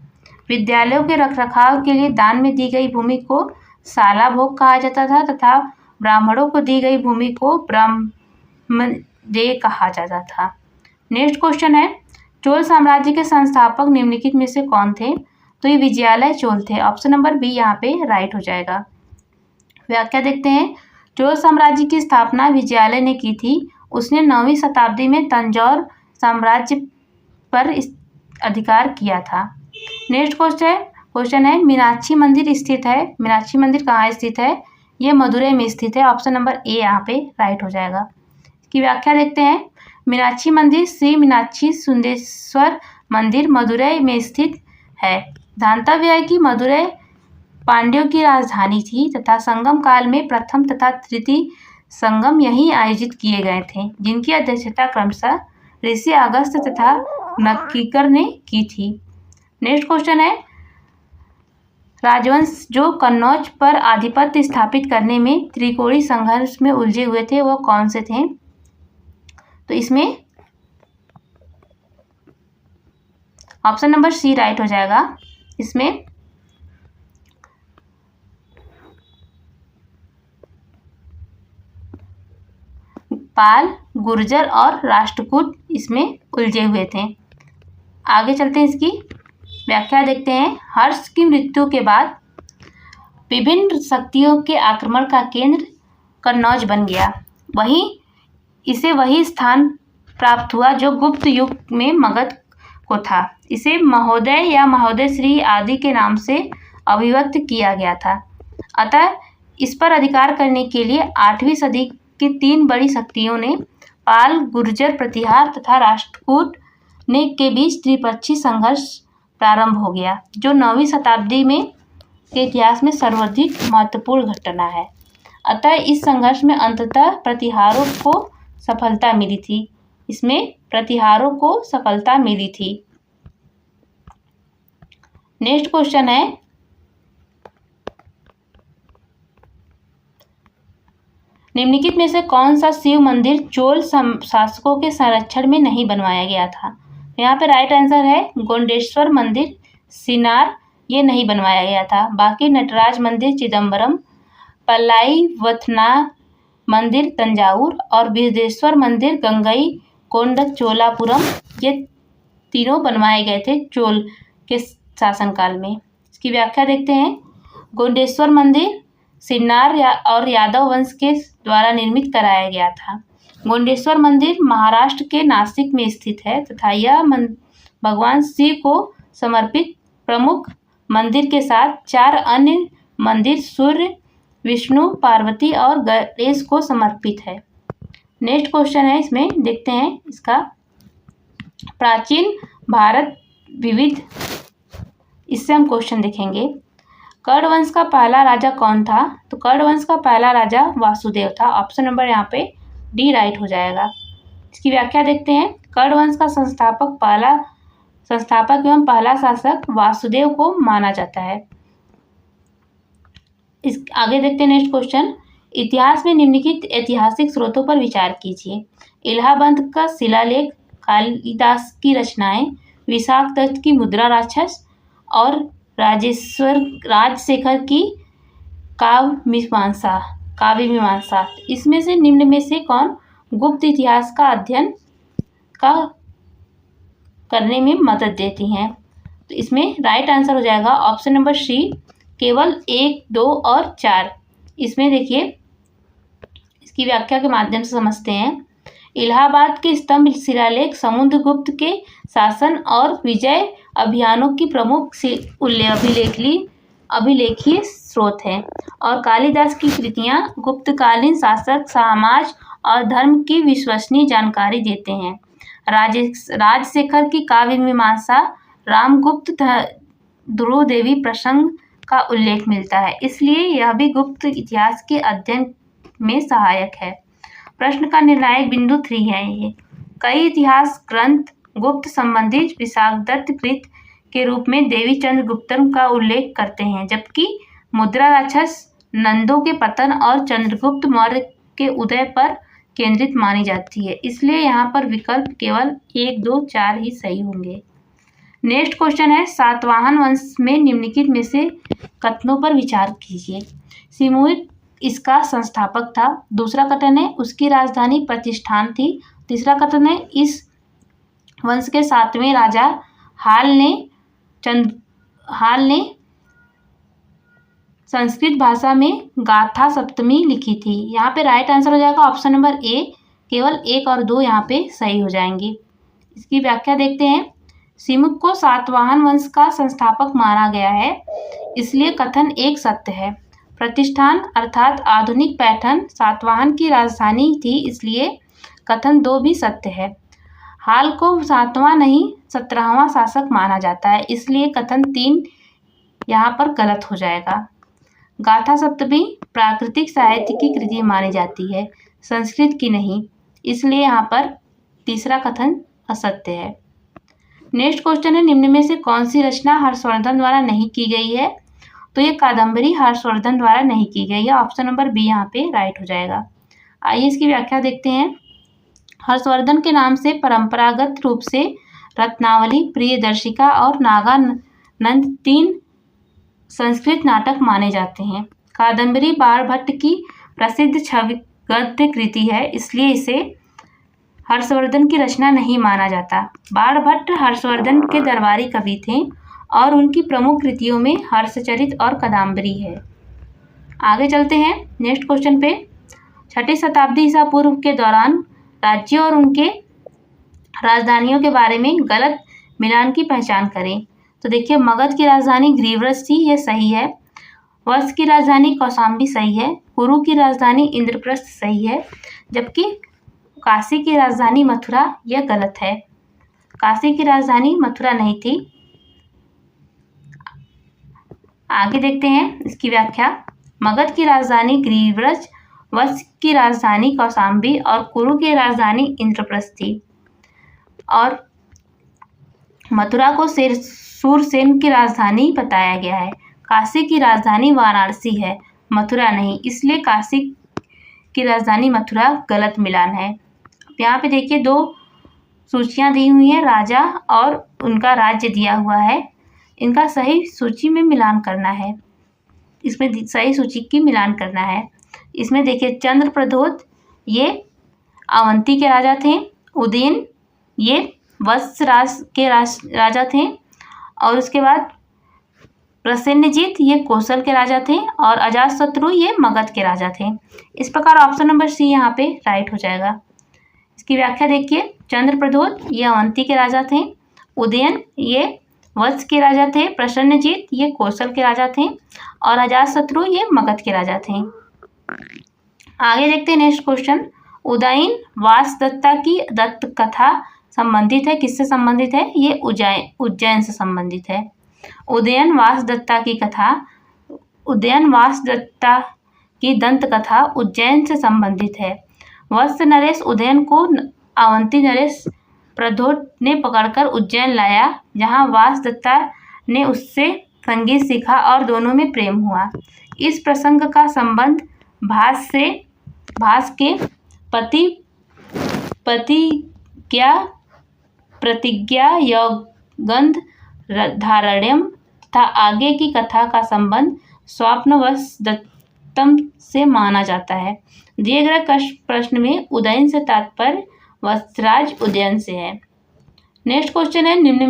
विद्यालयों के रखरखाव के लिए दान में दी गई भूमि को साला भोग कहा जाता था तथा ब्राह्मणों को दी गई भूमि को ब्रह्मदेय कहा जाता था। नेक्स्ट क्वेश्चन है, चोल साम्राज्य के संस्थापक निम्नलिखित में से कौन थे? तो ये विजयालय चोल थे। ऑप्शन नंबर बी यहाँ पे राइट हो जाएगा। व्याख्या देखते हैं। चोल साम्राज्य की स्थापना विजयालय ने की थी। उसने 9वीं शताब्दी में तंजौर साम्राज्य पर अधिकार किया था। नेक्स्ट क्वेश्चन है, मीनाक्षी मंदिर स्थित है। मीनाक्षी मंदिर कहाँ स्थित है? ये मदुरै में स्थित है। ऑप्शन नंबर ए यहाँ पे राइट हो जाएगा। इसकी व्याख्या देखते हैं। मीनाक्षी मंदिर श्री मीनाक्षी सुंदेश्वर मंदिर मदुरै में स्थित है। ध्यातव्य है कि मदुरै पांड्यों की राजधानी थी तथा संगम काल में प्रथम तथा तृतीय संगम यहीं आयोजित किए गए थे, जिनकी अध्यक्षता क्रमशः ऋषि अगस्त्य तथा नक्कीकर ने की थी। नेक्स्ट क्वेश्चन है, राजवंश जो कन्नौज पर आधिपत्य स्थापित करने में त्रिकोणीय संघर्ष में उलझे हुए थे वो कौन से थे? तो इसमें ऑप्शन नंबर सी राइट हो जाएगा। इसमें पाल, गुर्जर और राष्ट्रकूट इसमें उलझे हुए थे। आगे चलते हैं, इसकी व्याख्या देखते हैं। हर्ष की मृत्यु के बाद विभिन्न शक्तियों के आक्रमण का केंद्र कन्नौज बन गया। इसे वही स्थान प्राप्त हुआ जो गुप्त युग में मगध को था। इसे महोदय या महोदय श्री आदि के नाम से अभिव्यक्त किया गया था। अतः इस पर अधिकार करने के लिए 8वीं सदी की 3 बड़ी शक्तियों ने पाल, गुर्जर, प्रतिहार तथा राष्ट्रकूट ने के बीच त्रिपक्षीय संघर्ष प्रारंभ हो गया, जो 9वीं शताब्दी में के इतिहास में सर्वाधिक महत्वपूर्ण घटना है। अतः इस संघर्ष में अंततः प्रतिहारों को सफलता मिली थी। नेक्स्ट क्वेश्चन है, निम्नलिखित में से कौन सा शिव मंदिर चोल शासकों के संरक्षण में नहीं बनवाया गया था? यहाँ पे राइट आंसर है गोंडेश्वर मंदिर सिनार, ये नहीं बनवाया गया था। बाकी नटराज मंदिर चिदम्बरम, पल्लाईवथना मंदिर तंजावुर और बृहदेश्वर मंदिर गंगई कोंडचोलापुरम, ये तीनों बनवाए गए थे चोल के शासनकाल में। इसकी व्याख्या देखते हैं। गोंडेश्वर मंदिर सिन्नार और यादव वंश के द्वारा निर्मित कराया गया था। गोंडेश्वर मंदिर महाराष्ट्र के नासिक में स्थित है तथा यह भगवान शिव को समर्पित प्रमुख मंदिर के साथ 4 अन्य मंदिर सूर्य, विष्णु, पार्वती और गणेश को समर्पित है। नेक्स्ट क्वेश्चन है, इसमें देखते हैं इसका प्राचीन भारत विविध, इससे हम क्वेश्चन देखेंगे। कर्ण वंश का पहला राजा कौन था? तो कर्ण वंश का पहला राजा वासुदेव था। ऑप्शन नंबर यहाँ पे डी राइट हो जाएगा। इसकी व्याख्या देखते हैं। कर्ण वंश का संस्थापक एवं पहला शासक वासुदेव को माना जाता है। इस आगे देखते हैं नेक्स्ट क्वेश्चन। इतिहास में निम्नलिखित ऐतिहासिक स्रोतों पर विचार कीजिए। इलाहाबाद का शिलालेख, कालिदास की रचनाएं, विशाख दत्त की मुद्रा राक्षस और राजशेखर की काव्य मीमांसा। इसमें से निम्न में से कौन गुप्त इतिहास का अध्ययन करने में मदद देती हैं? तो इसमें राइट आंसर हो जाएगा ऑप्शन नंबर सी, केवल 1, 2 और 4। इसमें देखिए, इसकी व्याख्या के माध्यम से समझते हैं। इलाहाबाद के स्तंभ शिलालेख समुद्रगुप्त के शासन और विजय अभियानों की प्रमुख अभिलेखीय स्रोत है और कालिदास की कृतियां गुप्तकालीन शासक, समाज और धर्म की विश्वसनीय जानकारी देते हैं। राजशेखर की काव्य मीमांसा रामगुप्त ध्रुव देवी प्रसंग का उल्लेख मिलता है, इसलिए यह भी गुप्त इतिहास के अध्ययन में सहायक है। प्रश्न का निर्णायक बिंदु 3 है ये। कई इतिहास ग्रंथ गुप्त संबंधित विशाखदत्त कृत के रूप में देवी चंद्रगुप्तम का उल्लेख करते हैं, जबकि मुद्रा राक्षस नंदों के पतन और चंद्रगुप्त मौर्य के उदय पर केंद्रित मानी जाती है। इसलिए यहाँ पर विकल्प केवल 1, 2, 4 ही सही होंगे। नेक्स्ट क्वेश्चन है, सातवाहन वंश में निम्नलिखित में से कथनों पर विचार कीजिए। सिमुइट इसका संस्थापक था। दूसरा कथन है उसकी राजधानी प्रतिष्ठान थी। तीसरा कथन है इस वंश के 7वें राजा हाल ने संस्कृत भाषा में गाथा सप्तमी लिखी थी। यहाँ पे राइट आंसर हो जाएगा ऑप्शन नंबर ए, केवल 1 और 2 यहाँ पे सही हो जाएंगे। इसकी व्याख्या देखते हैं। सिमुक को सातवाहन वंश का संस्थापक माना गया है, इसलिए कथन 1 सत्य है। प्रतिष्ठान अर्थात आधुनिक पैठन सातवाहन की राजधानी थी, इसलिए कथन 2 भी सत्य है। हाल को 7वां नहीं 17वां शासक माना जाता है, इसलिए कथन 3 यहाँ पर गलत हो जाएगा। गाथा सप्तमी प्राकृतिक साहित्य की कृति मानी जाती है, संस्कृत की नहीं, इसलिए यहाँ पर तीसरा कथन असत्य है। नेक्स्ट क्वेश्चन है, निम्न में से कौन सी रचना हर्षवर्धन द्वारा नहीं की गई है? तो ये कादम्बरी हर्षवर्धन द्वारा नहीं की गई है। ऑप्शन नंबर बी यहाँ पे राइट हो जाएगा। आइए इसकी व्याख्या देखते हैं। हर्षवर्धन के नाम से परंपरागत रूप से रत्नावली, प्रियदर्शिका और नागानंद 3 संस्कृत नाटक माने जाते हैं। कादम्बरी बाणभट्ट की प्रसिद्ध छवि गद्य कृति है, इसलिए इसे हर्षवर्धन की रचना नहीं माना जाता। बाणभट्ट हर्षवर्धन के दरबारी कवि थे और उनकी प्रमुख कृतियों में हर्षचरित और कादम्बरी है। आगे चलते हैं नेक्स्ट क्वेश्चन पे। 6ठी शताब्दी ईसा पूर्व के दौरान राज्यों और उनके राजधानियों के बारे में गलत मिलान की पहचान करें। तो देखिए, मगध की राजधानी ग्रीवरस थी, यह सही है। वत्स की राजधानी कौशाम्बी सही है। कुरु की राजधानी इंद्रप्रस्थ सही है, जबकि काशी की राजधानी मथुरा यह गलत है। काशी की राजधानी मथुरा नहीं थी। आगे देखते हैं इसकी व्याख्या। मगध की राजधानी ग्रीवरस, वत्स की राजधानी कौशाम्बी और कुरु की राजधानी इंद्रप्रस्थ थी, और मथुरा को शूरसेन की राजधानी बताया गया है। काशी की राजधानी वाराणसी है, मथुरा नहीं, इसलिए काशी की राजधानी मथुरा गलत मिलान है। यहाँ पे देखिए 2 सूचियाँ दी हुई हैं, राजा और उनका राज्य दिया हुआ है। इनका सही सूची में मिलान करना है, इसमें सही सूची की मिलान करना है। इसमें देखिए, चंद्रप्रद्योत ये अवंती के राजा थे, उदयन ये वत्स के राजा थे, और उसके बाद प्रसेनजीत ये कौशल के राजा थे, और अजातशत्रु ये मगध के राजा थे। इस प्रकार ऑप्शन नंबर सी यहाँ पे राइट हो जाएगा। इसकी व्याख्या देखिए। चंद्रप्रद्योत ये अवंती के राजा थे, उदयन ये वत्स के राजा थे प्रसन्नजीत, ये कौशल के राजा थे, और अजातशत्रु ये मगध के राजा थे। आगे देखते हैं नेक्स्ट क्वेश्चन। उदयन वासदत्ता की दत्त कथा संबंधित है, किससे संबंधित है? ये उज्जैन से संबंधित है। उदयन वासदत्ता की कथा, उदयन वासदत्ता की दंत कथा उज्जैन से संबंधित है। वत्स नरेश उदयन को अवंती नरेश प्रद्योत ने पकड़कर उज्जैन लाया, जहां वासदत्ता ने उससे संगीत सीखा और दोनों में प्रेम हुआ। इस प्रसंग का संबंध भास के प्रतिज्ञा यौगंध धारण्यम तथा आगे की कथा का संबंध स्वप्नवसदत्तम से माना जाता है। दिए गए प्रश्न में उदयन से तात्पर्य वत्सराज उदयन से है। नेक्स्ट क्वेश्चन है, निम्न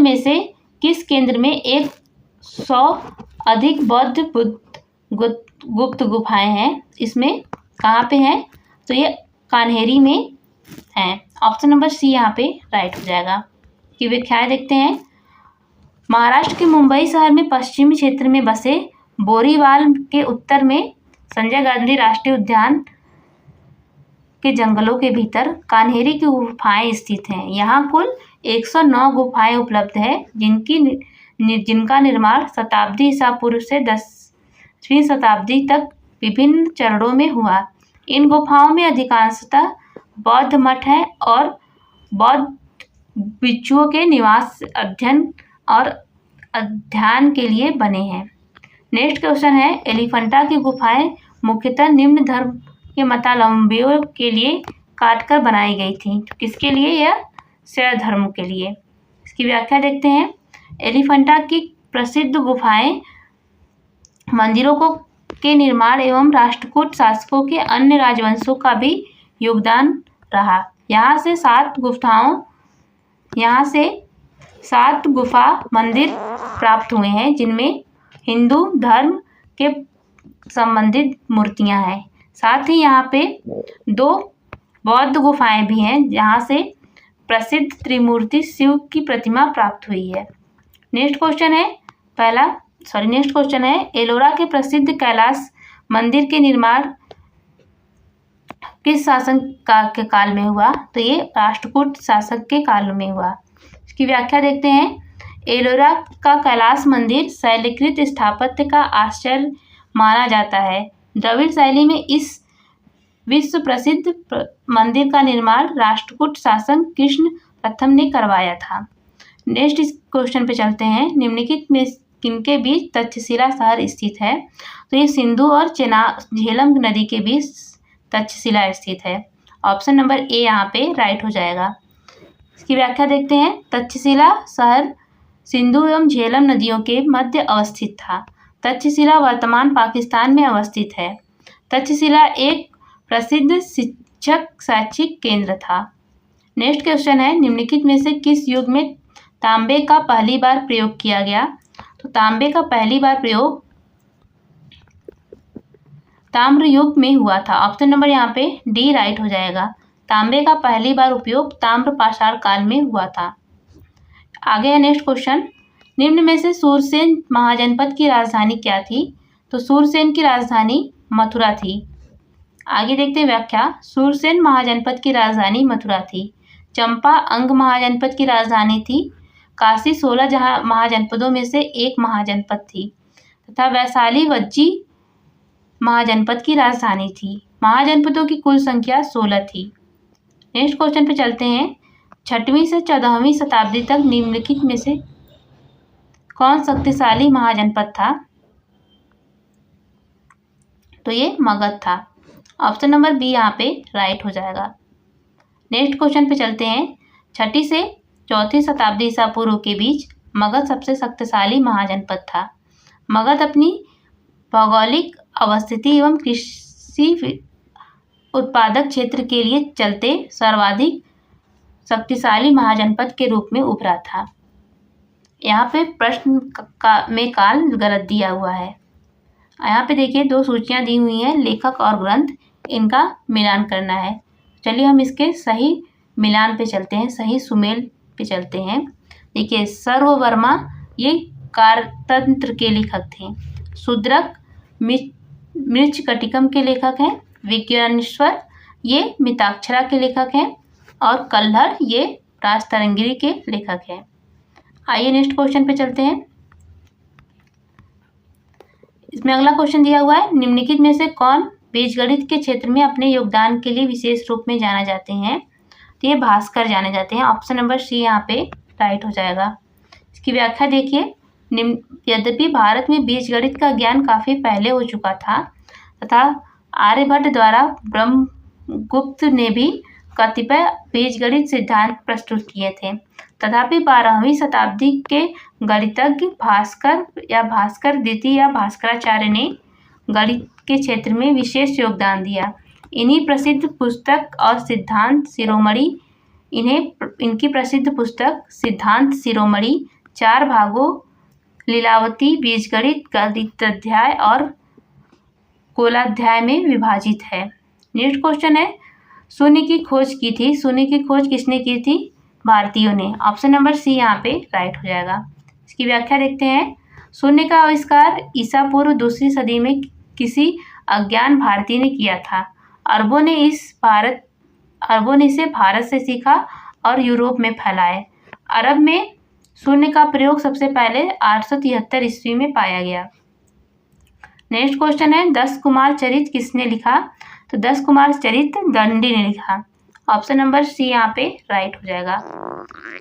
में से किस केंद्र में 100 अधिक बौद्ध गुप्त गुफाएं हैं? इसमें कहाँ पे हैं? तो ये कान्हेरी में हैं। ऑप्शन नंबर सी यहाँ पे राइट हो जाएगा। कि व्याख्याएं देखते हैं। महाराष्ट्र के मुंबई शहर में पश्चिमी क्षेत्र में बसे बोरीवाल के उत्तर में संजय गांधी राष्ट्रीय उद्यान के जंगलों के भीतर कान्हेरी की गुफाएं स्थित हैं। यहाँ कुल 109 गुफाएं उपलब्ध है, जिनका निर्माण शताब्दी ईसा पूर्व से 10वीं शताब्दी तक विभिन्न चरणों में हुआ। इन गुफाओं में अधिकांशतः बौद्ध मठ हैं और बौद्ध भिक्षुओं के निवास अध्ययन के लिए बने हैं। नेक्स्ट क्वेश्चन है, एलिफेंटा की गुफाएं मुख्यतः निम्न धर्म के मतावलंबियों के लिए काटकर बनाई गई थी। किसके लिए? यह शैव धर्म के लिए। इसकी व्याख्या देखते हैं। एलिफेंटा की प्रसिद्ध गुफाएं मंदिरों के निर्माण एवं राष्ट्रकूट शासकों के अन्य राजवंशों का भी योगदान रहा। यहाँ से 7 गुफा मंदिर प्राप्त हुए हैं, जिनमें हिंदू धर्म के संबंधित मूर्तियां हैं। साथ ही यहाँ पे 2 बौद्ध गुफाएं भी हैं, जहाँ से प्रसिद्ध त्रिमूर्ति शिव की प्रतिमा प्राप्त हुई है। नेक्स्ट क्वेश्चन है, एलोरा के प्रसिद्ध कैलाश मंदिर के निर्माण किस शासन के काल में हुआ? तो ये राष्ट्रकूट शासक के काल में हुआ। इसकी व्याख्या देखते हैं। एलोरा का कैलाश मंदिर शैलीकृत स्थापत्य का आश्चर्य माना जाता है। द्रविड़ शैली में इस विश्व प्रसिद्ध मंदिर का निर्माण राष्ट्रकूट शासक कृष्ण प्रथम ने करवाया था। नेक्स्ट इस क्वेश्चन पे चलते हैं। निम्नलिखित में किनके बीच तक्षशिला शहर स्थित है? तो ये सिंधु और झेलम नदी के बीच तक्षशिला स्थित है। ऑप्शन नंबर ए यहाँ पे राइट हो जाएगा। इसकी व्याख्या देखते हैं। तक्षशिला शहर सिंधु एवं झेलम नदियों के मध्य अवस्थित था। तक्षशिला वर्तमान पाकिस्तान में अवस्थित है। तक्षशिला एक प्रसिद्ध शैक्षिक केंद्र था। नेक्स्ट क्वेश्चन है, निम्नलिखित में से किस युग में तांबे का पहली बार प्रयोग किया गया? तो तांबे का पहली बार प्रयोग ताम्र युग में हुआ था। ऑप्शन नंबर यहाँ पे डी राइट हो जाएगा। तांबे का पहली बार उपयोग ताम्र पाषाण काल में हुआ था। आगे है नेक्स्ट क्वेश्चन। निम्न में से सूरसेन महाजनपद की राजधानी क्या थी? तो सूरसेन की राजधानी मथुरा थी। आगे देखते हैं व्याख्या। सूरसेन महाजनपद की राजधानी मथुरा थी। चंपा अंग महाजनपद की राजधानी थी। काशी 16 महाजनपदों में से एक महाजनपद थी तथा वैशाली वज्जी महाजनपद की राजधानी थी। महाजनपदों की कुल संख्या 16 थी। नेक्स्ट क्वेश्चन पे चलते हैं। 6वीं से 14वीं शताब्दी तक निम्नलिखित में से कौन शक्तिशाली महाजनपद था? तो ये मगध था। ऑप्शन नंबर बी यहाँ पे राइट हो जाएगा। नेक्स्ट क्वेश्चन पे चलते हैं। 6वीं से 4वीं शताब्दी ईसा पूर्व के बीच मगध सबसे शक्तिशाली महाजनपद था। मगध अपनी भौगोलिक अवस्थिति एवं कृषि उत्पादक क्षेत्र के लिए चलते सर्वाधिक शक्तिशाली महाजनपद के रूप में उभरा था। यहाँ पे प्रश्न में काल गलत दिया हुआ है। यहाँ पे देखिए 2 सूचियाँ दी हुई हैं, लेखक और ग्रंथ, इनका मिलान करना है। चलिए हम इसके सही मिलान पे चलते हैं, सही सुमेल पे चलते हैं। देखिए सर्ववर्मा ये कारतंत्र के लेखक थे। शूद्रक मृच्छकटिकम के लेखक हैं। विज्ञानेश्वर ये मिताक्षरा के लेखक हैं। और कल्हड़ ये राजतरंगिणी के लेखक हैं। आइए नेक्स्ट क्वेश्चन पे चलते हैं। इसमें अगला क्वेश्चन दिया हुआ है, निम्नलिखित में से कौन बीजगणित के क्षेत्र में अपने योगदान के लिए विशेष रूप में जाने जाते हैं? तो ये भास्कर जाने जाते हैं। ऑप्शन नंबर सी यहाँ पे राइट हो जाएगा। इसकी व्याख्या देखिए, यद्यपि भारत में बीजगणित का ज्ञान काफी पहले हो चुका था तथा आर्यभट्ट द्वारा ब्रह्मगुप्त ने भी कतिपय बीजगणित सिद्धांत प्रस्तुत किए थे, तथापि 12वीं शताब्दी के गणितज्ञ भास्कर द्वितीय या भास्कराचार्य ने गणित के क्षेत्र में विशेष योगदान दिया। इन्हीं प्रसिद्ध पुस्तक और सिद्धांत शिरोमणि इनकी प्रसिद्ध पुस्तक सिद्धांत शिरोमणि 4 भागों लीलावती, बीजगणित, गणिताध्याय और गोलाध्याय में विभाजित है। नेक्स्ट क्वेश्चन है, शून्य की खोज की थी। शून्य की खोज किसने की थी? भारतीयों ने। ऑप्शन नंबर सी यहाँ पे राइट हो जाएगा। इसकी व्याख्या देखते हैं। शून्य का आविष्कार ईसा पूर्व 2वीं सदी में किसी अज्ञान भारतीय ने किया था। अरबों ने इसे भारत से सीखा और यूरोप में फैलाए। अरब में शून्य का प्रयोग सबसे पहले 873 ईस्वी में पाया गया। नेक्स्ट क्वेश्चन है, 10 कुमार चरित किसने लिखा? तो 10 कुमार चरित दंडी ने लिखा। ऑप्शन नंबर सी यहाँ पे राइट हो जाएगा।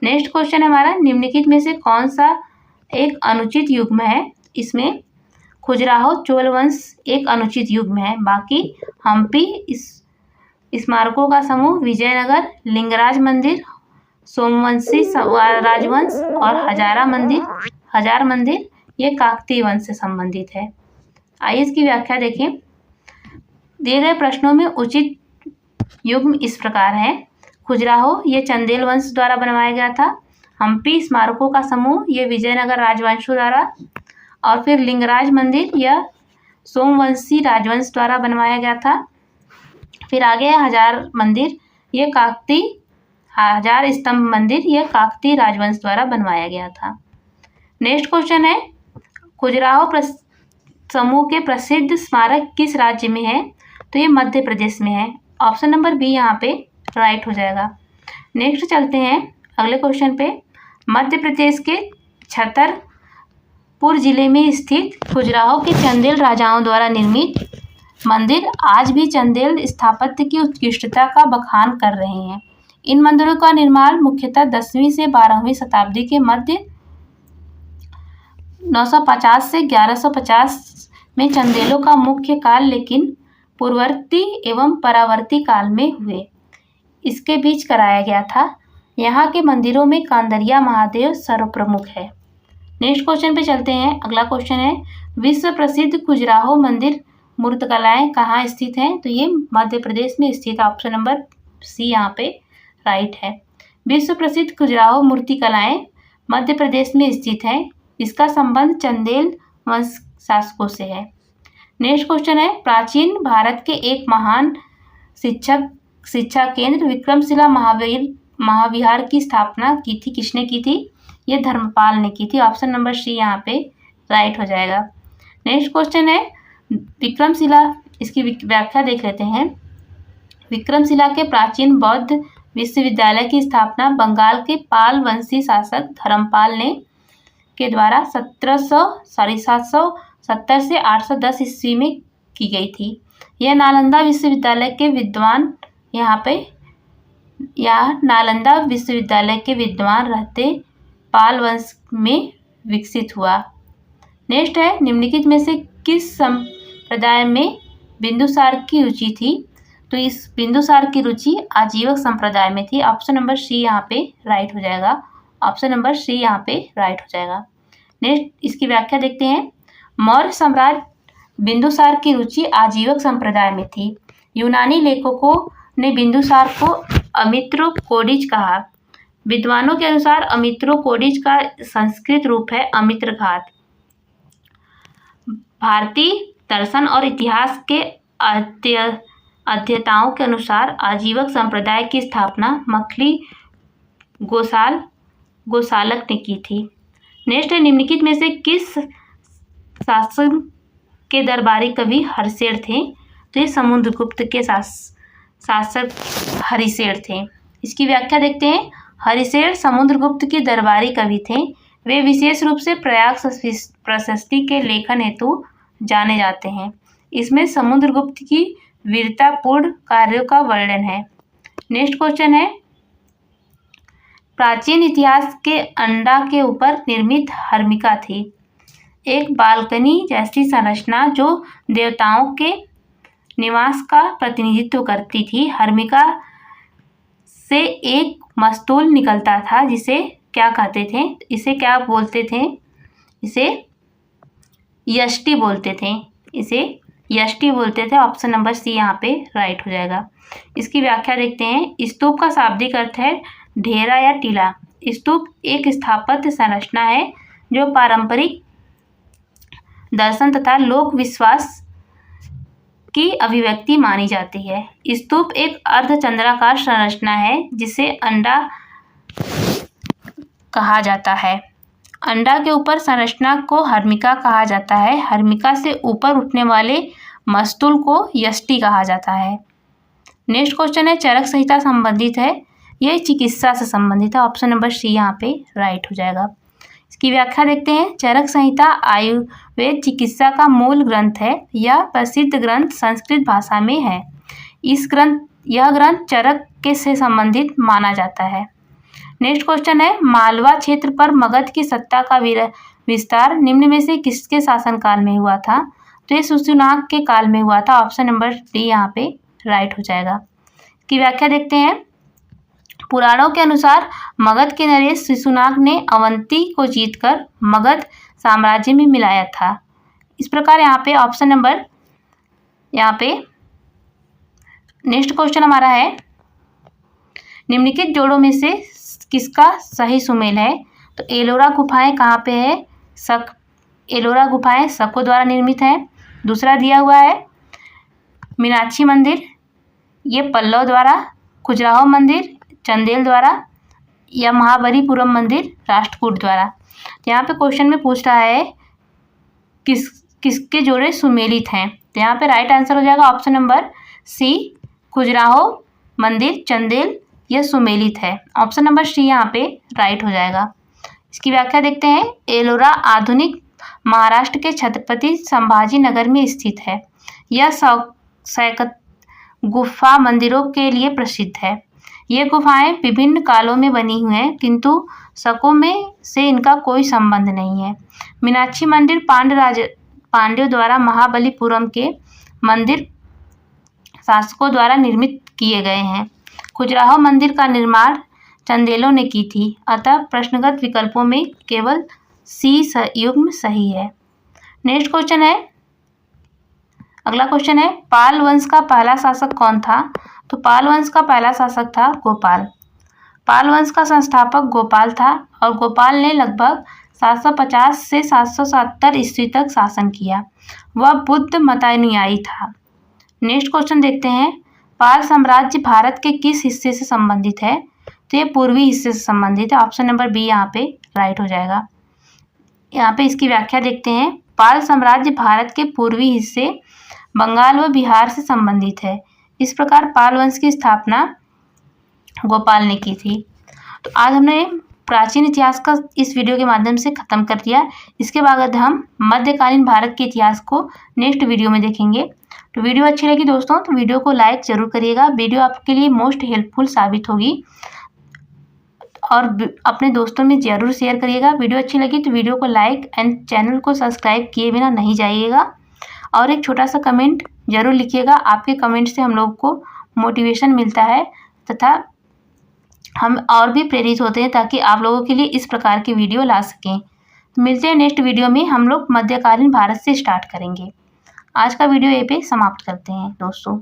नेक्स्ट क्वेश्चन है हमारा, निम्नलिखित में से कौन सा एक अनुचित युग्म है? इसमें खजुराहो चोल वंश एक अनुचित युग्म है। बाकी हम्पी स्मारकों का समूह, विजयनगर, लिंगराज मंदिर, सोमवंशी राजवंश और हजार मंदिर ये काकतीय वंश से संबंधित है। आइए इसकी व्याख्या देखें। दिए गए प्रश्नों में उचित युग्म इस प्रकार है। खजुराहो ये चंदेल वंश द्वारा बनवाया गया था। हम्पी स्मारकों का समूह ये विजयनगर राजवंश द्वारा, और फिर लिंगराज मंदिर यह सोमवंशी राजवंश द्वारा बनवाया गया था। फिर आगे हजार स्तंभ मंदिर यह काकतीय राजवंश द्वारा बनवाया गया था। नेक्स्ट क्वेश्चन है, खजुराहो समूह के प्रसिद्ध स्मारक किस राज्य में है? तो ये मध्य प्रदेश में है। ऑप्शन नंबर बी यहाँ पे राइट हो जाएगा। नेक्स्ट चलते हैं अगले क्वेश्चन पे। मध्य प्रदेश के छतरपुर जिले में स्थित खजुराहो के चंदेल राजाओं द्वारा निर्मित मंदिर आज भी चंदेल स्थापत्य की उत्कृष्टता का बखान कर रहे हैं। इन मंदिरों का निर्माण मुख्यतः 10वीं से 12वीं शताब्दी के मध्य 950 से 1150 में चंदेलों का मुख्य काल, लेकिन पूर्ववर्ती एवं परावर्ती काल में हुए इसके बीच कराया गया था। यहाँ के मंदिरों में कांदरिया महादेव सर्वप्रमुख है। नेक्स्ट क्वेश्चन पे चलते हैं। अगला क्वेश्चन है, विश्व प्रसिद्ध खजुराहो मंदिर मूर्तिकलाएं कहाँ स्थित हैं? तो ये मध्य प्रदेश में स्थित। ऑप्शन नंबर सी यहाँ पे राइट है। विश्व प्रसिद्ध खजुराहो मूर्तिकलाएं मध्य प्रदेश में स्थित है। इसका संबंध चंदेल वंश शासकों से है। नेक्स्ट क्वेश्चन है, प्राचीन भारत के एक महान शिक्षा केंद्र विक्रमशिला महाविहार की स्थापना की थी। किसने की थी? ये धर्मपाल ने की थी। ऑप्शन नंबर सी यहाँ पे राइट हो जाएगा। नेक्स्ट क्वेश्चन है, विक्रमशिला, इसकी व्याख्या देख लेते हैं। विक्रमशिला के प्राचीन बौद्ध विश्वविद्यालय की स्थापना बंगाल के पाल वंशी शासक धर्मपाल ने के द्वारा 770 से 810 ईस्वी में की गई थी। यह नालंदा विश्वविद्यालय के विद्वान रहते पाल वंश में विकसित हुआ। नेक्स्ट है, निम्नलिखित में से किस संप्रदाय में बिंदुसार की रुचि थी? तो इस बिंदुसार की रुचि आजीवक संप्रदाय में थी। ऑप्शन नंबर सी यहाँ पे राइट हो जाएगा। ऑप्शन नंबर सी यहाँ पे राइट हो जाएगा। नेक्स्ट इसकी व्याख्या देखते हैं। मौर्य सम्राट बिंदुसार की रुचि आजीवक संप्रदाय में थी। यूनानी लेखकों ने बिंदुसार को अमित्रोकोडिज कहा। विद्वानों के अनुसार अमित्रोकोडिज का संस्कृत रूप है अमित्रघात। भारतीय दर्शन और इतिहास के अध्येताओं के अनुसार आजीवक संप्रदाय की स्थापना मखली गोसाल गोसालक ने की थी। नेक्स्ट है, निम्नलिखित में से किस शासक के दरबारी कवि हरिशेर थे? तो ये समुद्रगुप्त के शासक हरिशेर थे। इसकी व्याख्या देखते हैं। हरिशेर समुद्रगुप्त के दरबारी कवि थे। वे विशेष रूप से प्रयाग प्रशस्ति के लेखन हेतु जाने जाते हैं। इसमें समुद्रगुप्त की वीरतापूर्ण कार्यों का वर्णन है। नेक्स्ट क्वेश्चन है, प्राचीन इतिहास के अंडा के ऊपर निर्मित हर्मिका थी। एक बालकनी जैसी संरचना जो देवताओं के निवास का प्रतिनिधित्व करती थी। हर्मिका से एक मस्तूल निकलता था जिसे क्या कहते थे? इसे क्या बोलते थे? इसे यष्टि बोलते थे। इसे यष्टि बोलते थे। ऑप्शन नंबर सी यहाँ पे राइट हो जाएगा। इसकी व्याख्या देखते हैं। स्तूप का शाब्दिक अर्थ है ढेरा या टीला। स्तूप एक स्थापत्य संरचना है जो पारंपरिक दर्शन तथा लोक विश्वास की अभिव्यक्ति मानी जाती है। स्तूप एक अर्धचंद्राकार संरचना है जिसे अंडा कहा जाता है। अंडा के ऊपर संरचना को हर्मिका कहा जाता है। हर्मिका से ऊपर उठने वाले मस्तूल को यष्टि कहा जाता है। नेक्स्ट क्वेश्चन है, चरक संहिता संबंधित है। यह चिकित्सा से संबंधित है। ऑप्शन नंबर सी यहाँ पे राइट हो जाएगा। इसकी व्याख्या देखते हैं। चरक संहिता आयुर्वेद चिकित्सा का मूल ग्रंथ है। यह प्रसिद्ध ग्रंथ संस्कृत भाषा में है। यह ग्रंथ चरक के से संबंधित माना जाता है। नेक्स्ट क्वेश्चन है, मालवा क्षेत्र पर मगध की सत्ता का विस्तार निम्न में से किसके शासनकाल में हुआ था? तो ये शिशुनाग के काल में हुआ था। ऑप्शन नंबर डी यहाँ पे राइट हो जाएगा। इसकी व्याख्या देखते हैं। पुराणों के अनुसार मगध के नरेश शिशुनाग ने अवंती को जीतकर मगध साम्राज्य में मिलाया था। इस प्रकार यहाँ पे ऑप्शन नंबर यहाँ पे नेक्स्ट क्वेश्चन हमारा है, निम्नलिखित जोड़ों में से किसका सही सुमेल है? तो एलोरा गुफाएं कहाँ पे है? एलोरा गुफाएं शकों द्वारा निर्मित है। दूसरा दिया हुआ है मीनाक्षी मंदिर, ये पल्लव द्वारा। खजुराहो मंदिर चंदेल द्वारा, या महाबलीपुरम मंदिर राष्ट्रकूट द्वारा। यहाँ पे क्वेश्चन में पूछ रहा है किसके जोड़े सुमेलित हैं? तो यहाँ पे राइट आंसर हो जाएगा ऑप्शन नंबर सी, खजुराहो मंदिर चंदेल यह सुमेलित है। ऑप्शन नंबर सी यहाँ पे राइट हो जाएगा। इसकी व्याख्या देखते हैं। एलोरा आधुनिक महाराष्ट्र के छत्रपति संभाजी नगर में स्थित है। यह सैकत गुफा मंदिरों के लिए प्रसिद्ध है। ये गुफाएं विभिन्न कालों में बनी हुई हैं, किंतु शकों में से इनका कोई संबंध नहीं है। मीनाक्षी मंदिर पांड्यों द्वारा महाबलीपुरम के मंदिर शासकों द्वारा निर्मित किए गए हैं। खजुराहो मंदिर का निर्माण चंदेलों ने की थी। अतः प्रश्नगत विकल्पों में केवल सी युग्म सही है। नेक्स्ट क्वेश्चन है, अगला क्वेश्चन है, पाल वंश का पहला शासक कौन था? तो पाल वंश का पहला शासक था गोपाल। पाल वंश का संस्थापक गोपाल था और गोपाल ने लगभग 750 से 770 ईस्वी तक शासन किया। वह बुद्ध मतानुयायी था। नेक्स्ट क्वेश्चन देखते हैं। पाल साम्राज्य भारत के किस हिस्से से संबंधित है? तो ये पूर्वी हिस्से से संबंधित है। ऑप्शन नंबर बी यहाँ पे राइट हो जाएगा। यहाँ पे इसकी व्याख्या देखते हैं। पाल साम्राज्य भारत के पूर्वी हिस्से बंगाल व बिहार से संबंधित है। इस प्रकार पाल वंश की स्थापना गोपाल ने की थी। तो आज हमने प्राचीन इतिहास का इस वीडियो के माध्यम से ख़त्म कर दिया। इसके बाद हम मध्यकालीन भारत के इतिहास को नेक्स्ट वीडियो में देखेंगे। तो वीडियो अच्छी लगी दोस्तों तो वीडियो को लाइक ज़रूर करिएगा। वीडियो आपके लिए मोस्ट हेल्पफुल साबित होगी और अपने दोस्तों में ज़रूर शेयर करिएगा। वीडियो अच्छी लगी तो वीडियो को लाइक एंड चैनल को सब्सक्राइब किए बिना नहीं जाइएगा और एक छोटा सा कमेंट ज़रूर लिखिएगा। आपके कमेंट से हम लोग को मोटिवेशन मिलता है तथा हम और भी प्रेरित होते हैं ताकि आप लोगों के लिए इस प्रकार की वीडियो ला सकें। मिलते हैं नेक्स्ट वीडियो में। हम लोग मध्यकालीन भारत से स्टार्ट करेंगे। आज का वीडियो यहीं पे समाप्त करते हैं दोस्तों।